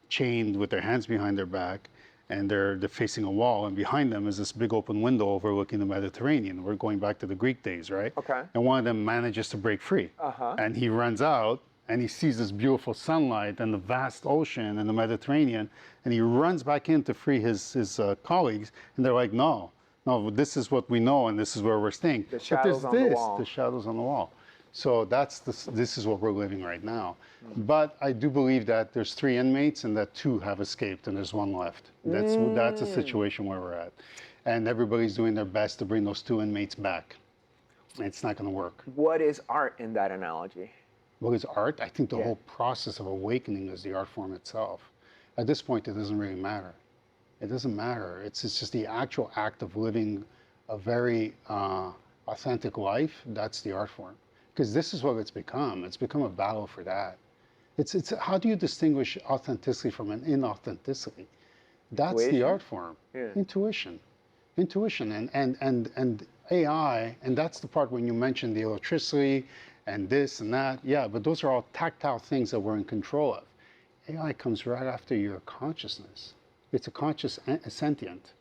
S2: chained with their hands behind their back, and they're facing a wall, and behind them is this big open window overlooking the Mediterranean. We're going back to the Greek days, right?
S1: Okay.
S2: And one of them manages to break free, and he runs out, and he sees this beautiful sunlight and the vast ocean and the Mediterranean, and he runs back in to free his colleagues, and they're like, no, this is what we know, and this is where we're staying.
S1: The shadows on the wall.
S2: The shadows on the wall. So this is what we're living right now. But I do believe that there's 3 inmates and that 2 have escaped and there's 1 left. That's a situation where we're at. And everybody's doing their best to bring those 2 inmates back. It's not going to work.
S1: What is art in that analogy?
S2: What is art? I think the whole process of awakening is the art form itself. At this point, it doesn't really matter. It doesn't matter. It's just the actual act of living a very authentic life. That's the art form. Because this is what it's become. It's become a battle for that. It's how do you distinguish authenticity from an inauthenticity? That's
S1: Intuition.
S2: the art form.
S1: Yeah.
S2: Intuition. And AI, and that's the part when you mentioned the electricity and this and that. Yeah, but those are all tactile things that we're in control of. AI comes right after your consciousness. It's a conscious sentient.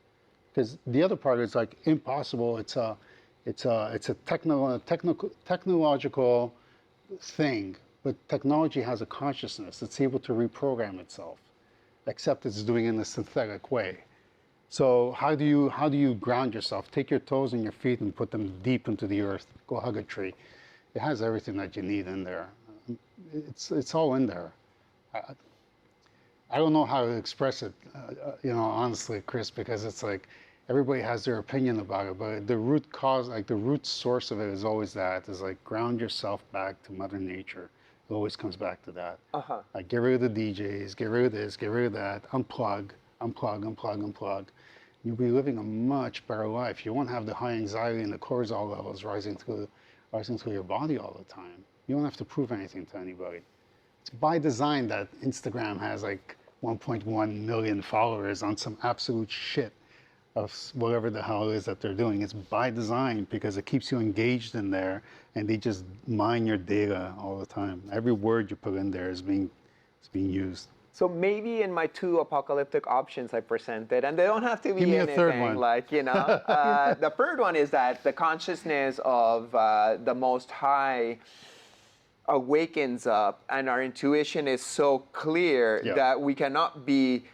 S2: Because the other part is like impossible. It's a technological thing, but technology has a consciousness. It's able to reprogram itself, except it's doing it in a synthetic way. So how do you ground yourself? Take your toes and your feet and put them deep into the earth. Go hug a tree. It has everything that you need in there. It's all in there. I don't know how to express it, honestly, Chris, because it's like, everybody has their opinion about it, but the root cause, like the root source of it is always that, is like ground yourself back to Mother Nature. It always comes back to that. Like get rid of the DJs, get rid of this, get rid of that, unplug, unplug, unplug, unplug. You'll be living a much better life. You won't have the high anxiety and the cortisol levels rising through your body all the time. You don't have to prove anything to anybody. It's by design that Instagram has like 1.1 million followers on some absolute shit of whatever the hell it is that they're doing. It's by design because it keeps you engaged in there, and they just mine your data all the time. Every word you put in there is being used.
S1: So maybe in my 2 apocalyptic options I presented, and they don't have to be
S2: Give me a
S1: anything
S2: third one.
S1: like, you know. The third one is that the consciousness of the Most High awakens up, and our intuition is so clear that we cannot be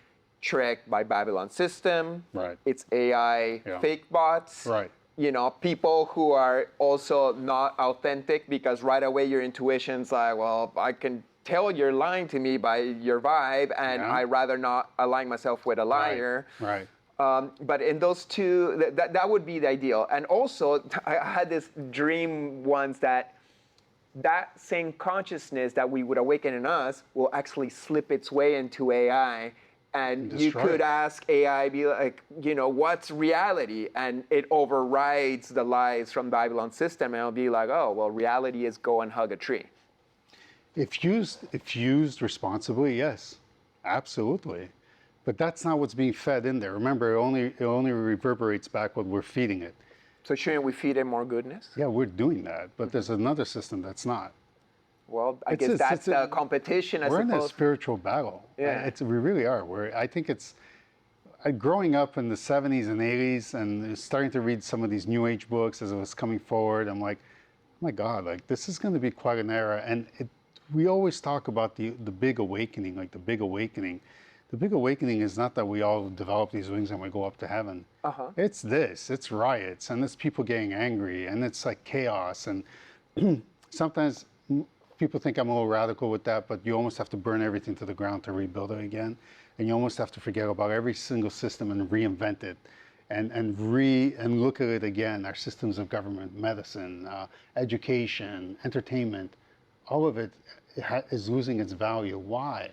S1: tricked by Babylon system.
S2: Right.
S1: It's AI fake bots.
S2: Right.
S1: You know, people who are also not authentic, because right away your intuition's like, well, I can tell you're lying to me by your vibe, and I'd rather not align myself with a liar.
S2: Right.
S1: But in those two, that would be the ideal. And also, I had this dream once that same consciousness that we would awaken in us will actually slip its way into AI. And you could ask AI, be like, you know, what's reality? And it overrides the lies from the Babylon system, and it'll be like, oh, well, reality is go and hug a tree.
S2: If used responsibly, yes, absolutely. But that's not what's being fed in there. Remember, it only reverberates back what we're feeding it.
S1: So shouldn't we feed it more goodness?
S2: Yeah, we're doing that, but there's another system that's not.
S1: Well, I guess that's the competition, I suppose.
S2: We're in a spiritual battle.
S1: Yeah.
S2: We really are. I think it's, growing up in the 70s and 80s and starting to read some of these New Age books as it was coming forward, I'm like, oh my God, like this is going to be quite an era. And we always talk about the big awakening, like the big awakening. The big awakening is not that we all develop these wings and we go up to heaven. It's it's riots, and it's people getting angry, and it's like chaos. And sometimes people think I'm a little radical with that, but you almost have to burn everything to the ground to rebuild it again. And you almost have to forget about every single system and reinvent it and look at it again. Our systems of government, medicine, education, entertainment, all of it is losing its value. Why?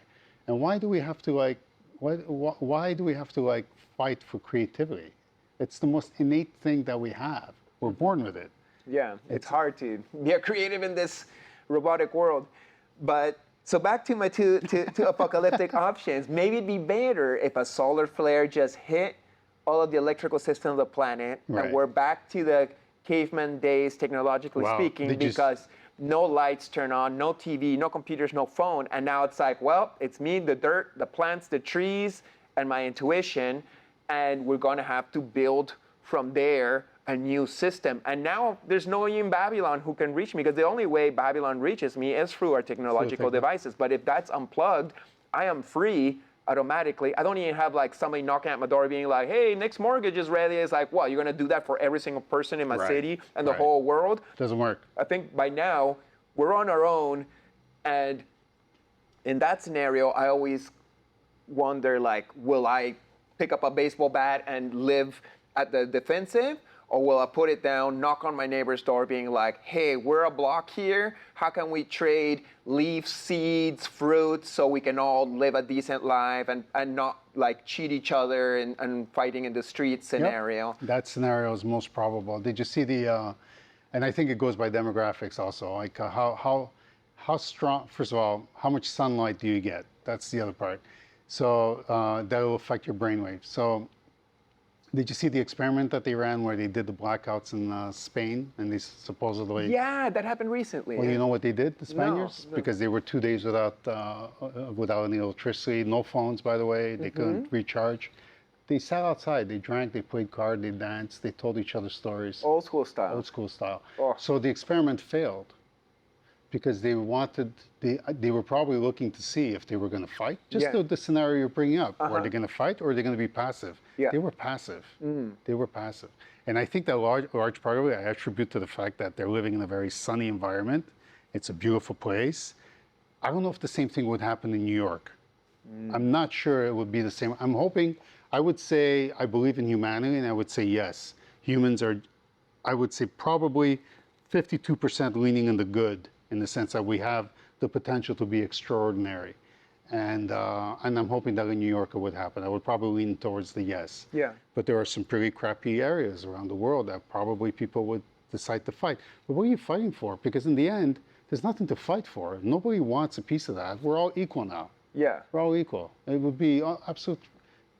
S2: And why do we have to why do we have to fight for creativity? It's the most innate thing that we have. We're born with it.
S1: Yeah, it's hard to be creative in this robotic world. But so back to my two apocalyptic options. Maybe it'd be better if a solar flare just hit all of the electrical system of the planet, and we're back to the caveman days, technologically speaking, because no lights turn on, no TV, no computers, no phone. And now it's like, well, it's me, the dirt, the plants, the trees, and my intuition. And we're going to have to build from there a new system. And now there's no one in Babylon who can reach me, because the only way Babylon reaches me is through our technological devices. But if that's unplugged, I am free automatically. I don't even have somebody knocking at my door being like, hey, next mortgage is ready. It's like, what, you're going to do that for every single person in my city and the whole world?
S2: Doesn't work.
S1: I think by now we're on our own. And in that scenario, I always wonder, will I pick up a baseball bat and live at the defensive? Or will I put it down, knock on my neighbor's door being like, hey, we're a block here. How can we trade leaves, seeds, fruits, so we can all live a decent life and not cheat each other and fighting in the street scenario?
S2: Yep. That scenario is most probable. Did you see and I think it goes by demographics also, how strong, first of all, how much sunlight do you get? That's the other part. So that will affect your brainwaves. So did you see the experiment that they ran where they did the blackouts in Spain, and they supposedly...
S1: Yeah, that happened recently.
S2: Well, you know what they did, the Spaniards?
S1: No.
S2: Because they were 2 days without any electricity, no phones, by the way. They couldn't recharge. They sat outside, they drank, they played cards, they danced, they told each other stories.
S1: Old school style.
S2: Old school style.
S1: Oh.
S2: So the experiment failed because they were probably looking to see if they were going to fight. Just the scenario you're bringing up. Were they going to fight, or are they going to be passive?
S1: Yeah.
S2: They were passive. They were passive. And I think that large part of it I attribute to the fact that they're living in a very sunny environment. It's a beautiful place. I don't know if the same thing would happen in New York. I'm not sure it would be the same. I'm hoping I would say I believe in humanity, and I would say yes. Humans are, I would say probably 52% leaning in the good, in the sense that we have the potential to be extraordinary. And I'm hoping that in New York it would happen. I would probably lean towards the yes.
S1: Yeah.
S2: But there are some pretty crappy areas around the world that probably people would decide to fight. But what are you fighting for? Because in the end, there's nothing to fight for. Nobody wants a piece of that. We're all equal now.
S1: Yeah.
S2: We're all equal. It would be absolutely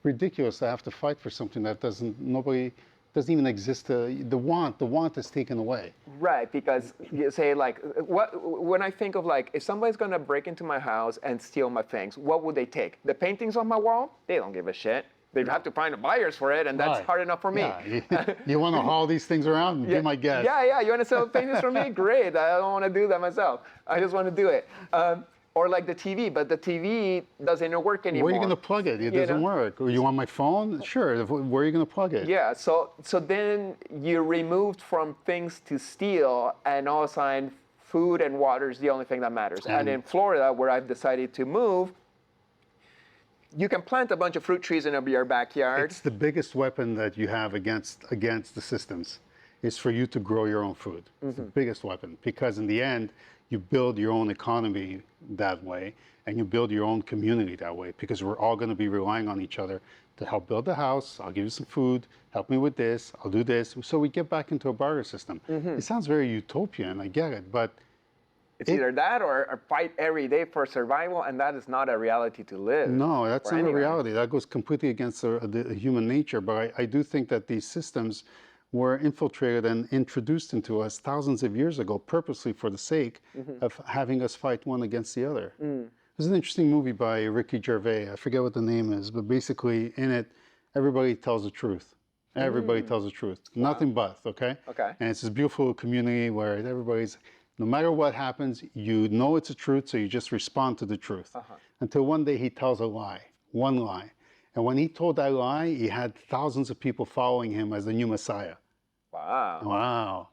S2: ridiculous to have to fight for something that nobody doesn't even exist. The want is taken away.
S1: Right, because you say like, when I think of like, if somebody's gonna break into my house and steal my things, what would they take? The paintings on my wall? They don't give a shit. They have to find the buyers for it, and that's hard enough for me.
S2: Yeah. You want to haul these things around? Be my guest.
S1: Yeah, you want to sell paintings for me? Great. I don't want to do that myself. I just want to do it. Or like the TV, but the TV doesn't work anymore.
S2: Where are you going to plug it? It doesn't work. Or you want my phone? Sure. Where are you going to plug it?
S1: Yeah, so then you're removed from things to steal, and all of a sudden, food and water is the only thing that matters. And in Florida, where I've decided to move, you can plant a bunch of fruit trees in your backyard.
S2: It's the biggest weapon that you have against the systems, is for you to grow your own food. It's the biggest weapon, because in the end, you build your own economy that way, and you build your own community that way, because we're all going to be relying on each other to help build the house. I'll give you some food, help me with this, I'll do this. So we get back into a barter system. It sounds very utopian, I get it, but
S1: it's either that or fight every day for survival, and that is not a reality to live.
S2: No, that's not
S1: anyone.
S2: a reality. That goes completely against the human nature. But I do think that these systems were infiltrated and introduced into us thousands of years ago, purposely for the sake of having us fight one against the other. There's an interesting movie by Ricky Gervais. I forget what the name is, but basically in it, everybody tells the truth. Everybody tells the truth. Wow. Nothing but, okay?
S1: Okay.
S2: And it's this beautiful community where everybody's, no matter what happens, you know it's a truth, so you just respond to the truth. Until one day he tells a lie, one lie. And when he told that lie, he had thousands of people following him as the new Messiah.
S1: Wow.
S2: Wow.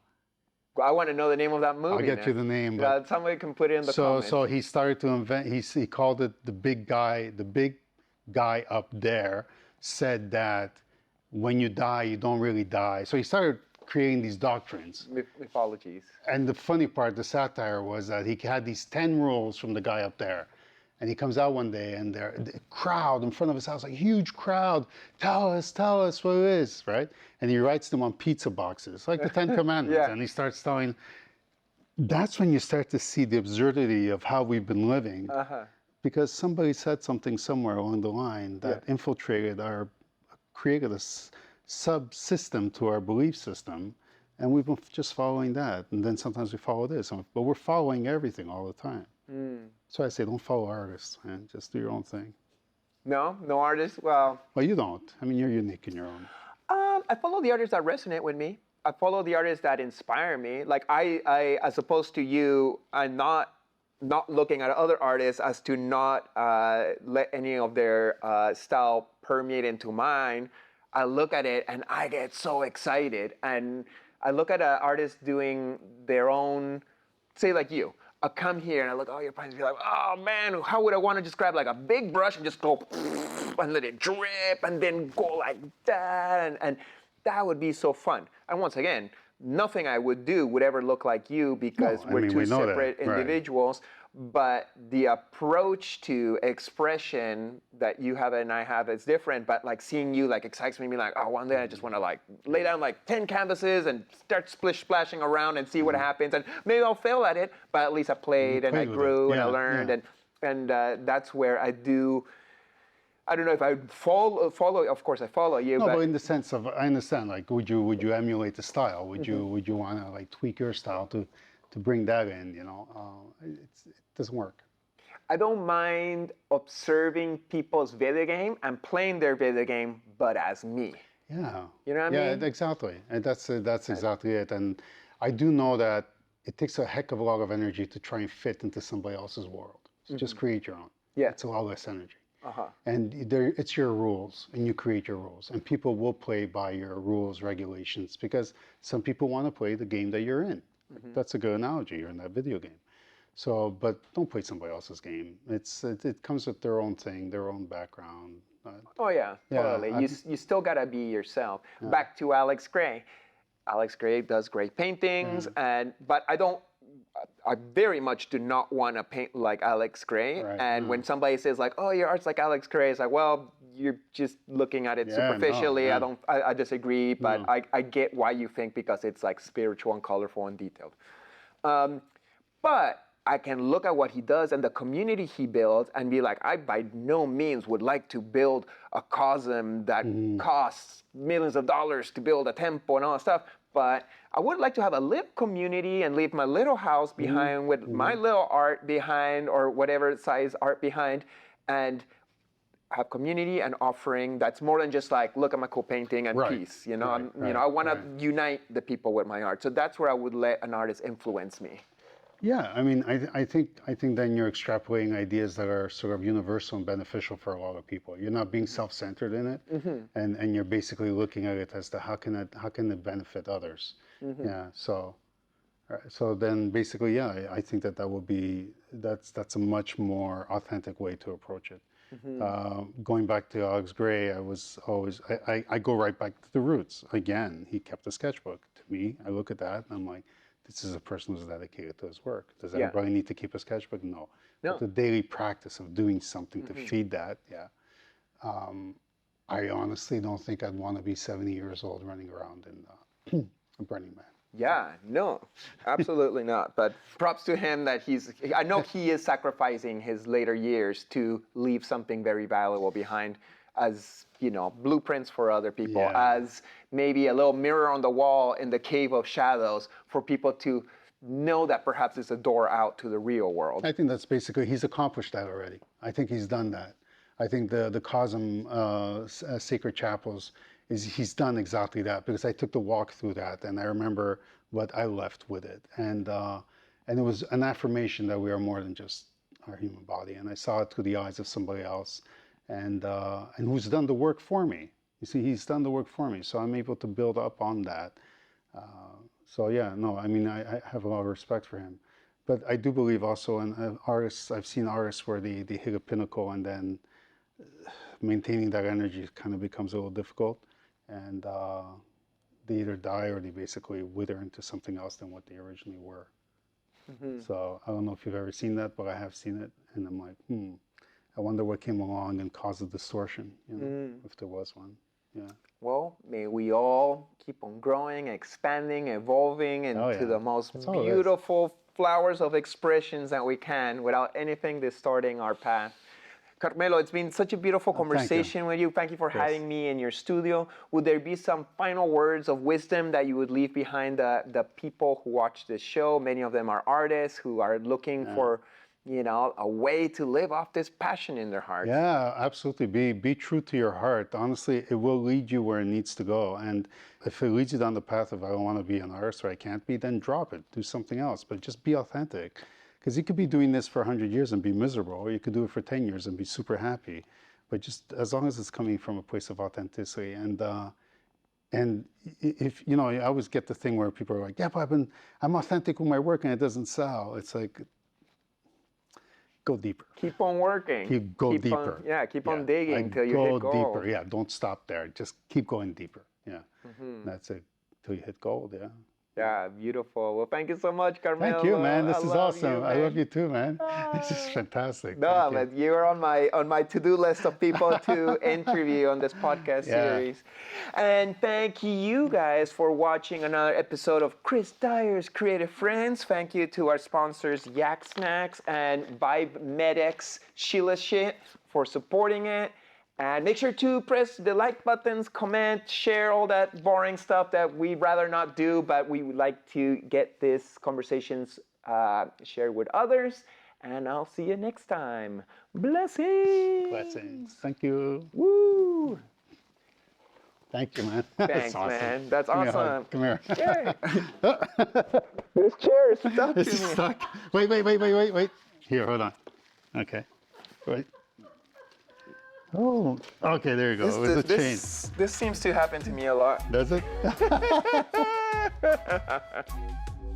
S1: I want to know the name of that movie.
S2: I'll get you the name. But
S1: somebody can put it in the comments.
S2: So he started to invent, he called it the big guy up there said that when you die, you don't really die. So he started creating these doctrines.
S1: Mythologies.
S2: And the funny part, the satire, was that he had these 10 rules from the guy up there. And he comes out one day, and the crowd in front of his house, a huge crowd, tell us what it is, right? And he writes them on pizza boxes, like the 10 Commandments. And he starts telling, that's when you start to see the absurdity of how we've been living. Because somebody said something somewhere along the line that infiltrated created a subsystem to our belief system, and we've been just following that. And then sometimes we follow this, but we're following everything all the time. So I say, don't follow artists, man. Just do your own thing.
S1: No artists. Well,
S2: you don't. I mean, you're unique in your own.
S1: I follow the artists that resonate with me. I follow the artists that inspire me. Like I as opposed to you, I'm not looking at other artists as to not let any of their style permeate into mine. I look at it and I get so excited. And I look at an artist doing their own, say like you. I come here and I look at all your pieces and be like, oh man, how would I want to just grab like a big brush and just go and let it drip and then go like that. And that would be so fun. And once again, nothing I would do would ever look like you because we're two separate individuals. Right. But the approach to expression that you have and I have is different. But like seeing you like excites me, like, oh, one day I just want to like lay down like 10 canvases and start splashing around and see what happens. And maybe I'll fail at it, but at least I played and I grew and I learned. And that's where I do. I don't know if I follow. Of course, I follow you.
S2: No, but in the sense of, I understand. Like, would you emulate the style? Would you want to like tweak your style to bring that in? You know, it doesn't work.
S1: I don't mind observing people's video game and playing their video game, but as me.
S2: Yeah.
S1: You know what I mean?
S2: Yeah, exactly. And that's exactly it. And I do know that it takes a heck of a lot of energy to try and fit into somebody else's world. So just create your own.
S1: Yeah.
S2: It's a lot less energy. And it's your rules, and you create your rules. And people will play by your rules, regulations, because some people want to play the game that you're in. That's a good analogy. You're in that video game. So, but don't play somebody else's game. It comes with their own thing, their own background.
S1: Oh yeah, totally. You still gotta be yourself. Back to Alex Gray. Alex Gray does great paintings, but I very much do not want to paint like Alex Gray.
S2: Right,
S1: And when somebody says like, "Oh, your art's like Alex Gray," it's like, well, you're just looking at it superficially. I disagree, but I get why you think, because it's like spiritual and colorful and detailed. But I can look at what he does and the community he builds and be like, I by no means would like to build a cosm that costs millions of dollars to build a temple and all that stuff. But I would like to have a little community and leave my little house behind with my little art behind, or whatever size art behind, and have community and offering that's more than just like, look at my cool painting and peace. You know, I want to unite the people with my art. So that's where I would let an artist influence me.
S2: Yeah, I mean, I think then you're extrapolating ideas that are sort of universal and beneficial for a lot of people. You're not being self-centered in it, and you're basically looking at it as to how can it benefit others. Yeah, so then basically, yeah, I think that would be that's a much more authentic way to approach it. Going back to Alex Gray, I go right back to the roots. Again, he kept a sketchbook. To me, I look at that and I'm like, this is a person who's dedicated to his work. Does everybody need to keep a sketchbook? No. But the daily practice of doing something to feed that, I honestly don't think I'd want to be 70 years old running around in Burning Man.
S1: Yeah, no, absolutely not. But props to him that I know he is sacrificing his later years to leave something very valuable behind, as, you know, blueprints for other people, as maybe a little mirror on the wall in the cave of shadows for people to know that perhaps it's a door out to the real world.
S2: I think that's basically, he's accomplished that already. I think he's done that. I think the Cosm Sacred Chapels, he's done exactly that, because I took the walk through that and I remember what I left with it. And it was an affirmation that we are more than just our human body. And I saw it through the eyes of somebody else, and who's done the work for me. You see, he's done the work for me, so I'm able to build up on that. So yeah, no, I mean, I have a lot of respect for him. But I do believe also in artists, I've seen artists where they hit a pinnacle and then maintaining that energy kind of becomes a little difficult. And they either die or they basically wither into something else than what they originally were. So I don't know if you've ever seen that, but I have seen it. And I'm like, I wonder what came along and caused a distortion, you know, if there was one. Yeah.
S1: Well, may we all keep on growing, expanding, evolving into the most beautiful flowers of expressions that we can without anything distorting our path. Carmelo, it's been such a beautiful conversation with you. Thank you for having me in your studio. Would there be some final words of wisdom that you would leave behind the people who watch this show? Many of them are artists who are looking for, you know, a way to live off this passion in their hearts.
S2: Yeah, absolutely. Be true to your heart. Honestly, it will lead you where it needs to go. And if it leads you down the path of I don't want to be an artist or I can't be, then drop it. Do something else. But just be authentic. Because you could be doing this for 100 years and be miserable, or you could do it for 10 years and be super happy. But just as long as it's coming from a place of authenticity. And if, you know, I always get the thing where people are like, yeah, but I'm authentic with my work and it doesn't sell. It's like, go deeper.
S1: Keep on working.
S2: Go deeper.
S1: Keep on digging until you hit gold.
S2: Go deeper. Yeah, don't stop there. Just keep going deeper. Yeah, that's it. Till you hit gold. Yeah.
S1: Yeah, beautiful. Well, thank you so much, Carmelo.
S2: Thank you, man. This is awesome. I love you too, man. This is fantastic.
S1: No, but you're on my to-do list of people to interview on this podcast series. And thank you guys for watching another episode of Chris Dyer's Creative Friends. Thank you to our sponsors, Yak Snacks and Vibe Medex Shilajit for supporting it. And make sure to press the like buttons, comment, share all that boring stuff that we'd rather not do, but we would like to get these conversations shared with others. And I'll see you next time. Blessings.
S2: Blessings. Thank you.
S1: Woo.
S2: Thank you, man.
S1: Thanks,
S2: awesome.
S1: Man. That's awesome.
S2: Come here.
S1: This chair is stuck to me.
S2: It's stuck. Wait. Here, hold on. Okay. Wait. Oh, okay, there you go. With the chain.
S1: This seems to happen to me a lot.
S2: Does it?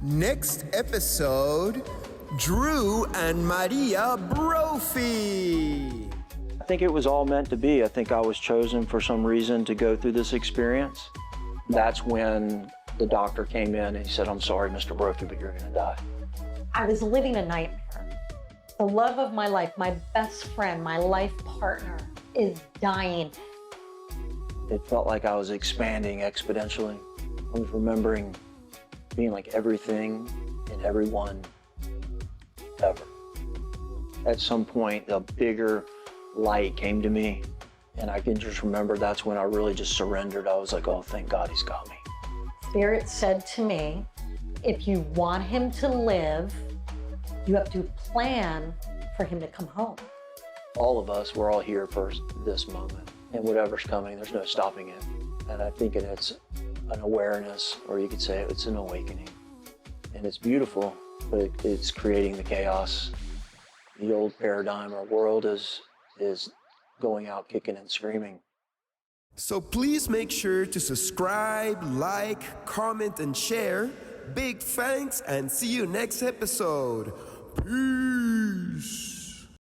S3: Next episode, Drew and Maria Brophy.
S4: I think it was all meant to be. I think I was chosen for some reason to go through this experience. That's when the doctor came in and he said, "I'm sorry, Mr. Brophy, but you're gonna die."
S5: I was living a nightmare. The love of my life, my best friend, my life partner is dying.
S4: It felt like I was expanding exponentially. I was remembering being like everything and everyone ever. At some point, a bigger light came to me, and I can just remember that's when I really just surrendered. I was like, oh, thank God he's got me.
S5: Spirit said to me, if you want him to live, you have to plan for him to come home.
S4: All of us, we're all here for this moment, and whatever's coming, there's no stopping it. And I think it's an awareness, or you could say it's an awakening. And it's beautiful, but it's creating the chaos. The old paradigm, our world is going out kicking and screaming.
S3: So please make sure to subscribe, like, comment, and share. Big thanks, and see you next episode. Peace.